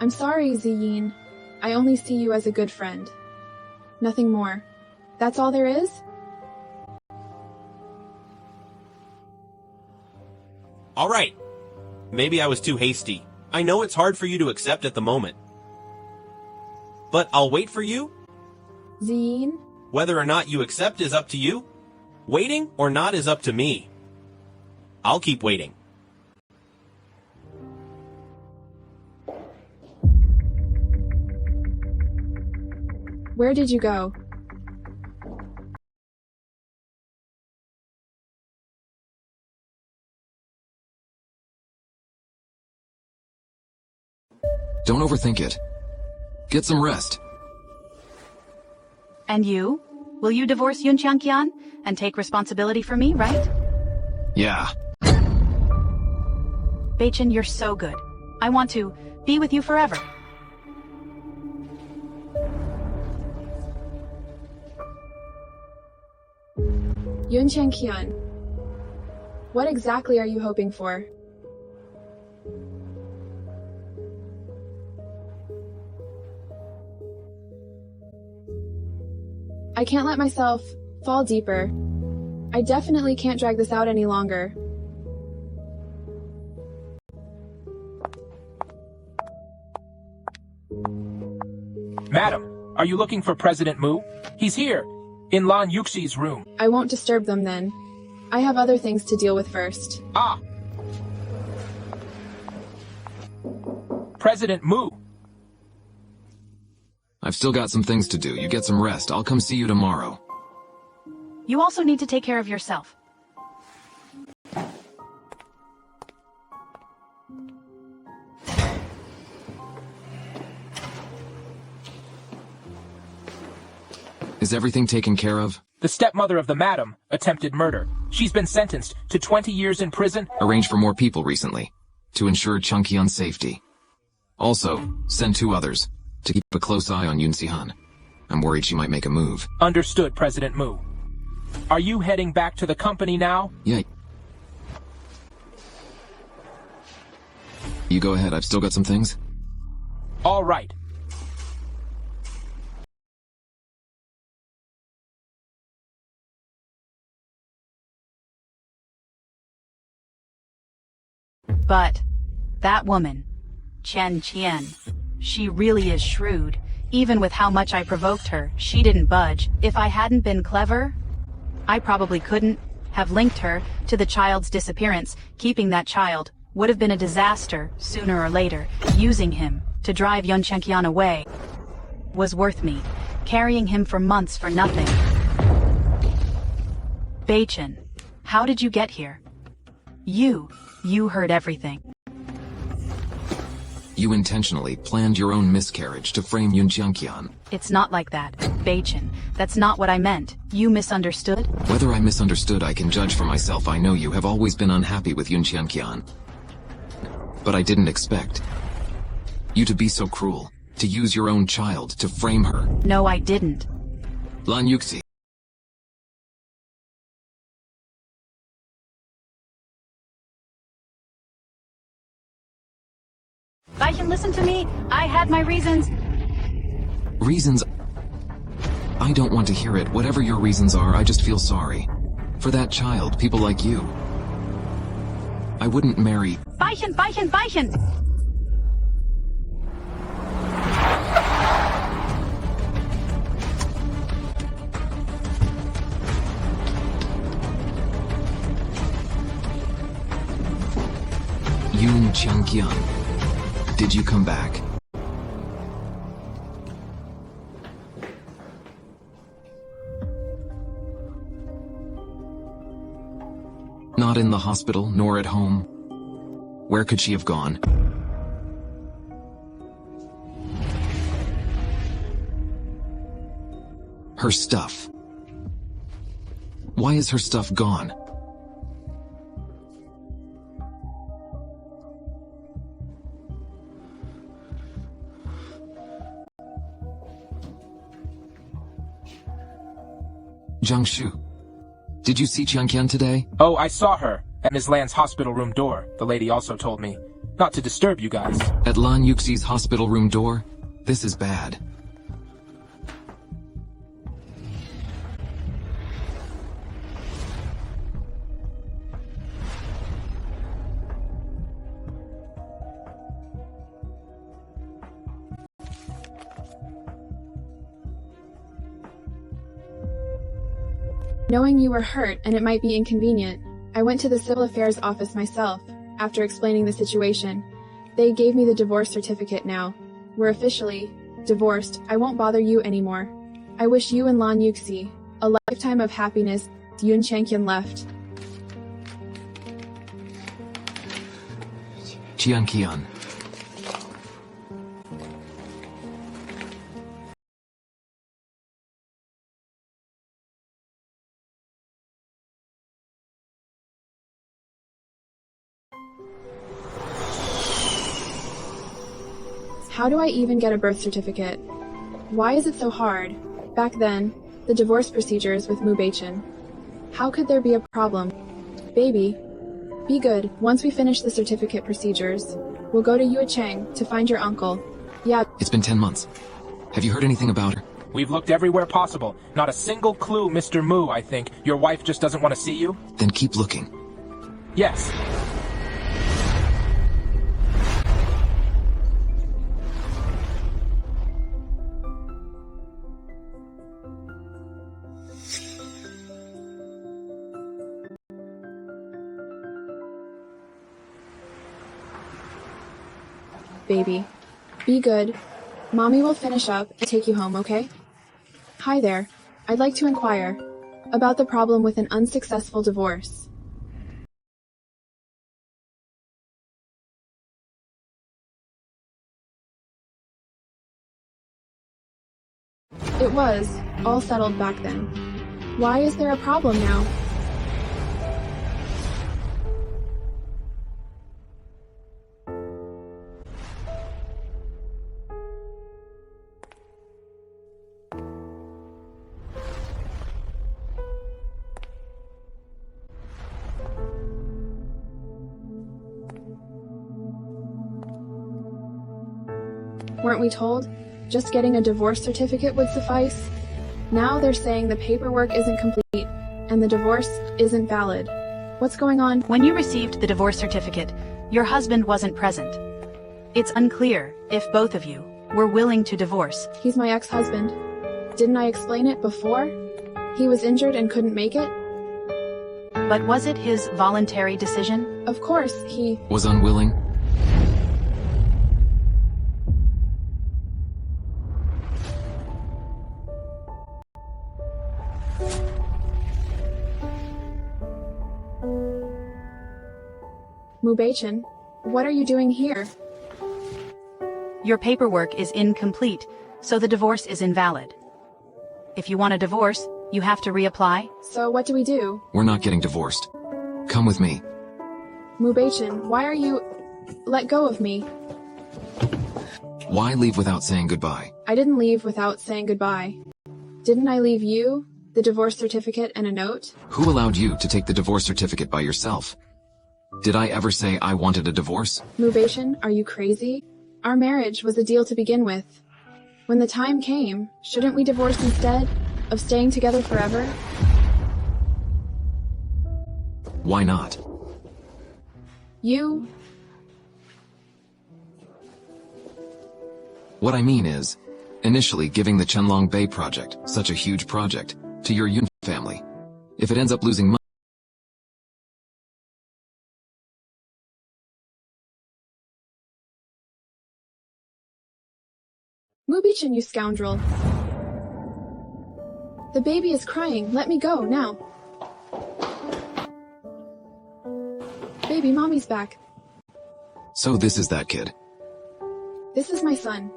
I'm sorry, Ziyin. I only see you as a good friend. Nothing more. That's all there is? All right. Maybe I was too hasty. I know it's hard for you to accept at the moment. But I'll wait for you. Ziyin? Whether or not you accept is up to you. Waiting or not is up to me. I'll keep waiting. Where did you go? Don't overthink it. Get some rest. And you? Will you divorce Qianqian and take responsibility for me, right? Yeah. Beichen, you're so good. I want to be with you forever. Qianqian, what exactly are you hoping for? I can't let myself fall deeper. I definitely can't drag this out any longer. Madam, are you looking for President Mu? He's here, in Lan Yuxi's room. I won't disturb them then. I have other things to deal with first. Ah! President Mu! I've still got some things to do. You get some rest. I'll come see you tomorrow. You also need to take care of yourself. Is everything taken care of? The stepmother of the madam attempted murder. She's been sentenced to 20 years in prison. Arranged for more people recently, to ensure Qianqian's safety. Also, send 2 others, to keep a close eye on Yunxihan. I'm worried she might make a move. Understood, President Mu. Are you heading back to the company now? Yeah. You go ahead, I've still got some things. All right. But that woman, Qianqian, she really is shrewd. Even with how much I provoked her, she didn't budge. If I hadn't been clever, I probably couldn't have linked her to the child's disappearance. Keeping that child would have been a disaster sooner or later. Using him to drive Qianqian away was worth me. Carrying him for months for nothing. Beichen, how did you get here? You heard everything. You intentionally planned your own miscarriage to frame Qianqian. It's not like that, Beichen. That's not what I meant. You misunderstood? Whether I misunderstood, I can judge for myself. I know you have always been unhappy with Qianqian. But I didn't expect you to be so cruel, to use your own child to frame her. No, I didn't. Lan Yuxi. Beichen, listen to me. I had my reasons. Reasons? I don't want to hear it. Whatever your reasons are, I just feel sorry. For that child, people like you. I wouldn't marry... Beichen, Beichen, Beichen! Qianqian, did you come back? Not in the hospital, nor at home. Where could she have gone? Her stuff. Why is her stuff gone? Jiangshu, did you see Qianqian today? Oh, I saw her at Ms. Lan's hospital room door. The lady also told me not to disturb you guys. At Lan Yuxi's hospital room door? This is bad. Knowing you were hurt and it might be inconvenient, I went to the Civil Affairs office myself. After explaining the situation, they gave me the divorce certificate now. We're officially divorced. I won't bother you anymore. I wish you and Lan Yuxi a lifetime of happiness. Yun Qianqian left. Qianqian. How do I even get a birth certificate? Why is it so hard? Back then, the divorce procedures with Beichen. How could there be a problem? Baby, be good. Once we finish the certificate procedures, we'll go to Yuecheng to find your uncle. Yeah. It's been 10 months. Have you heard anything about her? We've looked everywhere possible. Not a single clue, Mr. Mu, I think. Your wife just doesn't want to see you? Then keep looking. Yes. Baby, be good. Mommy will finish up and take you home, okay? Hi there. I'd like to inquire about the problem with an unsuccessful divorce. It was all settled back then. Why is there a problem now? Weren't we told just getting a divorce certificate would suffice? Now they're saying the paperwork isn't complete and the divorce isn't valid. What's going on? When you received the divorce certificate, your husband wasn't present. It's unclear if both of you were willing to divorce. He's my ex-husband. Didn't I explain it before? He was injured and couldn't make it? But was it his voluntary decision? Of course, he was unwilling. Beichen, what are you doing here? Your paperwork is incomplete, so the divorce is invalid. If you want a divorce, you have to reapply. So what do we do? We're not getting divorced. Come with me. Beichen, why are you... Let go of me. Why leave without saying goodbye? I didn't leave without saying goodbye. Didn't I leave you the divorce certificate and a note? Who allowed you to take the divorce certificate by yourself? Did I ever say I wanted a divorce? Beichen, are you crazy? Our marriage was a deal to begin with. When the time came, shouldn't we divorce instead of staying together forever? Why not? You... What I mean is, initially giving the Qianlong Bay project, such a huge project, to your Yun family. If it ends up losing money, Beichen, you scoundrel. The baby is crying. Let me go, now. Baby, mommy's back. So this is that kid. This is my son.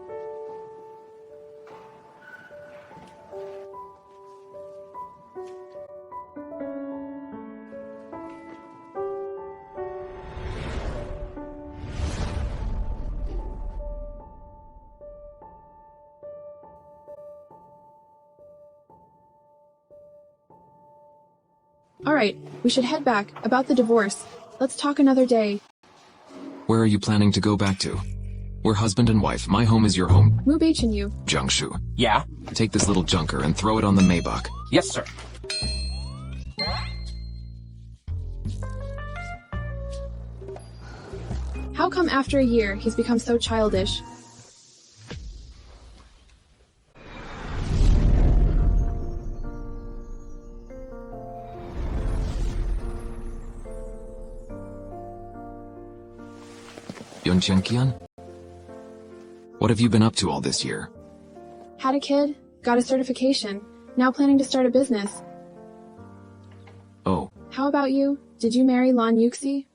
Alright, we should head back. About the divorce. Let's talk another day. Where are you planning to go back to? We're husband and wife. My home is your home. Beichen, you. Jiangshu. Yeah? Take this little junker and throw it on the Maybach. Yes, sir. How come after a year he's become so childish? Qianqian? What have you been up to all this year? Had a kid, got a certification, now planning to start a business. Oh. How about you? Did you marry Lan Yuxi?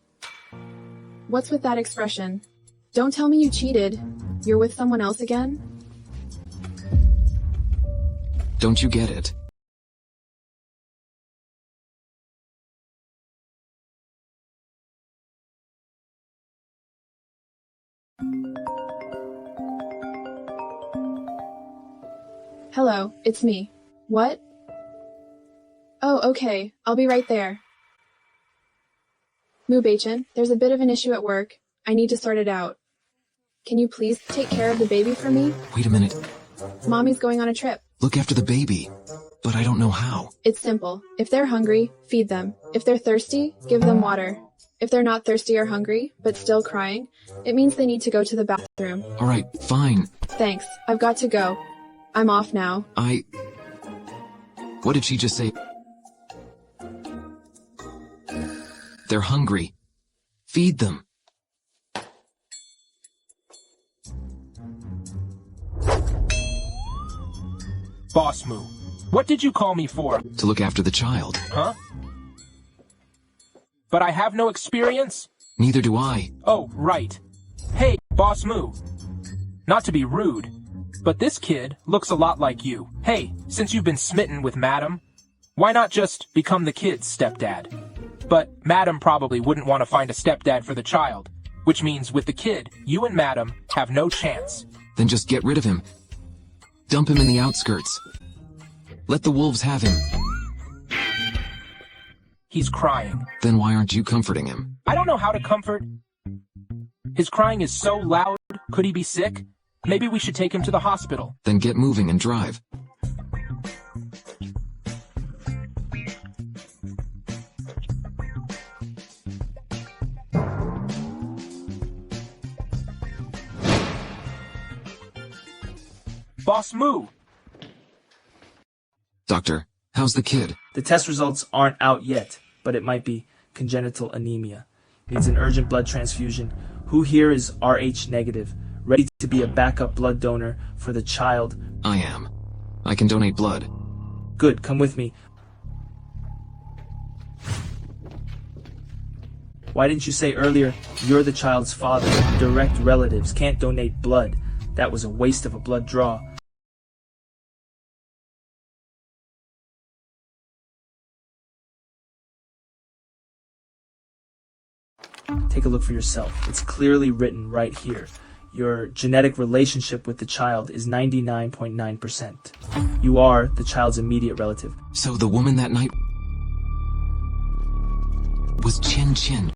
What's with that expression? Don't tell me you cheated. You're with someone else again? Don't you get it? Hello, it's me. What? Oh, okay, I'll be right there. Beichen, there's a bit of an issue at work. I need to sort it out. Can you please take care of the baby for me? Wait a minute. Mommy's going on a trip. Look after the baby. But I don't know how. It's simple. If they're hungry, feed them. If they're thirsty, give them water. If they're not thirsty or hungry, but still crying, it means they need to go to the bathroom. Alright, fine. Thanks, I've got to go. I'm off now. What did she just say? They're hungry. Feed them. Boss Moo, what did you call me for? To look after the child. Huh? But I have no experience? Neither do I. Oh, right. Hey, Boss Moo. Not to be rude, but this kid looks a lot like you. Hey, since you've been smitten with Madam, why not just become the kid's stepdad? But Madam probably wouldn't want to find a stepdad for the child, which means with the kid, you and Madam have no chance. Then just get rid of him. Dump him in the outskirts. Let the wolves have him. He's crying. Then why aren't you comforting him? I don't know how to comfort. His crying is so loud. Could he be sick? Maybe we should take him to the hospital. Then get moving and drive. Boss Moo! Doctor, how's the kid? The test results aren't out yet, but it might be congenital anemia. Needs an urgent blood transfusion. Who here is Rh negative, ready to be a backup blood donor for the child? I am. I can donate blood. Good, come with me. Why didn't you say earlier, you're the child's father? Direct relatives can't donate blood. That was a waste of a blood draw. Take a look for yourself. It's clearly written right here. Your genetic relationship with the child is 99.9%. You are the child's immediate relative. So the woman that night was Qianqian.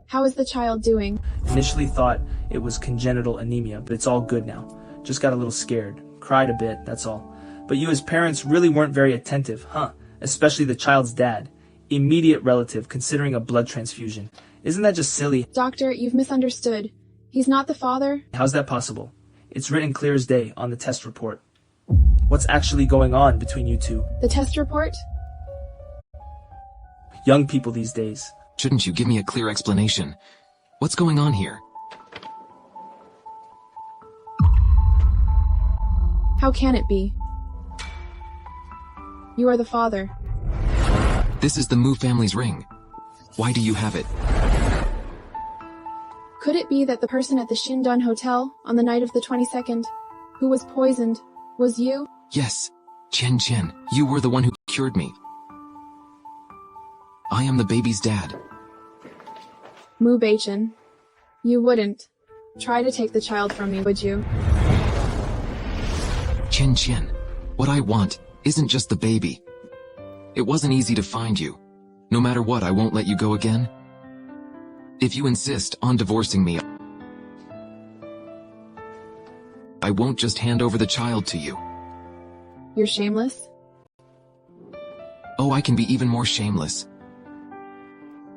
How is the child doing? Initially thought it was congenital anemia, but it's all good now. Just got a little scared. Cried a bit, that's all. But you as parents really weren't very attentive, huh? Especially the child's dad. Immediate relative considering a blood transfusion. Isn't that just silly? Doctor, you've misunderstood. He's not the father. How's that possible? It's written clear as day on the test report. What's actually going on between you two? The test report? Young people these days. Shouldn't you give me a clear explanation? What's going on here? How can it be? You are the father. This is the Mu family's ring. Why do you have it? Could it be that the person at the Xindun Hotel on the night of the 22nd, who was poisoned, was you? Yes, Qianqian, you were the one who cured me. I am the baby's dad. Mu Beichen, you wouldn't try to take the child from me, would you? Qianqian, what I want isn't just the baby. It wasn't easy to find you. No matter what, I won't let you go again. If you insist on divorcing me, I won't just hand over the child to you. You're shameless? Oh, I can be even more shameless.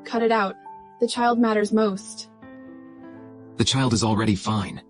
Cut it out. The child matters most. The child is already fine.